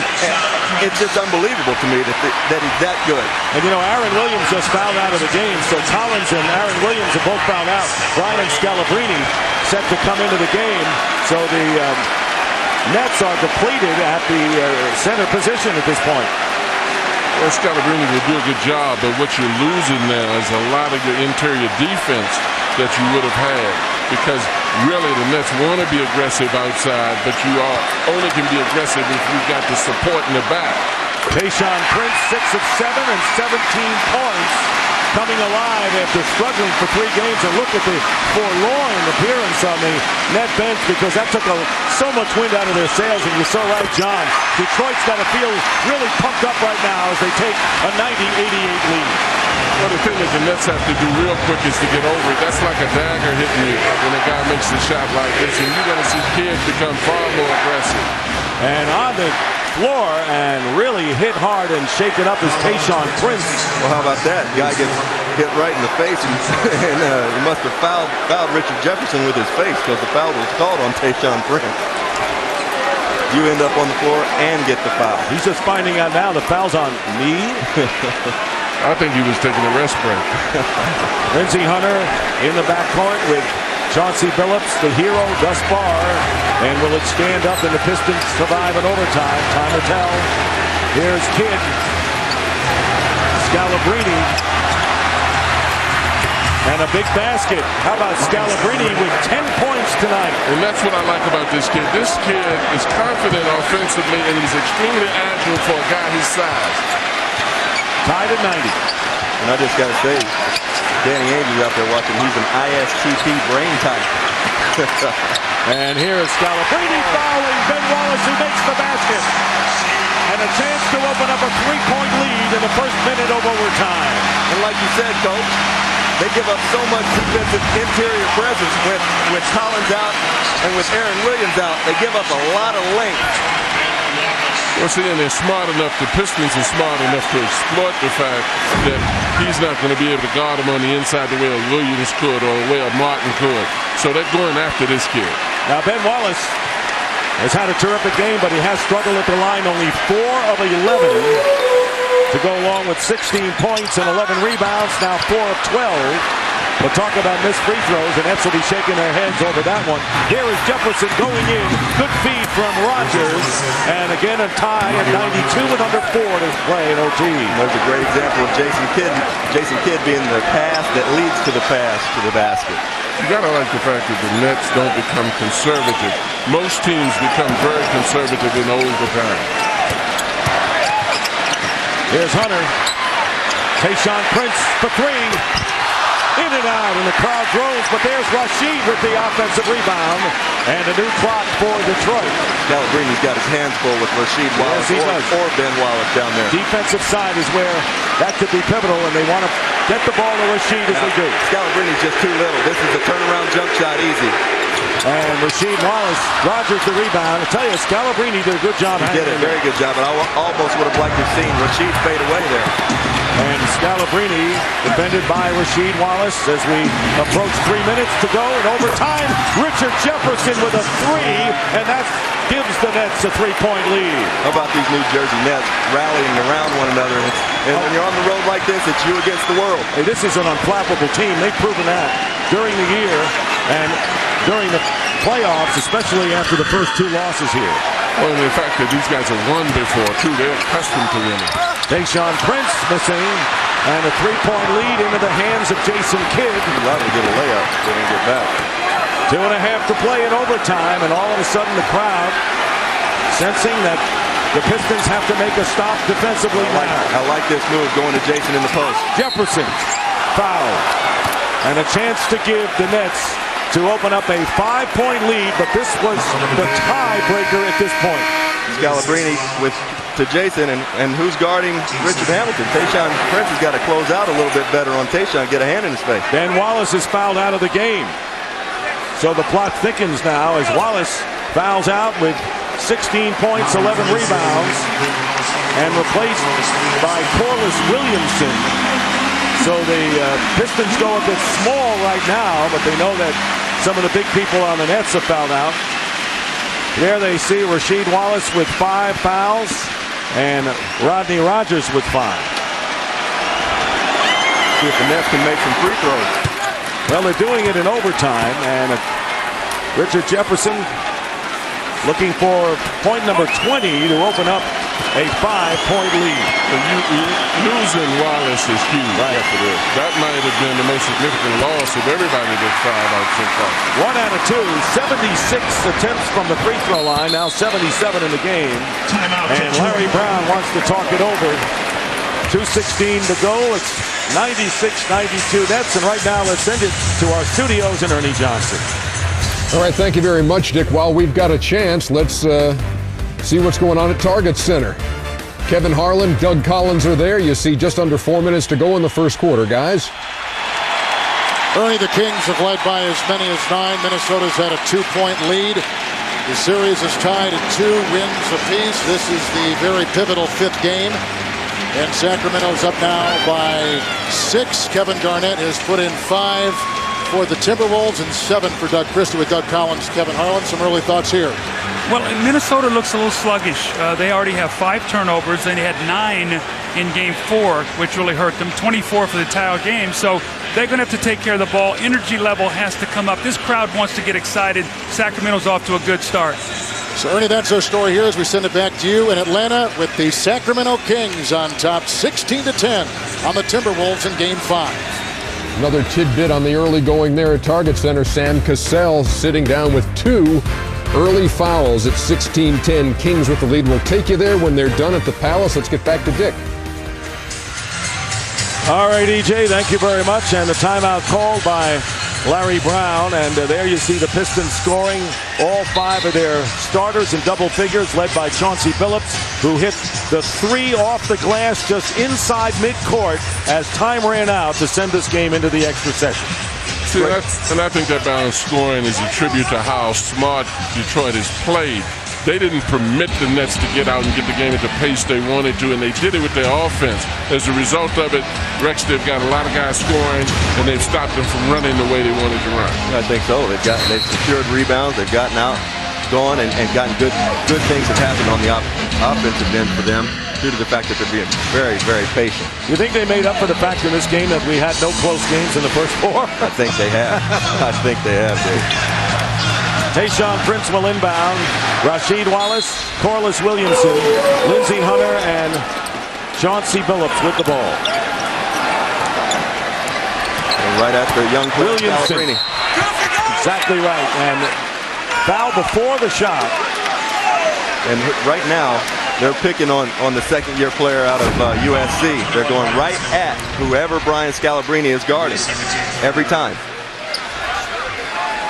it's just unbelievable to me that he's that good. And, you know, Aaron Williams just fouled out of the game. So Collins and Aaron Williams are both fouled out. Brian Scalabrine set to come into the game. So the Nets are depleted at the center position at this point. Well, Scalabrine will do a good job, but what you're losing now is a lot of your interior defense that you would have had, because really the Nets want to be aggressive outside, but you only can be aggressive if you've got the support in the back. Tayshaun Prince, 6 of 7 and 17 points, coming alive after struggling for 3 games. And look at the forlorn appearance on the net bench, because that took so much wind out of their sails. And you're so right, John. Detroit's got to feel really pumped up right now as they take a 90-88 lead. Well, the thing that the Nets have to do real quick is to get over it. That's like a dagger hitting you when a guy makes a shot like this. And you're going to see kids become far more aggressive. And on the floor and really hit hard and shake it up is Tayshaun Prince. Well, how about that? Guy gets hit right in the face, and he must have fouled Richard Jefferson with his face, because the foul was called on Tayshaun Prince. You end up on the floor and get the foul. He's just finding out now the foul's on me. I think he was taking a rest break. Lindsey Hunter in the backcourt with Chauncey Billups, the hero thus far. And will it stand up and the Pistons survive in overtime? Time to tell. Here's Kidd. Scalabrine. And a big basket. How about Scalabrine with 10 points tonight? And that's what I like about this kid. This kid is confident offensively, and he's extremely agile for a guy his size. Tied at 90. And I just got to say, Danny Ainge is out there watching. He's an ISTP brain type. And here is Scalabrine fouling Ben Wallace, who makes the basket. And a chance to open up a 3-point lead in the first minute of overtime. And like you said, Coach, they give up so much defensive interior presence with Collins out and with Aaron Williams out. They give up a lot of length. Well, see, and they're smart enough, the Pistons are smart enough to exploit the fact that he's not going to be able to guard him on the inside the way a Williams could or the way a Martin could. So they're going after this kid. Now, Ben Wallace has had a terrific game, but he has struggled at the line. Only 4 of 11 to go along with 16 points and 11 rebounds. Now 4 of 12. We'll talk about missed free throws, and Nets will be shaking their heads over that one. Here is Jefferson going in. Good feed from Rogers. And again, a tie at 92 with under 4 to play in OT. There's a great example of Jason Kidd being the pass that leads to the pass to the basket. You gotta like the fact that the Nets don't become conservative. Most teams become very conservative in overtime. Here's Hunter. Tayshaun Prince for 3. In and out, and the crowd grows, but there's Rasheed with the offensive rebound, and a new clock for Detroit. Scalabrine's got his hands full with Rasheed Wallace or Ben Wallace down there. Defensive side is where that could be pivotal, and they want to get the ball to Rasheed as they do. Scalabrine's just too little. This is a turnaround jump shot easy. And Rasheed Wallace, Rogers the rebound. I tell you, Scalabrine did a good job. He did a very good job, and I almost would have liked to have seen Rasheed fade away there. And Scalabrine defended by Rasheed Wallace as we approach 3 minutes to go in overtime. Richard Jefferson with a 3, and that gives the Nets a 3-point lead. How about these New Jersey Nets rallying around one another? And when you're on the road like this, it's you against the world. Hey, this is an unflappable team. They've proven that during the year and during the playoffs, especially after the first 2 losses here. Well, and the fact that these guys have won before, too, they're accustomed to winning. Tayshaun Prince missing, and a 3-point lead into the hands of Jason Kidd. Allowed to get a layup, didn't get back. 2.5 to play in overtime, and all of a sudden the crowd sensing that the Pistons have to make a stop defensively now. I like this move, going to Jason in the post. Jefferson, foul, and a chance to give the Nets to open up a 5-point lead, but this was the tiebreaker at this point. Scalabrine to Jason, and who's guarding Richard Hamilton? Tayshaun Prince has got to close out a little bit better on Tayshaun, get a hand in his face. Ben Wallace is fouled out of the game. So the plot thickens now as Wallace fouls out with 16 points, 11 rebounds, and replaced by Corliss Williamson. So the Pistons go a bit small right now, but they know that some of the big people on the Nets have fouled out. There they see Rasheed Wallace with 5 fouls and Rodney Rogers with 5. See if the Nets can make some free throws. Well, they're doing it in overtime, and Richard Jefferson looking for point number 20 to open up a 5-point lead. Losing Wallace is huge. Right. Yes, it is. That might have been the most significant loss of everybody that fired out so far. 1 out of 2, 76 attempts from the free throw line, now 77 in the game. And Larry Brown wants to talk it over. 2:16 to go. It's 96-92 Nets, and right now let's send it to our studios and Ernie Johnson. All right, thank you very much, Dick. While we've got a chance, let's see what's going on at Target Center. Kevin Harlan, Doug Collins are there. You see just under 4 minutes to go in the first quarter, guys. Ernie, the Kings have led by as many as 9. Minnesota's had a 2-point lead. The series is tied at 2 wins apiece. This is the very pivotal 5th game. And Sacramento's up now by 6. Kevin Garnett has put in 5 for the Timberwolves and 7 for Doug Christie with Doug Collins. Kevin Harlan, some early thoughts here. Well, Minnesota looks a little sluggish. They already have 5 turnovers, and they had 9 in Game 4, which really hurt them. 24 for the entire game, so they're going to have to take care of the ball. Energy level has to come up. This crowd wants to get excited. Sacramento's off to a good start. So, Ernie, that's our story here as we send it back to you in Atlanta with the Sacramento Kings on top 16-10 on the Timberwolves in Game 5. Another tidbit on the early going there at Target Center. Sam Cassell sitting down with 2 early fouls at 16-10. Kings with the lead. We'll take you there when they're done at the Palace. Let's get back to Dick. All right, EJ, thank you very much. And the timeout called by Larry Brown. And there you see the Pistons scoring all 5 of their starters in double figures, led by Chauncey Billups, who hit the 3 off the glass just inside midcourt as time ran out to send this game into the extra session. See, and I think that balanced scoring is a tribute to how smart Detroit has played. They didn't permit the Nets to get out and get the game at the pace they wanted to, and they did it with their offense. As a result of it, Rex, they've got a lot of guys scoring, and they've stopped them from running the way they wanted to run. I think so. They've secured rebounds. They've gotten out, gone, and gotten good things have happened on the offensive end for them, due to the fact that they're being very, very patient. You think they made up for the fact in this game that we had no close games in the first 4? I think they have. I think they have, Dave. Tayshaun Prince will inbound. Rasheed Wallace, Corliss Williamson, Lindsey Hunter, and Chauncey Billups with the ball. And right after young Williamson. Exactly right. And foul before the shot. And right now, they're picking on the second-year player out of USC. They're going right at whoever Brian Scalabrine is guarding every time.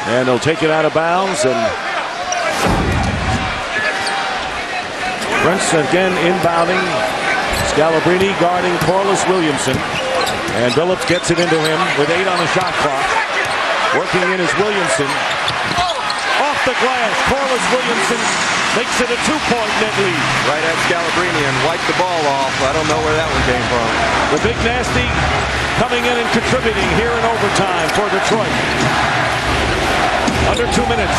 And they'll take it out of bounds. And Prince again inbounding. Scalabrine guarding Corliss Williamson. And Billups gets it into him with 8 on the shot clock. Working in is Williamson. Off the glass, Corliss Williamson makes it a 2-point net lead. Right at Scalabrine and wiped the ball off. I don't know where that one came from. The Big Nasty coming in and contributing here in overtime for Detroit. Under 2 minutes.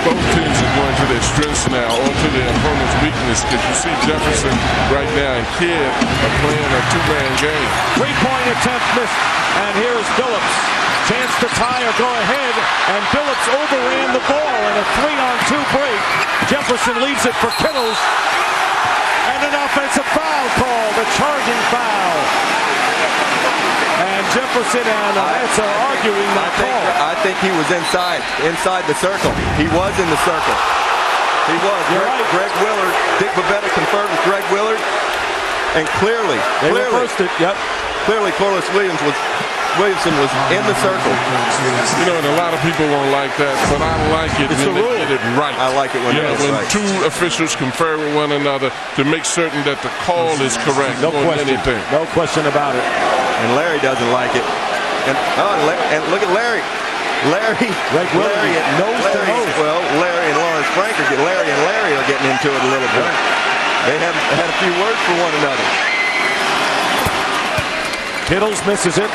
Both teams are going to their strengths now, or to their opponent's weakness, because you see Jefferson right now and Kidd are playing a 2-man game. 3-point attempt missed, and here's Billups. Chance to tie or go ahead, and Billups overran the ball in a 3-on-2 break. Jefferson leaves it for Kittles, and an offensive foul called, a charging foul. And Jefferson and Nets are arguing that call. I think he was inside the circle. He was in the circle. He was. You're right. Greg Willard, Dick Bavetta conferred with Greg Willard, and clearly, Corliss Williamson was in the circle. You know, and a lot of people won't like that, but I like it when they get it right. I like it when when right. 2 officials confer with one another to make certain that the call is correct. No question. No question about it. And Larry doesn't like it. And look at Larry. Larry nose to nose. Well, Larry and Lawrence Frank are getting into it a little bit. They have had a few words for one another. Kittles misses it.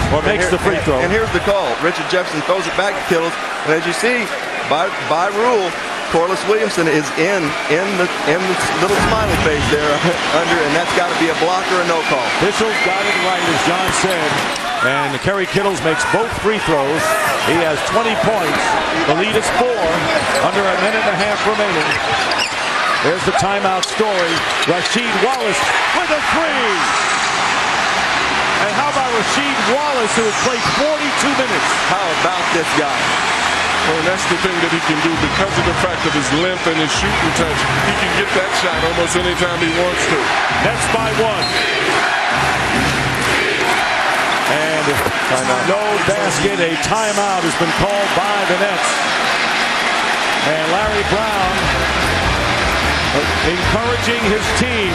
Or makes the free throw. And here's the call. Richard Jefferson throws it back to Kittles. And as you see, by rule, Corliss Williamson is in the little smiley face there under, and that's got to be a block or a no call. Officials got it right, as John said. And Kerry Kittles makes both free throws. He has 20 points. The lead is 4 under a minute and a half remaining. There's the timeout story. Rasheed Wallace with a 3. And how about Rasheed Wallace, who has played 42 minutes? How about this guy? Well, that's the thing that he can do because of the fact of his length and his shooting touch. He can get that shot almost anytime he wants to. Nets by 1. And no basket. A timeout has been called by the Nets. And Larry Brown encouraging his team.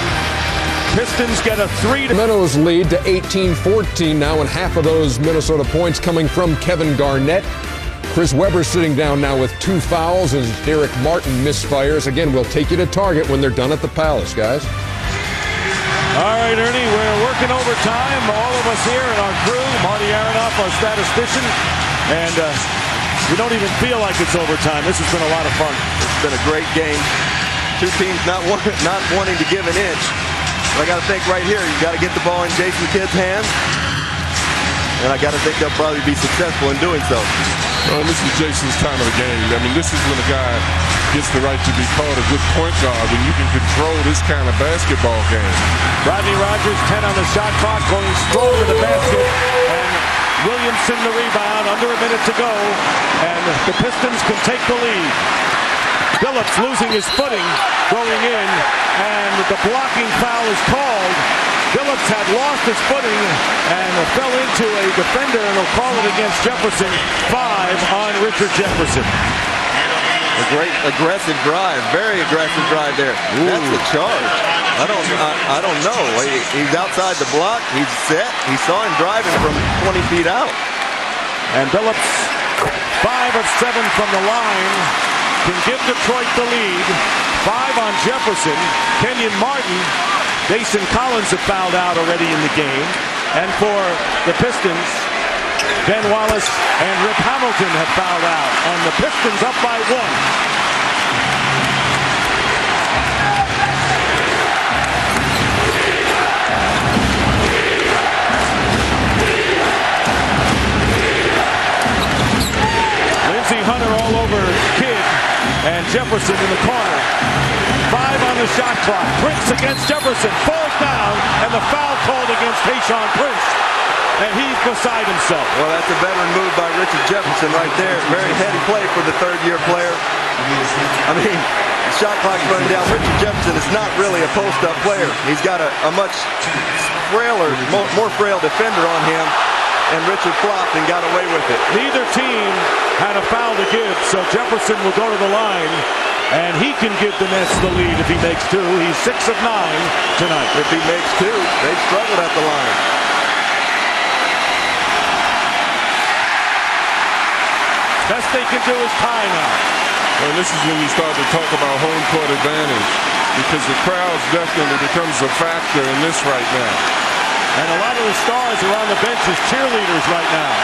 Pistons get a 3. Sacramento's lead to 18-14 now, and half of those Minnesota points coming from Kevin Garnett. Chris Webber sitting down now with 2 fouls as Derek Martin misfires. Again, we'll take you to target when they're done at the Palace, guys. All right, Ernie, we're working overtime. All of us here in our crew, Marty Aronoff, our statistician, and we don't even feel like it's overtime. This has been a lot of fun. It's been a great game. Two teams not wanting to give an inch. But I got to think right here, you got to get the ball in Jason Kidd's hands. And I got to think they'll probably be successful in doing so. Well, this is Jason's time of the game. I mean, this is when a guy gets the right to be called a good point guard, when you can control this kind of basketball game. Rodney Rogers, 10 on the shot clock, going strong to the basket. And Williamson the rebound, under a minute to go. And the Pistons can take the lead. Phillips losing his footing, going in, and the blocking foul is called. Phillips had lost his footing and fell into a defender, and he'll call it against Jefferson. 5 on Richard Jefferson. A great aggressive drive, very aggressive drive there. Ooh. That's a charge. I don't know. He's outside the block. He's set. He saw him driving from 20 feet out. And Phillips, 5 of 7 from the line, can give Detroit the lead. 5 on Jefferson. Kenyon Martin, Jason Collins have fouled out already in the game. And for the Pistons, Ben Wallace and Rip Hamilton have fouled out. And the Pistons up by 1. Hunter all over Kidd and Jefferson in the corner. 5 on the shot clock. Prince against Jefferson. Falls down, and the foul called against Tayshaun Prince. And he's beside himself. Well, that's a veteran move by Richard Jefferson right there. Very heady play for the third-year player. I mean, the shot clock's running down. Richard Jefferson is not really a post-up player. He's got a much frailer, more frail defender on him. And Richard flopped and got away with it. Neither team had a foul to give, so Jefferson will go to the line, and he can give the Nets the lead if he makes 2. He's 6 of 9 tonight. If he makes 2, they've struggled at the line. Best they can do is tie now. Well, this is when you start to talk about home court advantage, because the crowd definitely becomes a factor in this right now. And a lot of the stars are on the bench as cheerleaders right now.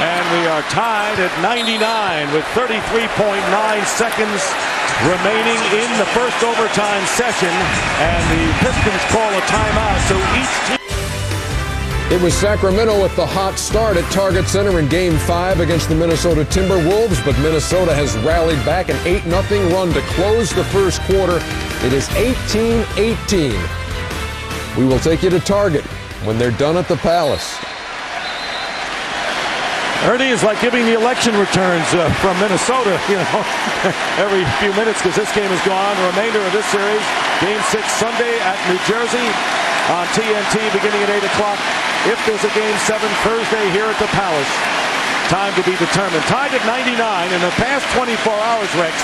And we are tied at 99 with 33.9 seconds remaining in the first overtime session. And the Pistons call a timeout, so each team... It was Sacramento with the hot start at Target Center in Game 5 against the Minnesota Timberwolves, but Minnesota has rallied back an 8-0 run to close the first quarter. It is 18-18. We will take you to Target when they're done at the Palace. Ernie is like giving the election returns from Minnesota, every few minutes, because this game is gone. The remainder of this series, Game 6 Sunday at New Jersey on TNT beginning at 8 o'clock. If there's a Game 7 Thursday here at the Palace, time to be determined. Tied at 99 in the past 24 hours, Rex.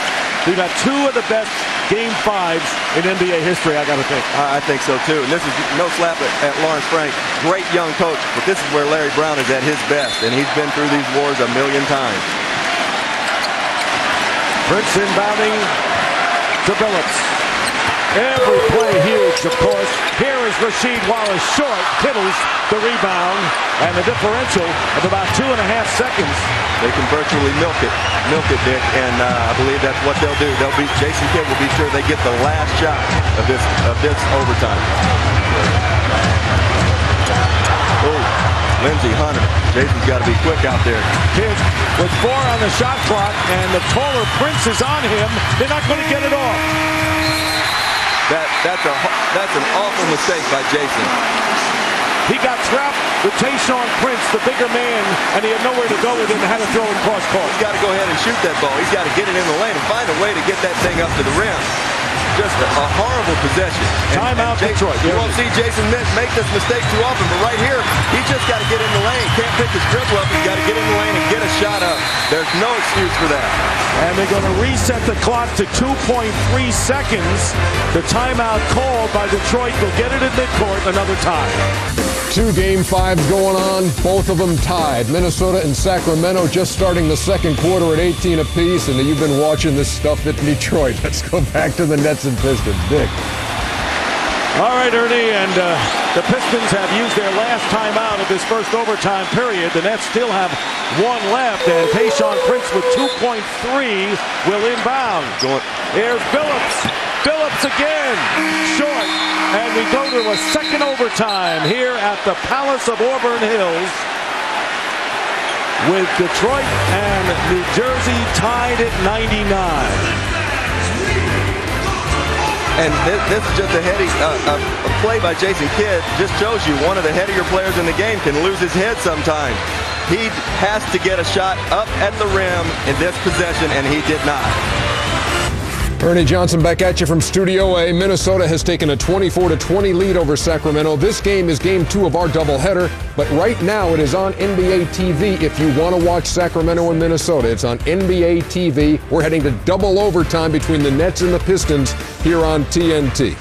We've had 2 of the best Game 5s in NBA history, I got to think. I think so, too. And this is no slap at Lawrence Frank. Great young coach, but this is where Larry Brown is at his best, and he's been through these wars a million times. Prince inbounding to Phillips. Every play huge, of course. Here is Rasheed Wallace short. Kittles the rebound, and the differential of about 2.5 seconds. They can virtually milk it, Dick, and I believe that's what they'll do. Jason Kidd will be sure they get the last shot of this overtime. Oh, Lindsey Hunter. Jason's got to be quick out there. Kidd with 4 on the shot clock, and the taller Prince is on him. They're not going to get it off. That's an awful mistake by Jason. He got trapped with Tayshaun Prince, the bigger man, and he had nowhere to go with him and had to throw him cross court. He's got to go ahead and shoot that ball. He's got to get it in the lane and find a way to get that thing up to the rim. Just a horrible possession. Timeout, Detroit. You won't see Jason make this mistake too often, but right here, he's just got to get in the lane. Can't pick his dribble up. He's got to get in the lane and get a shot up. There's no excuse for that. And they're going to reset the clock to 2.3 seconds. The timeout called by Detroit. They'll get it at midcourt another time. 2 Game 5s going on, both of them tied. Minnesota and Sacramento just starting the second quarter at 18 apiece, and you've been watching this stuff at Detroit. Let's go back to the Nets and Pistons. Dick. All right, Ernie, and the Pistons have used their last timeout of this first overtime period. The Nets still have 1 left, and Tayshaun Prince with 2.3 will inbound. Here's Billups. Billups again, short. And we go to a second overtime here at the Palace of Auburn Hills with Detroit and New Jersey tied at 99. And this is just a play by Jason Kidd. Just shows you one of the headier players in the game can lose his head sometimes. He has to get a shot up at the rim in this possession, and he did not. Ernie Johnson back at you from Studio A. Minnesota has taken a 24-20 lead over Sacramento. This game is game 2 of our doubleheader, but right now it is on NBA TV. If you want to watch Sacramento and Minnesota, it's on NBA TV. We're heading to double overtime between the Nets and the Pistons here on TNT.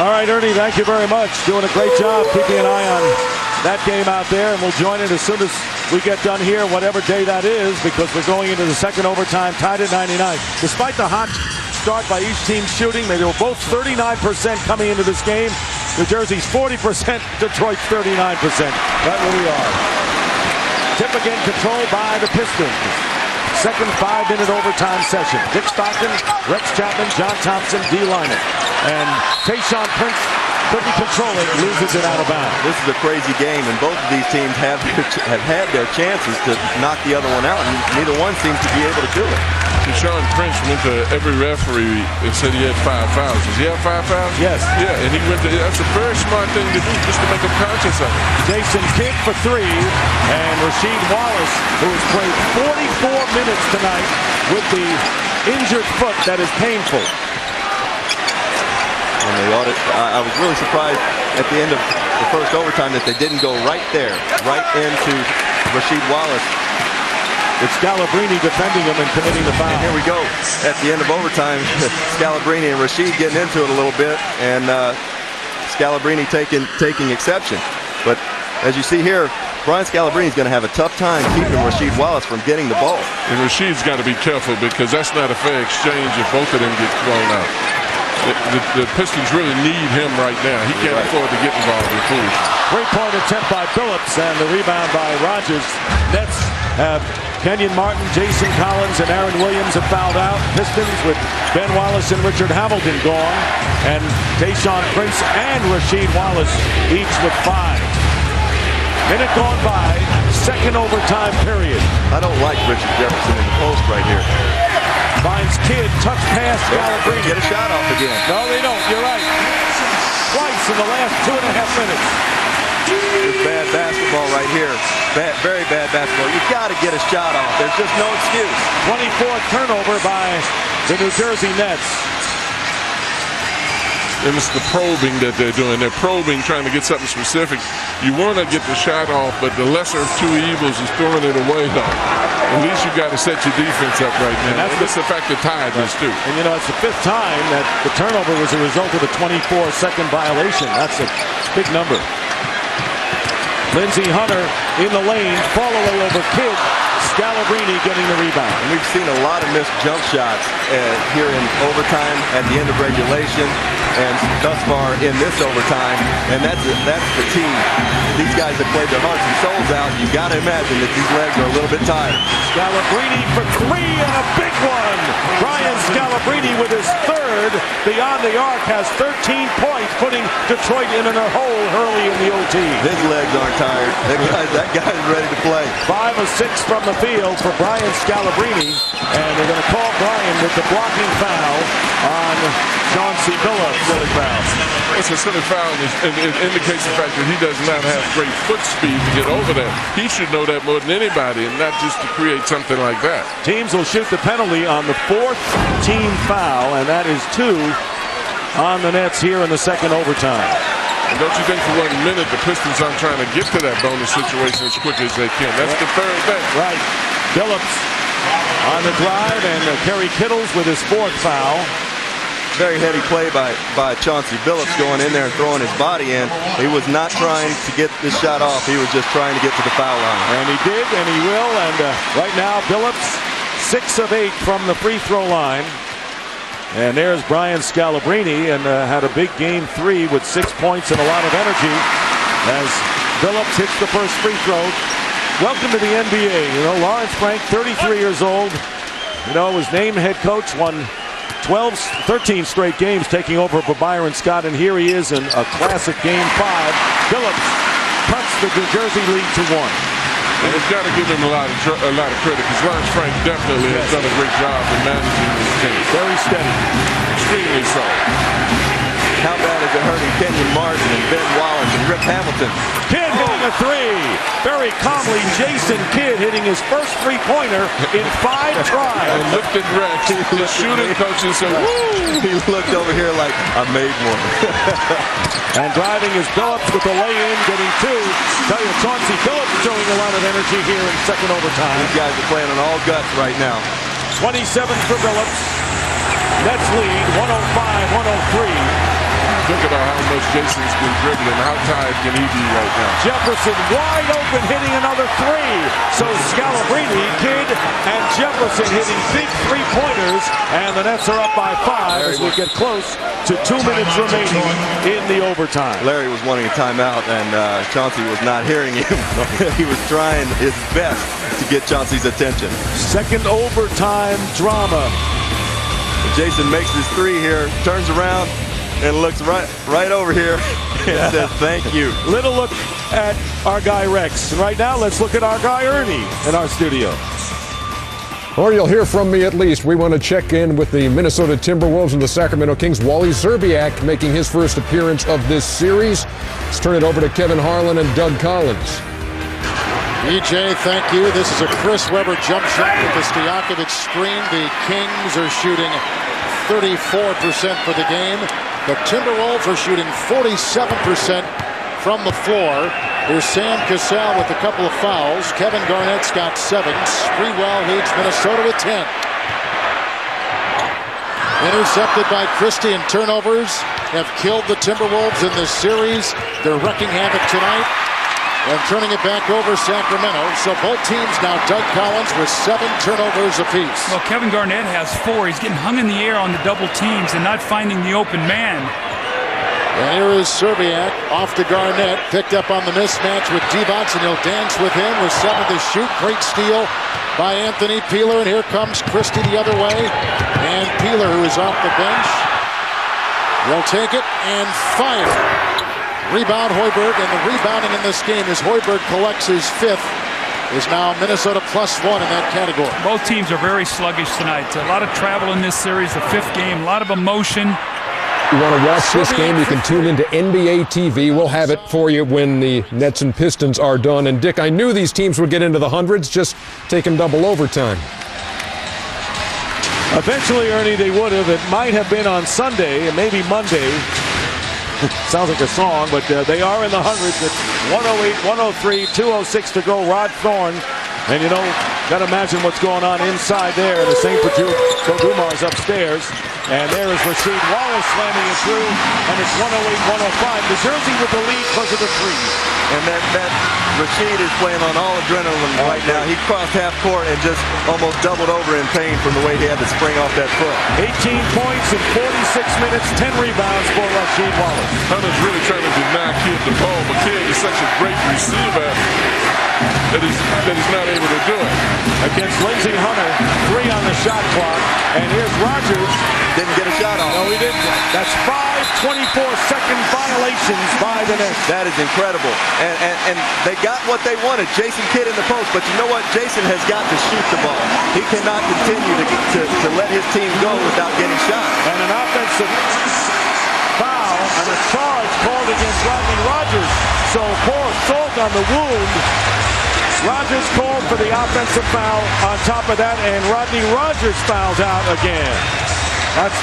All right, Ernie, thank you very much. Doing a great job keeping an eye on that game out there, and we'll join it as soon as we get done here, whatever day that is, because we're going into the second overtime, tied at 99. Despite the hot start by each team shooting, they were both 39% coming into this game. New Jersey's 40%, Detroit's 39%. Right where we are. Tip again controlled by the Pistons. Second 5-minute overtime session. Dick Stockton, Rex Chapman, John Thompson, D. Lynott. And Tayshaun Prince couldn't control it, loses it out of bounds. This is a crazy game, and both of these teams have had their chances to knock the other one out, and neither one seems to be able to do it. Tayshaun Prince went to every referee and said he had 5 fouls. Does he have 5 fouls? Yes. Yeah, and he went to, that's a very smart thing to do, just to make him conscious of it. Jason Kidd for 3, and Rasheed Wallace, who has played 44 minutes tonight with the injured foot that is painful. And I was really surprised at the end of the first overtime that they didn't go right there, right into Rasheed Wallace. It's Scalabrine defending him and committing the foul. And here we go. At the end of overtime, Scalabrine and Rasheed getting into it a little bit, and Scalabrine taking exception. But as you see here, Brian Scalabrine is going to have a tough time keeping Rasheed Wallace from getting the ball. And Rasheed's got to be careful, because that's not a fair exchange if both of them get thrown out. The Pistons really need him right now. He can't afford to get involved in fools. Three-point attempt by Billups, and the rebound by Rogers. Nets have Kenyon Martin, Jason Collins, and Aaron Williams have fouled out. Pistons with Ben Wallace and Richard Hamilton gone, and Tayshaun Prince and Rasheed Wallace each with 5. Minute gone by, second overtime period. I don't like Richard Jefferson in the post right here. Finds Kidd, touch pass, Scalabrine. Get a shot off again. No, they don't. You're right. Twice in the last 2.5 minutes. It's bad basketball right here. Very bad basketball. You've got to get a shot off. There's just no excuse. 24th turnover by the New Jersey Nets. And it's the probing that they're doing. They're probing, trying to get something specific. You want to get the shot off, but the lesser of two evils is throwing it away, though. At least you got to set your defense up right now. And that's the fact that tied this, too. And, you know, it's the 5th time that the turnover was a result of a 24-second violation. That's a big number. Lindsey Hunter in the lane, fall away over Kidd. Scalabrine getting the rebound. And we've seen a lot of missed jump shots here in overtime at the end of regulation and thus far in this overtime. And that's the team. These guys have played their hearts and souls out. You've got to imagine that these legs are a little bit tired. Scalabrine for three and a big one. Brian Scalabrine with his third beyond the arc has 13 points, putting Detroit in a hole early in the OT. His legs aren't tired. That guy's ready to play. 5 of 6 from the field for Brian Scalabrine, and they're going to call Brian with the blocking foul on Chauncey Billups. Silly foul. It's a silly foul, and it indicates the fact that he does not have great foot speed to get over there. He should know that more than anybody, and not just to create something like that. Teams will shoot the penalty on the 4th team foul, and that is 2 on the Nets here in the second overtime. And don't you think for 1 minute the Pistons aren't trying to get to that bonus situation as quick as they can? That's the third thing. Right. Billups on the drive, and Kerry Kittles with his 4th foul. Very heady play by Chauncey Billups going in there and throwing his body in. He was not trying to get this shot off. He was just trying to get to the foul line. And he did, and he will. And right now, Billups 6 of 8 from the free throw line. And there's Brian Scalabrine, and had a big game 3 with 6 points and a lot of energy as Billups hits the first free throw. Welcome to the NBA. You know, Lawrence Frank, 33 years old, you know, was named head coach, won 13 straight games, taking over for Byron Scott, and here he is in a classic game 5. Billups cuts the New Jersey lead to 1. And we've got to give him a lot of credit, because Lawrence Frank definitely has done a great job in managing this team. Very steady. Extremely so. How bad is it hurting Kenyon Martin and Ben Wallace and Rip Hamilton? Kidd hitting a 3. Very calmly, Jason Kidd hitting his first three-pointer in 5 tries. And lifted Rex. The shooting coach said, woo! He looked over here like, I made one. And driving his Billups with the lay-in, getting 2. Tell you, Chauncey Billups showing a lot of energy here in second overtime. These guys are playing on all guts right now. 27 for Billups. Nets lead, 105-103. Think about how much Jason's been dribbling. How tired can he be right now? Jefferson wide open, hitting another 3. So Scalabrine, Kidd, and Jefferson hitting big three-pointers. And the Nets are up by 5 as we get close to 2 minutes remaining in the overtime. Larry was wanting a timeout, and Chauncey was not hearing him. He was trying his best to get Chauncey's attention. Second overtime drama. Jason makes his 3 here, turns around, and looks right over here and says, thank you. Little look at our guy Rex. Right now, let's look at our guy Ernie in our studio. Or you'll hear from me at least. We want to check in with the Minnesota Timberwolves and the Sacramento Kings. Wally Szczerbiak making his first appearance of this series. Let's turn it over to Kevin Harlan and Doug Collins. EJ, thank you. This is a Chris Webber jump shot with the Stojakovic screen. The Kings are shooting 34% for the game. The Timberwolves are shooting 47% from the floor. Here's Sam Cassell with a couple of fouls. Kevin Garnett's got 7. Sprewell leads Minnesota with 10. Intercepted by Christie, and turnovers have killed the Timberwolves in this series. They're wrecking havoc tonight and turning it back over Sacramento. So both teams now, Doug Collins with 7 turnovers apiece. Well, Kevin Garnett has 4. He's getting hung in the air on the double teams and not finding the open man. And here is Szczerbiak off to Garnett, picked up on the mismatch with Divac, and he'll dance with him with 7 to shoot. Great steal by Anthony Peeler, and here comes Christie the other way. And Peeler, who is off the bench, will take it and fire. Rebound Hoiberg, and the rebounding in this game as Hoiberg collects his 5th is now Minnesota +1 in that category. Both teams are very sluggish tonight. A lot of travel in this series, the 5th game, a lot of emotion. You want to watch this game, you can tune into NBA TV. We'll have it for you when the Nets and Pistons are done. And Dick, I knew these teams would get into the hundreds, just taking double overtime. Eventually, Ernie, they would have. It might have been on Sunday and maybe Monday. Sounds like a song, but they are in the hundreds at 108, 103, 2:06 to go. Rod Thorne, and you know, got to imagine what's going on inside there. The St. Dumars upstairs. And there is Rasheed Wallace slamming it through, and it's 108-105. New Jersey with the lead because of the threes. And that Rasheed is playing on all adrenaline right now. He crossed half court and just almost doubled over in pain from the way he had to spring off that foot. 18 points in 46 minutes, 10 rebounds for Rasheed Wallace. Hunter's really trying to deny Kidd the ball, but Kidd is such a great receiver that he's not able to do it. Against Lindsey Hunter, 3 on the shot clock, and here's Rogers. Didn't get a shot off. No, he didn't. That's 5 24-second violations by the Nets. That is incredible. And they got what they wanted. Jason Kidd in the post. But you know what? Jason has got to shoot the ball. He cannot continue to let his team go without getting shot. And an offensive foul and a charge called against Rodney Rogers. So pour salt on the wound. Rogers called for the offensive foul on top of that, and Rodney Rogers fouls out again. That's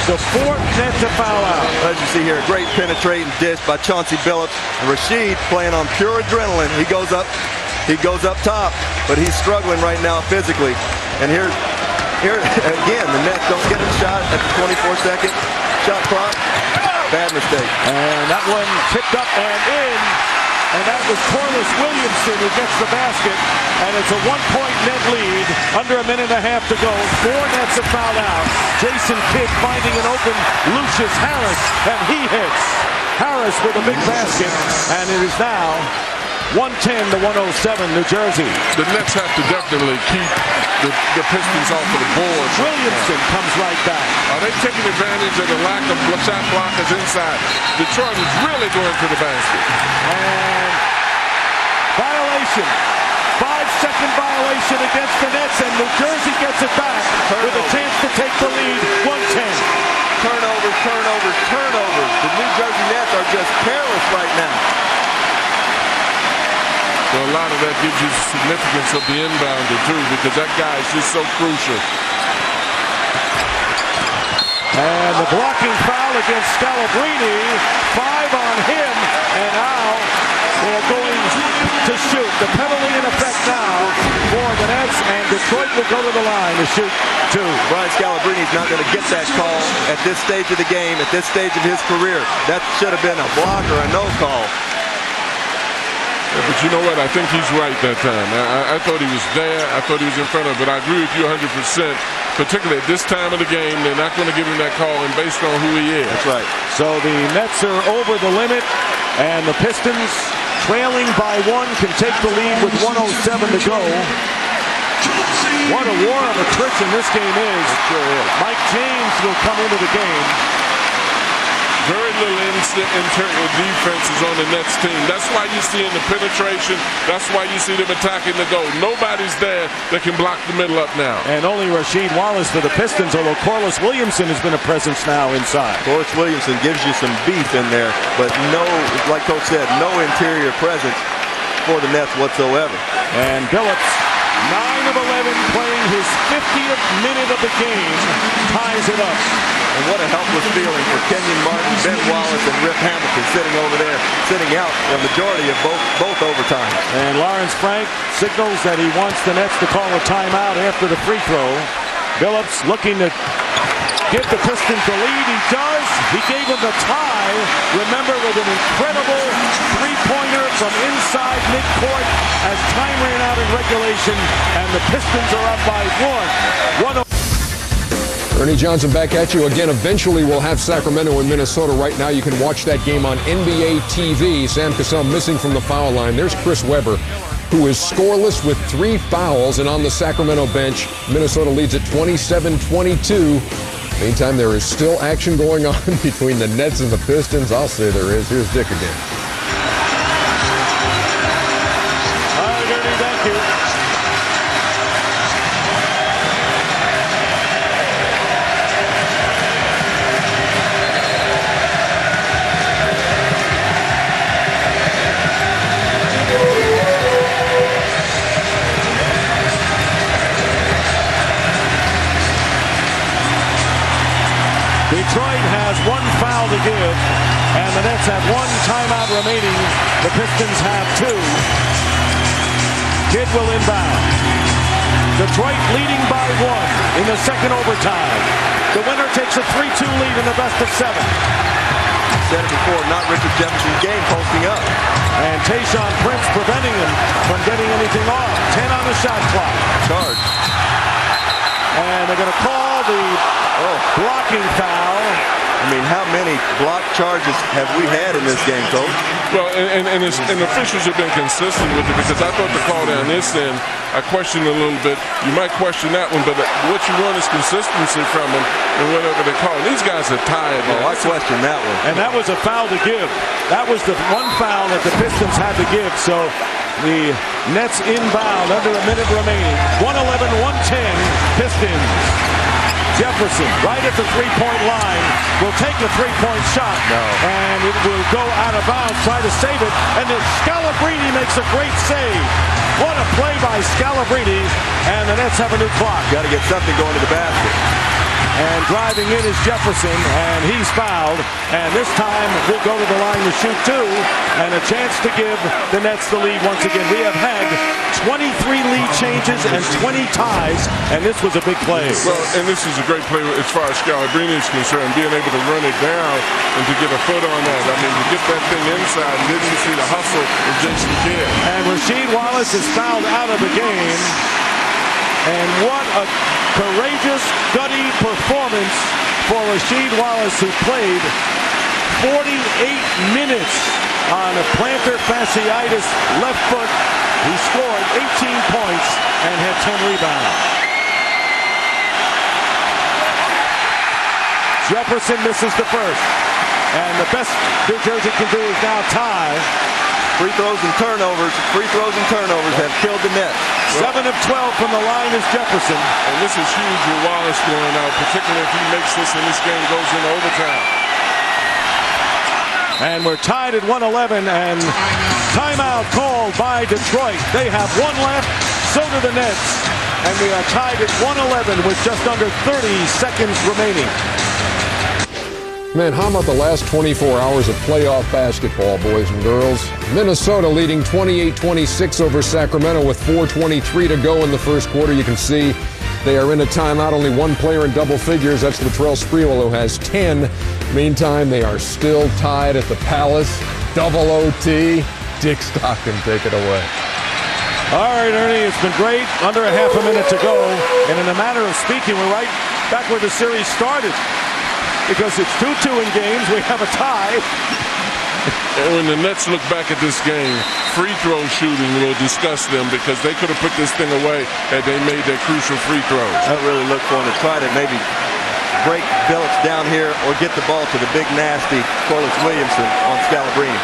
the 4th net to foul out. As you see here, a great penetrating dish by Chauncey Billups. And Rasheed playing on pure adrenaline. He goes up top, but he's struggling right now physically. And here again, the Nets don't get a shot at the 24-second shot clock. Bad mistake. And that one tipped up and in. And that was Corliss Williamson who gets the basket. And it's a 1-point net lead. Under a minute and a half to go. 4 Nets have fouled out. Jason Kidd finding an open Lucius Harris. And he hits. Harris with a big basket. And it is now 110-107, New Jersey. The Nets have to definitely keep the Pistons off of the board. Williamson comes right back. Are they taking advantage of the lack of shot blockers inside? Detroit is really going to the basket. And violation. 5-second violation against the Nets, and New Jersey gets it back with a chance to take the lead. 110. Turnovers. The New Jersey Nets are just careless right now. So a lot of that gives you significance of the inbounder too, because that guy is just so crucial. And the blocking foul against Scalabrine, 5 on him, and now they're going to shoot. The penalty in effect now for the Nets, and Detroit will go to the line to shoot 2. Brian Scalabrine is not going to get that call at this stage of the game, at this stage of his career. That should have been a block or a no call. But you know what? I think he's right that time. I thought he was there. I thought he was in front of it. But I agree with you 100%. Particularly at this time of the game, they're not going to give him that call and based on who he is. That's right. So the Nets are over the limit, and the Pistons, trailing by 1, can take the lead with 107 to go. What a war of attrition this game is. Sure is. Mike James will come into the game. Very little internal defenses on the Nets team. That's why you see in the penetration. That's why you see them attacking the goal. Nobody's there that can block the middle up now. And only Rasheed Wallace for the Pistons, although Corliss Williamson has been a presence now inside. Corliss Williamson gives you some beef in there, but no, like Coach said, no interior presence for the Nets whatsoever. And Billups, 9 of 11, playing his 50th minute of the game, ties it up. And what a helpless feeling for Kenyon Martin, Ben Wallace, and Rip Hamilton sitting over there, sitting out the majority of both overtimes. And Lawrence Frank signals that he wants the Nets to call a timeout after the free throw. Billups looking to give the Pistons the lead. He does. He gave them the tie. Remember, with an incredible three-pointer from inside midcourt as time ran out in regulation, and the Pistons are up by 1. Ernie Johnson back at you again. Eventually we'll have Sacramento and Minnesota. Right now you can watch that game on NBA TV. Sam Cassell missing from the foul line. There's Chris Webber, who is scoreless with 3 fouls, and on the Sacramento bench, Minnesota leads at 27-22. Meantime, there is still action going on between the Nets and the Pistons. I'll say there is. Here's Dick again. All right, Ernie, thank you. Detroit has 1 foul to give, and the Nets have 1 timeout remaining. The Pistons have 2. Kidd will inbound. Detroit leading by 1 in the second overtime. The winner takes a 3-2 lead in the best of 7. Said it before, not Richard Jefferson's game posting up. And Tayshaun Prince preventing him from getting anything off. 10 on the shot clock. Charge. And they're going to call the blocking foul. I mean, how many block charges have we had in this game, Coach? Well, and officials have been consistent with it, because I thought the call down this end, I questioned a little bit. You might question that one, but what you want is consistency from them and whatever they call. These guys are tired. Oh, I question that one. And that was a foul to give. That was the one foul that the Pistons had to give. So the Nets inbound under a minute remaining. 111-110 Pistons. Jefferson, right at the three-point line, will take a three-point shot. No. And it will go out of bounds, try to save it. And then Scalabrine makes a great save. What a play by Scalabrine. And the Nets have a new clock. Got to get something going to the basket. And driving in is Jefferson, and he's fouled. And this time we'll go to the line to shoot 2, and a chance to give the Nets the lead once again. We have had 23 lead changes and 20 ties, and this was a big play. Well, and this is a great play as far as Scalabrine is concerned, being able to run it down and to get a foot on that. I mean, to get that thing inside and didn't see the hustle of Jason Kidd. And Rasheed Wallace is fouled out of the game. And what a courageous, gutty performance for Rasheed Wallace, who played 48 minutes on a plantar fasciitis left foot. He scored 18 points and had 10 rebounds. Jefferson misses the first. And the best New Jersey can do is now tie. Free throws and turnovers have killed the Nets. 7 of 12 from the line is Jefferson. And this is huge with Wallace going out, particularly if he makes this and this game goes into overtime. And we're tied at 111, and timeout called by Detroit. They have one left, so do the Nets. And we are tied at 111 with just under 30 seconds remaining. Man, how about the last 24 hours of playoff basketball, boys and girls? Minnesota leading 28-26 over Sacramento with 4:23 to go in the first quarter. You can see they are in a timeout. Only one player in double figures. That's Latrell Sprewell, who has 10. Meantime, they are still tied at the Palace. Double OT. Dick Stockton, take it away. All right, Ernie, it's been great. Under a half a minute to go. And in a matter of speaking, we're right back where the series started. Because it's 2-2 in games, we have a tie. And when the Nets look back at this game, free throw shooting will disgust them, because they could have put this thing away had they made their crucial free throws. I really look for them to try to maybe break Billups down here or get the ball to the big nasty Corliss Williamson on Scalabrine.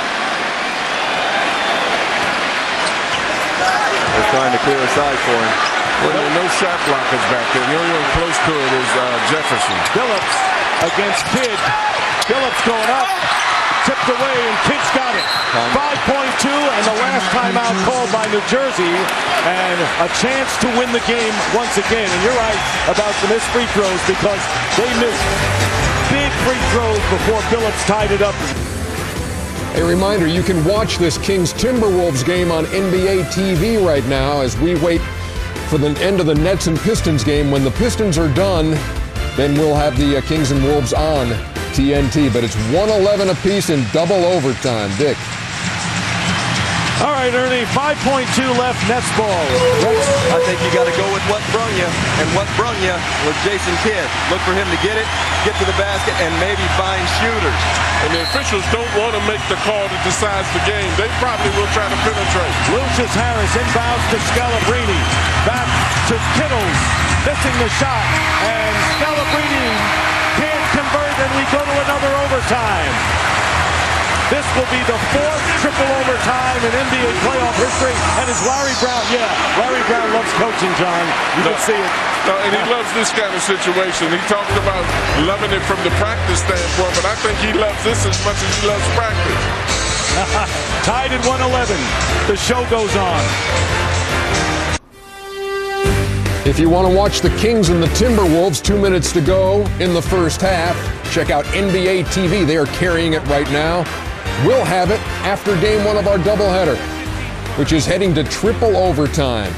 They're trying to clear a side for him. Well, there are no shot blockers back there. The only one close to it is Jefferson. Billups against Kidd. Billups going up, tipped away, and Kidd's got it. 5.2, and the last timeout called by New Jersey, and a chance to win the game once again. And you're right about the missed free throws, because they missed big free throws before Billups tied it up. A reminder, you can watch this Kings-Timberwolves game on NBA TV right now as we wait for the end of the Nets and Pistons game. When the Pistons are done, then we'll have the Kings and Wolves on TNT. But it's 111 apiece in double overtime. Dick. All right, Ernie, 5.2 left, Nets ball. I think you got to go with what brung you, and what brung you was Jason Kidd. Look for him to get it, get to the basket, and maybe find shooters. And the officials don't want to make the call that decides the game. They probably will try to penetrate. Lucius Harris inbounds to Scalabrine. Back to Kittles, missing the shot. And Scalabrine can't convert, and we go to another overtime. This will be the fourth triple overtime in NBA playoff history. And it's Larry Brown. Yeah, Larry Brown loves coaching, John. You can see it. No, and he loves this kind of situation. He talked about loving it from the practice standpoint, but I think he loves this as much as he loves practice. Tied at 111. The show goes on. If you want to watch the Kings and the Timberwolves, 2 minutes to go in the first half, check out NBA TV. They are carrying it right now. We'll have it after game one of our doubleheader, which is heading to triple overtime.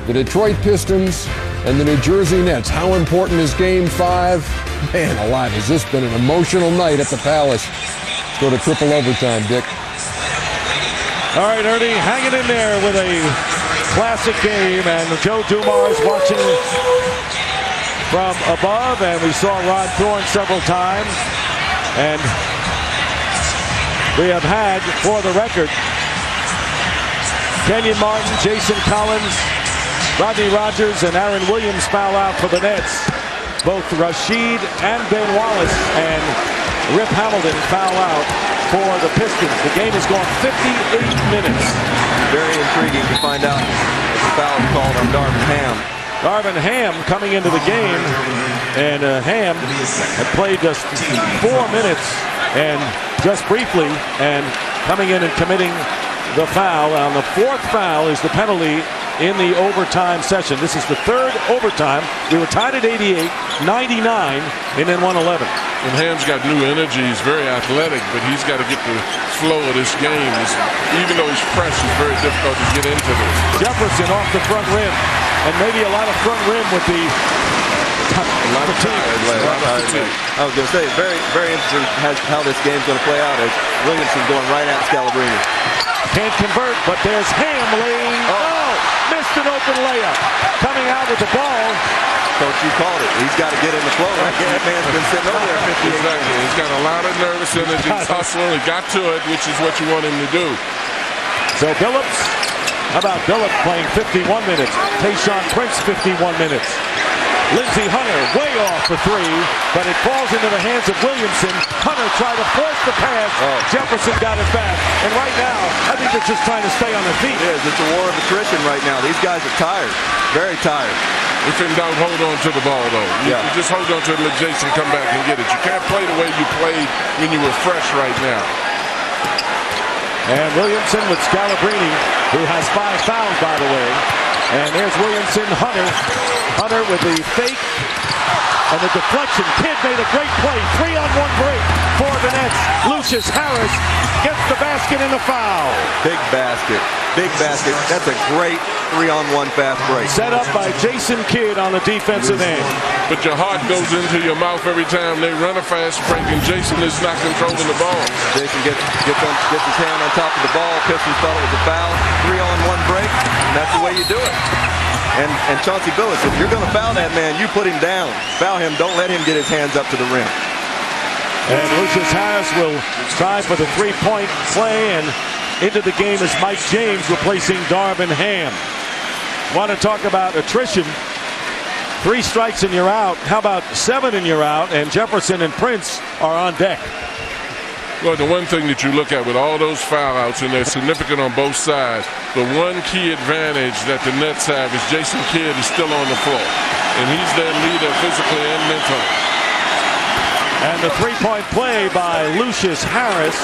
The Detroit Pistons and the New Jersey Nets. How important is game 5? Man alive, has this been an emotional night at the Palace. Let's go to triple overtime, Dick. All right, Ernie, hanging in there with a classic game, and Joe Dumars watching from above, and we saw Rod Thorne several times, and we have had, for the record, Kenyon Martin, Jason Collins, Rodney Rogers, and Aaron Williams foul out for the Nets. Both Rashid and Ben Wallace and Rip Hamilton foul out for the Pistons. The game has gone 58 minutes. Very intriguing to find out if the foul is called on Darvin Ham. Darvin Ham coming into the game, and Ham had played just 4 minutes and just briefly, and coming in and committing the foul. On the fourth foul is the penalty in the overtime session. This is the third overtime. We were tied at 88, 99, and then 111. And Ham's got new energy. He's very athletic, but he's got to get the flow of this game. Even though he's fresh, it's very difficult to get into this. Jefferson off the front rim, and maybe a lot of front rim with the fatigue. I was going to say, very, very interesting how this game's going to play out as Williamson going right at Scalabrine. Can't convert, but there's Ham laying. Missed an open layup. Coming out with the ball. Coach, you called it. He's got to get in the flow. That man's been sitting over there 58 Exactly. He's got a lot of nervous energy. He's hustling. He got to it, which is what you want him to do. So Billups, how about Billups playing 51 minutes? Tayshaun Prince 51 minutes. Lindsey Hunter way off for three, but it falls into the hands of Williamson. Hunter tried to force the pass. Jefferson got it back. And right now, I think they're just trying to stay on their feet. It is. It's a war of attrition right now. These guys are tired. Very tired. If in doubt, hold on to the ball, though. You just hold on to it and let Jason come back and get it. You can't play the way you played when you were fresh right now. And Williamson with Scalabrine, who has 5 fouls, by the way. And there's Williamson, Hunter with the fake and the deflection. Kidd made a great play. 3-on-1 break for the Nets. Lucius Harris gets the basket and the foul. Big basket. Big basket. That's a great 3-on-1 fast break. Set up by Jason Kidd on the defensive end. But your heart goes into your mouth every time they run a fast break, and Jason is not controlling the ball. Jason gets his hand on top of the ball. Pistons thought it was a foul. 3-on-1 break, and that's the way you do it. And Chauncey Billups, if you're going to foul that man, you put him down. Foul him. Don't let him get his hands up to the rim. And Lucius Harris will try for the three-point play, and into the game is Mike James replacing Darvin Ham. Want to talk about attrition? 3 strikes and you're out. How about 7 and you're out? And Jefferson and Prince are on deck. Well, the one thing that you look at with all those foul outs, and they're significant on both sides, the one key advantage that the Nets have is Jason Kidd is still on the floor. And he's their leader physically and mentally. And the three-point play by Lucius Harris.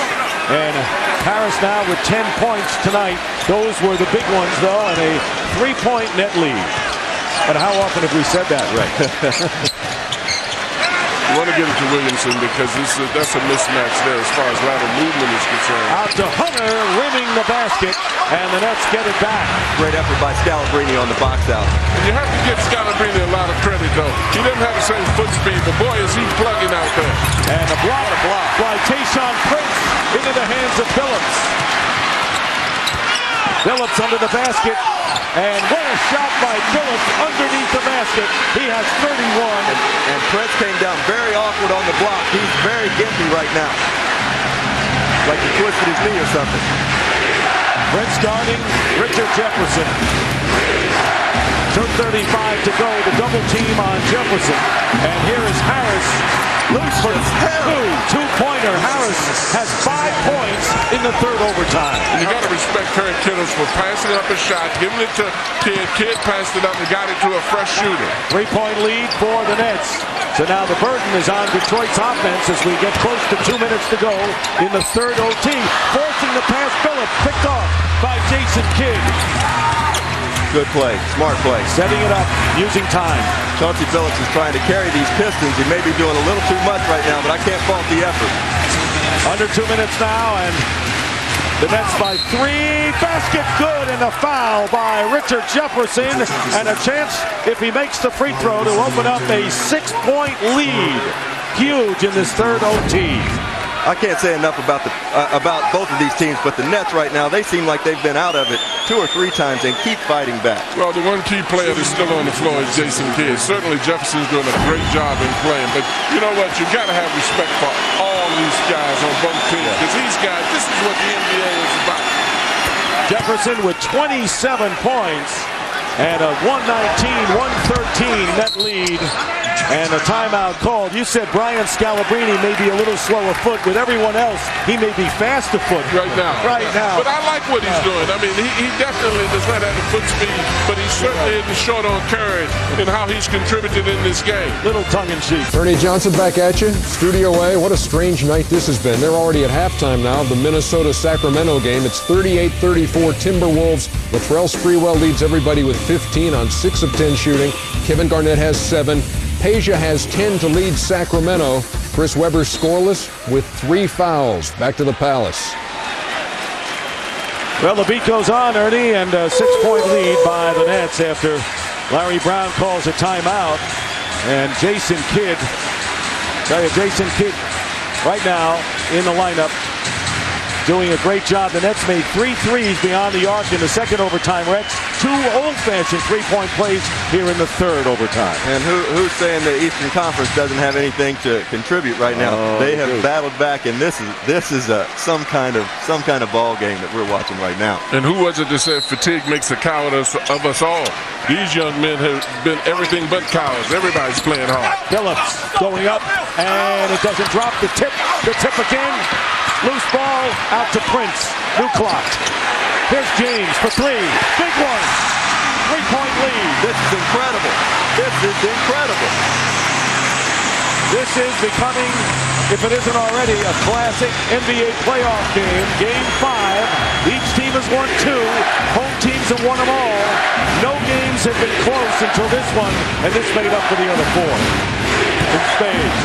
And Harris now with 10 points tonight. Those were the big ones, though, and a 3-point net lead. But how often have we said that, Ray? You want to give it to Williamson because that's a mismatch there as far as lateral movement is concerned. Out to Hunter, rimming the basket, and the Nets get it back. Great effort by Scalabrine on the box out. And you have to give Scalabrine a lot of credit, though. He doesn't have the same foot speed, but boy, is he plugging out there. And a block by Tayshaun Prince into the hands of Billups. Billups under the basket, and what a shot by Billups underneath the basket. He has 31. And Prince came down very awkward on the block. He's very gimpy right now. Like he twisted his knee or something. Prince guarding Richard Jefferson. 2:35 to go. The double team on Jefferson. And here is Harris. Loose for two-pointer. Harris has 5 points in the third overtime. And you got to respect Kerry Kittles for passing up a shot, giving it to Kidd. Kidd passed it up and got it to a fresh shooter. 3-point lead for the Nets. So now the burden is on Detroit's offense as we get close to 2 minutes to go in the third OT. Forcing the pass, Billups picked off by Jason Kidd. Good play, smart play. Setting it up, using time. Chauncey Billups is trying to carry these Pistons. He may be doing a little too much right now, but I can't fault the effort. Under 2 minutes now, and The Nets by 3. Basket good, and a foul by Richard Jefferson. And a chance, if he makes the free throw, to open up a 6-point lead. Huge in this third OT. I can't say enough about both of these teams, but the Nets right now, they seem like they've been out of it 2 or 3 times and keep fighting back. Well, the one key player that's still on the floor is Jason Kidd. Certainly Jefferson's doing a great job in playing, but you know what? You got to have respect for all these guys on both teams, because these guys, this is what the NBA is about. Jefferson with 27 points and a 119-113 net lead. And a timeout called. You said Brian Scalabrine may be a little slow of foot. With everyone else, he may be fast of foot. Right now. But I like what he's doing. I mean, he definitely does not have the foot speed, but he certainly isn't short on courage in how he's contributed in this game. Little tongue-in-cheek. Ernie Johnson back at you. Studio A. What a strange night this has been. They're already at halftime now of the Minnesota-Sacramento game. It's 38-34 Timberwolves. Latrell Sprewell leads everybody with 15 on 6 of 10 shooting. Kevin Garnett has 7. Peja has 10 to lead Sacramento. Chris Webber scoreless with 3 fouls. Back to the Palace. Well, the beat goes on, Ernie, and a 6-point lead by the Nets after Larry Brown calls a timeout. And Jason Kidd right now in the lineup, doing a great job. The Nets made 3 threes beyond the arc in the second overtime. Rex, 2 old-fashioned three-point plays here in the third overtime. And who's saying the Eastern Conference doesn't have anything to contribute right now? They have battled back, and this is some kind of ball game that we're watching right now. And who was it that said fatigue makes a coward of us all? These young men have been everything but cowards. Everybody's playing hard. Phillips going up, and it doesn't drop. The tip again. Loose ball out to Prince. New clock. Here's James for 3. Big one. 3-point lead. This is incredible. This is incredible. This is becoming, if it isn't already, a classic NBA playoff game. Game 5. Each team has won 2. Home teams have won them all. No games have been close until this one, and this made up for the other 4. In spades.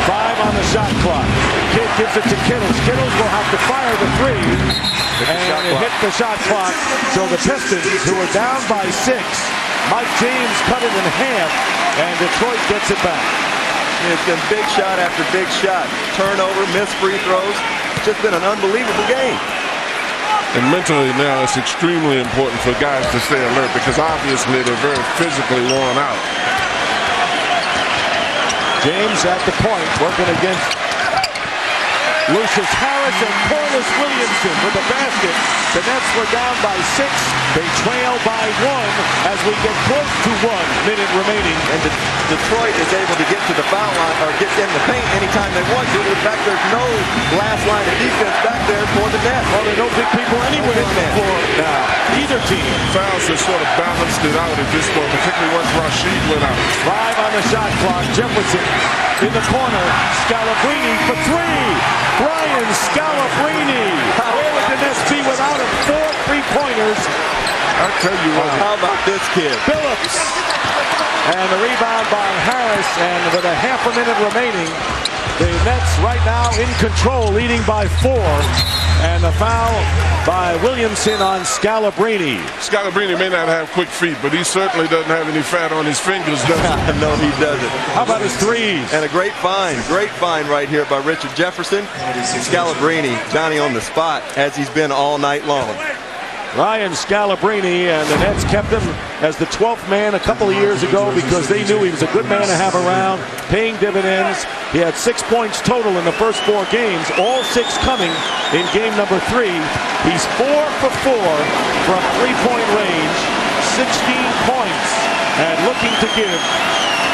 5 on the shot clock. Kidd gives it to Kittles. Kittles will have to fire the 3. And it hit the shot clock. So the Pistons, who are down by 6, Mike James cut it in half, and Detroit gets it back. It's been big shot after big shot. Turnover, missed free throws. It's just been an unbelievable game. And mentally now, it's extremely important for guys to stay alert, because obviously they're very physically worn out. James at the point, working against Lucius Harris and Corliss Williamson with the basket. The Nets were down by 6. They trail by 1 as we get close to 1 minute remaining. And Detroit is able to get to the foul line or get in the paint anytime they want to. In fact, there's no last line of defense back there for the Nets. Well, there are no big people anywhere on the floor now. Either team. Fouls have sort of balanced it out at this point, particularly once Rashid went out. 5 on the shot clock. Jefferson in the corner. Scalabrine for 3. Brian Scalabrine. Where would the Nets be without him? 4 3-pointers. I'll tell you what. How about this kid? Phillips. And the rebound by Harris. And with a half a minute remaining, the Nets right now in control, leading by 4. And the foul by Williamson on Scalabrine. Scalabrine may not have quick feet, but he certainly doesn't have any fat on his fingers, does he? No, he doesn't. How about his threes? And a great find right here by Richard Jefferson. Scalabrine, Johnny on the spot, as he's been all night long. Ryan Scalabrine, and the Nets kept him as the 12th man a couple of years ago because they knew he was a good man to have around, paying dividends. He had 6 points total in the first 4 games, all 6 coming in game number 3. He's 4 for 4 from 3-point range, 16 points, and looking to give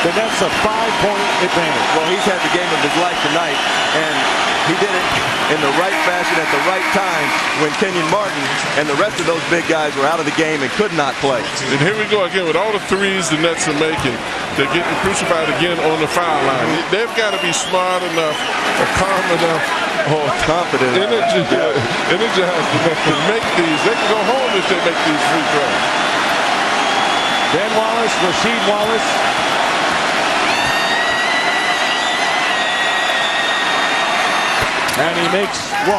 the Nets a 5-point advantage. Well, he's had the game of his life tonight, and he did it in the right fashion at the right time when Kenyon Martin and the rest of those big guys were out of the game and could not play. And here we go again with all the threes the Nets are making. They're getting crucified again on the foul line. They've got to be smart enough or calm enough or confident, energized enough to make these. They can go home if they make these free throws. Dan Wallace, Rasheed Wallace. And he makes 1.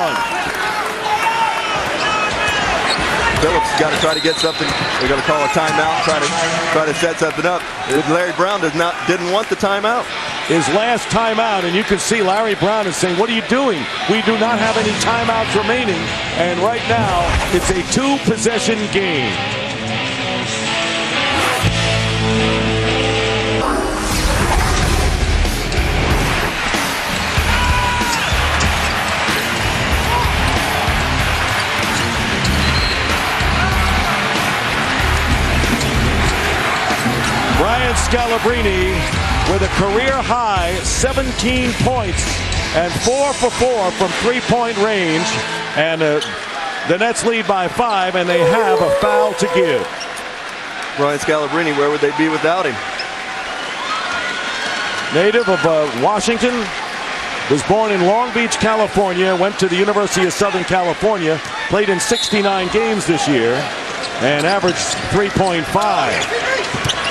Billups got to try to get something. They're going to call a timeout, try to set something up. Larry Brown didn't want the timeout. His last timeout, and you can see Larry Brown is saying, what are you doing? We do not have any timeouts remaining. And right now, it's a 2-possession game. Brian Scalabrine with a career-high 17 points and 4 for 4 from three-point range. And the Nets lead by 5, and they have a foul to give. Brian Scalabrine, where would they be without him? Native of Washington, was born in Long Beach, California, went to the University of Southern California, played in 69 games this year, and averaged 3.5.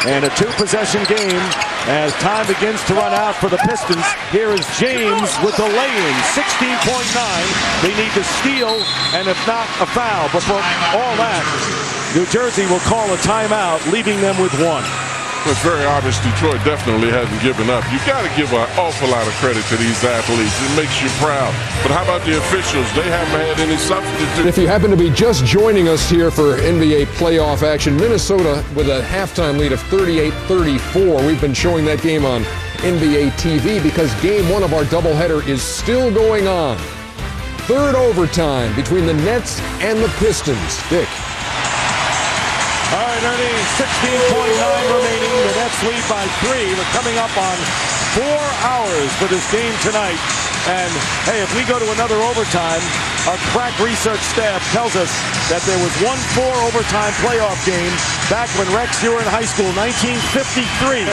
And a 2-possession game as time begins to run out for the Pistons. Here is James with the lay-in, 16.9. They need to steal, and if not, a foul. But for all that, New Jersey will call a timeout, leaving them with 1. It's very obvious Detroit definitely hasn't given up. You got to give an awful lot of credit to these athletes. It makes you proud. But how about the officials? They haven't had any substitute. If you happen to be just joining us here for NBA playoff action, Minnesota with a halftime lead of 38-34. We've been showing that game on NBA TV because game 1 of our doubleheader is still going on. Third overtime between the Nets and the Pistons. Dick. All right, Ernie, 16.9 remaining. The Nets lead by 3. We're coming up on 4 hours for this game tonight. And, hey, if we go to another overtime, our crack research staff tells us that there was one 4-overtime playoff game back when, Rex, you were in high school, 1953,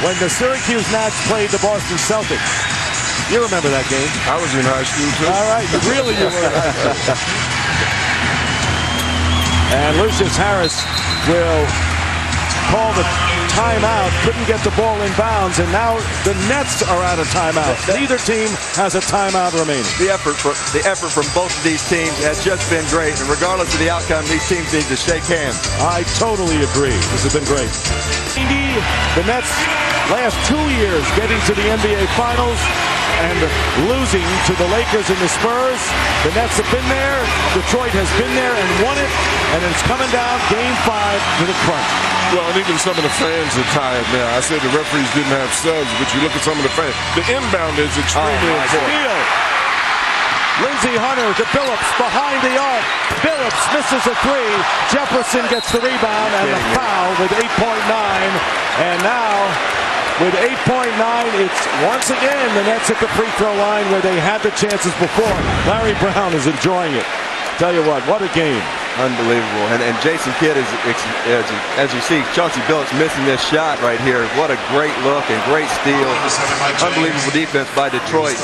when the Syracuse Nats played the Boston Celtics. You remember that game? I was in high school, too. All right, really you were in high school. And Lucius Harris will call the timeout. Couldn't get the ball in bounds, and now the Nets are out of timeout. Neither team has a timeout remaining. The effort from both of these teams has just been great, and regardless of the outcome, these teams need to shake hands. I totally agree. This has been great. The Nets last 2 years getting to the NBA Finals and losing to the Lakers and the Spurs. The Nets have been there. Detroit has been there and won it, and it's coming down game 5 to the crunch. Well, and even some of the fans are tired now. I said the referees didn't have subs, but you look at some of the fans. The inbound is extremely important. Lindsey Hunter to Billups behind the arc. Billups misses a 3. Jefferson gets the rebound and the foul with 8.9. And now, with 8.9, it's once again the Nets at the free throw line where they had the chances before. Larry Brown is enjoying it. Tell you what a game. Unbelievable. And Jason Kidd is, as you see, Chauncey Billups missing this shot right here. What a great look and great steal. Unbelievable defense by Detroit.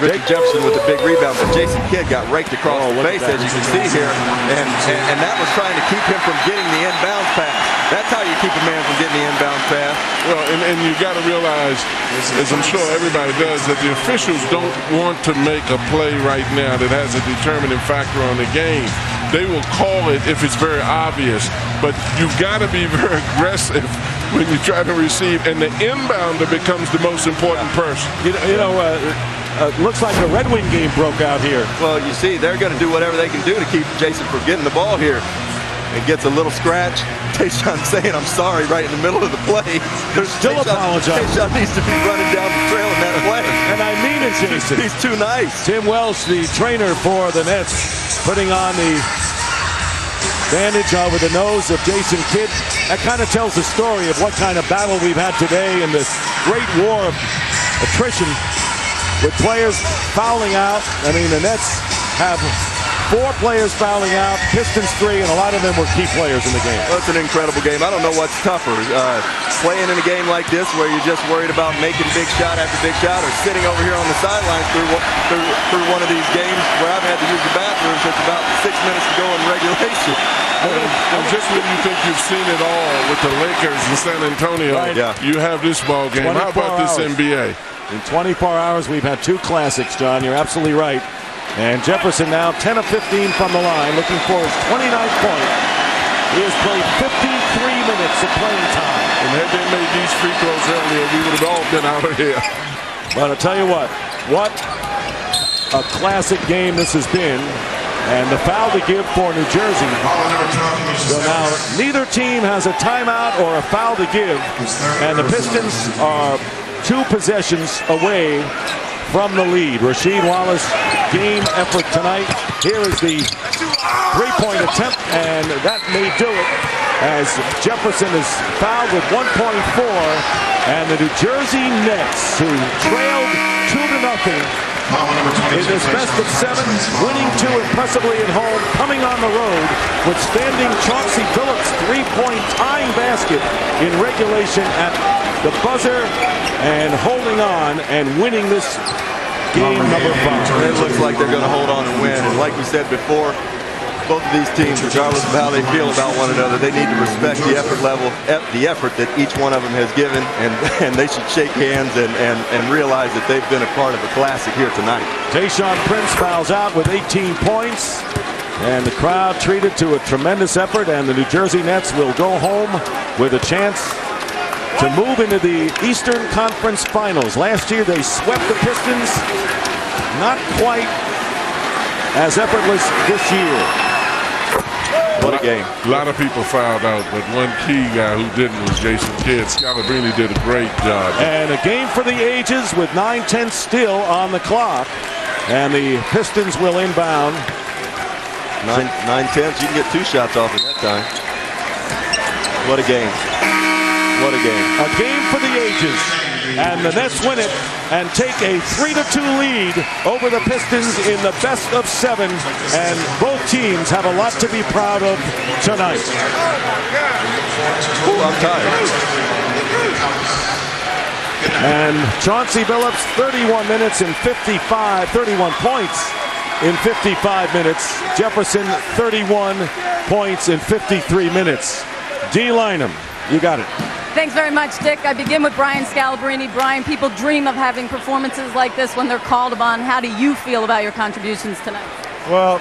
Richard Jefferson with a big rebound, but Jason Kidd got raked across the face, as you can see here, and that was trying to keep him from getting the inbound pass. That's how you keep a man from getting the inbound pass. Well, and you got to realize, as I'm sure everybody does, that the officials don't want to make a play right now that has a determining factor on the game. They will call it if it's very obvious, but you've got to be very aggressive when you try to receive, and the inbounder becomes the most important person. Looks like the Red Wing game broke out here. Well, you see, they're going to do whatever they can do to keep Jason from getting the ball here. It gets a little scratch. Tayshaun saying, I'm sorry, right in the middle of the play. They're still apologizing. Tayshaun needs to be running down the trail in that play. And I mean it, Jason. He's too nice. Tim Welsh, the trainer for the Nets, putting on the bandage over the nose of Jason Kidd. That kind of tells the story of what kind of battle we've had today in this great war of attrition with players fouling out. I mean, the Nets have 4 players fouling out, Pistons 3, and a lot of them were key players in the game. Well, it's an incredible game. I don't know what's tougher, playing in a game like this where you're just worried about making big shot after big shot, or sitting over here on the sidelines through one of these games where I've had to use the bathroom since about 6 minutes to go in regulation. And just when you think you've seen it all with the Lakers and San Antonio, you have this ball game. How about this NBA? In 24 hours, we've had 2 classics, John. You're absolutely right. And Jefferson now 10 of 15 from the line, looking for his 29th point. He has played 53 minutes of playing time. And had they made these free throws earlier, we would have all been out of here. But I'll tell you what a classic game this has been. And the foul to give for New Jersey. So now neither team has a timeout or a foul to give. And the Pistons are 2 possessions away from the lead. Rasheed Wallace, game effort tonight. Here is the 3-point attempt, and that may do it as Jefferson is fouled with 1.4. And the New Jersey Nets, who trailed 2-0 in this best of 7, winning 2 impressively at home, coming on the road, withstanding Chauncey Billups' 3-point tying basket in regulation at the buzzer, and holding on and winning this game number 5. It looks like they're going to hold on and win. And like we said before, both of these teams, regardless of how they feel about one another, they need to respect the effort level, the effort that each one of them has given, and they should shake hands and realize that they've been a part of a classic here tonight. Tayshaun Prince fouls out with 18 points, and the crowd treated to a tremendous effort, and the New Jersey Nets will go home with a chance to move into the Eastern Conference Finals. Last year they swept the Pistons, not quite as effortless this year. What a game. A lot of people fouled out, but one key guy who didn't was Jason Kidd. Scalabrine did a great job. And a game for the ages with 9:10 still on the clock. And the Pistons will inbound. 9-10, you can get 2 shots off at that time. What a game. What a game. A game for the ages. And the Nets win it and take a 3-2 lead over the Pistons in the best of 7. And both teams have a lot to be proud of tonight. Ooh, I'm tired. And Chauncey Billups, 31 points in 55 minutes. Jefferson, 31 points in 53 minutes. D. Lynam, you got it. Thanks very much, Dick. I begin with Brian Scalabrine. Brian, people dream of having performances like this when they're called upon. How do you feel about your contributions tonight? Well,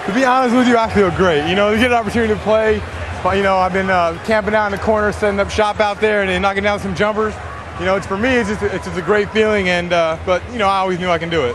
to be honest with you, I feel great. You know, to get an opportunity to play, but, you know, I've been camping out in the corner, setting up shop out there and knocking down some jumpers. You know, for me, it's just a great feeling, and but, you know, I always knew I can do it.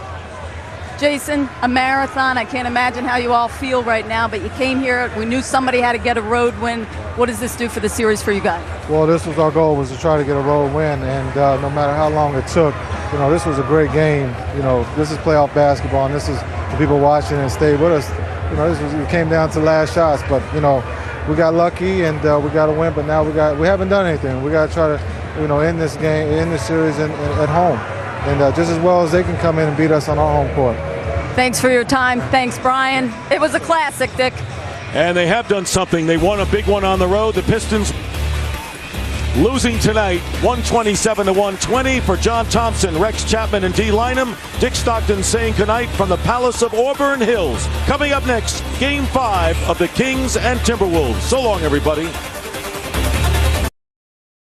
Jason, a marathon. I can't imagine how you all feel right now, but you came here. We knew somebody had to get a road win. What does this do for the series for you guys? Well, this was our goal, was to try to get a road win, and no matter how long it took, you know, this was a great game. You know, this is playoff basketball, and this is the people watching and stayed with us. You know, it came down to last shots, but, you know, we got lucky and we got a win, but now we haven't done anything. We got to try to, you know, end this game, end this series at home. And just as well as they can come in and beat us on our home court. Thanks for your time. Thanks, Brian. It was a classic, Dick. And they have done something. They won a big one on the road. The Pistons losing tonight, 127-120 for John Thompson, Rex Chapman, and D. Lynam. Dick Stockton saying goodnight from the Palace of Auburn Hills. Coming up next, Game 5 of the Kings and Timberwolves. So long, everybody.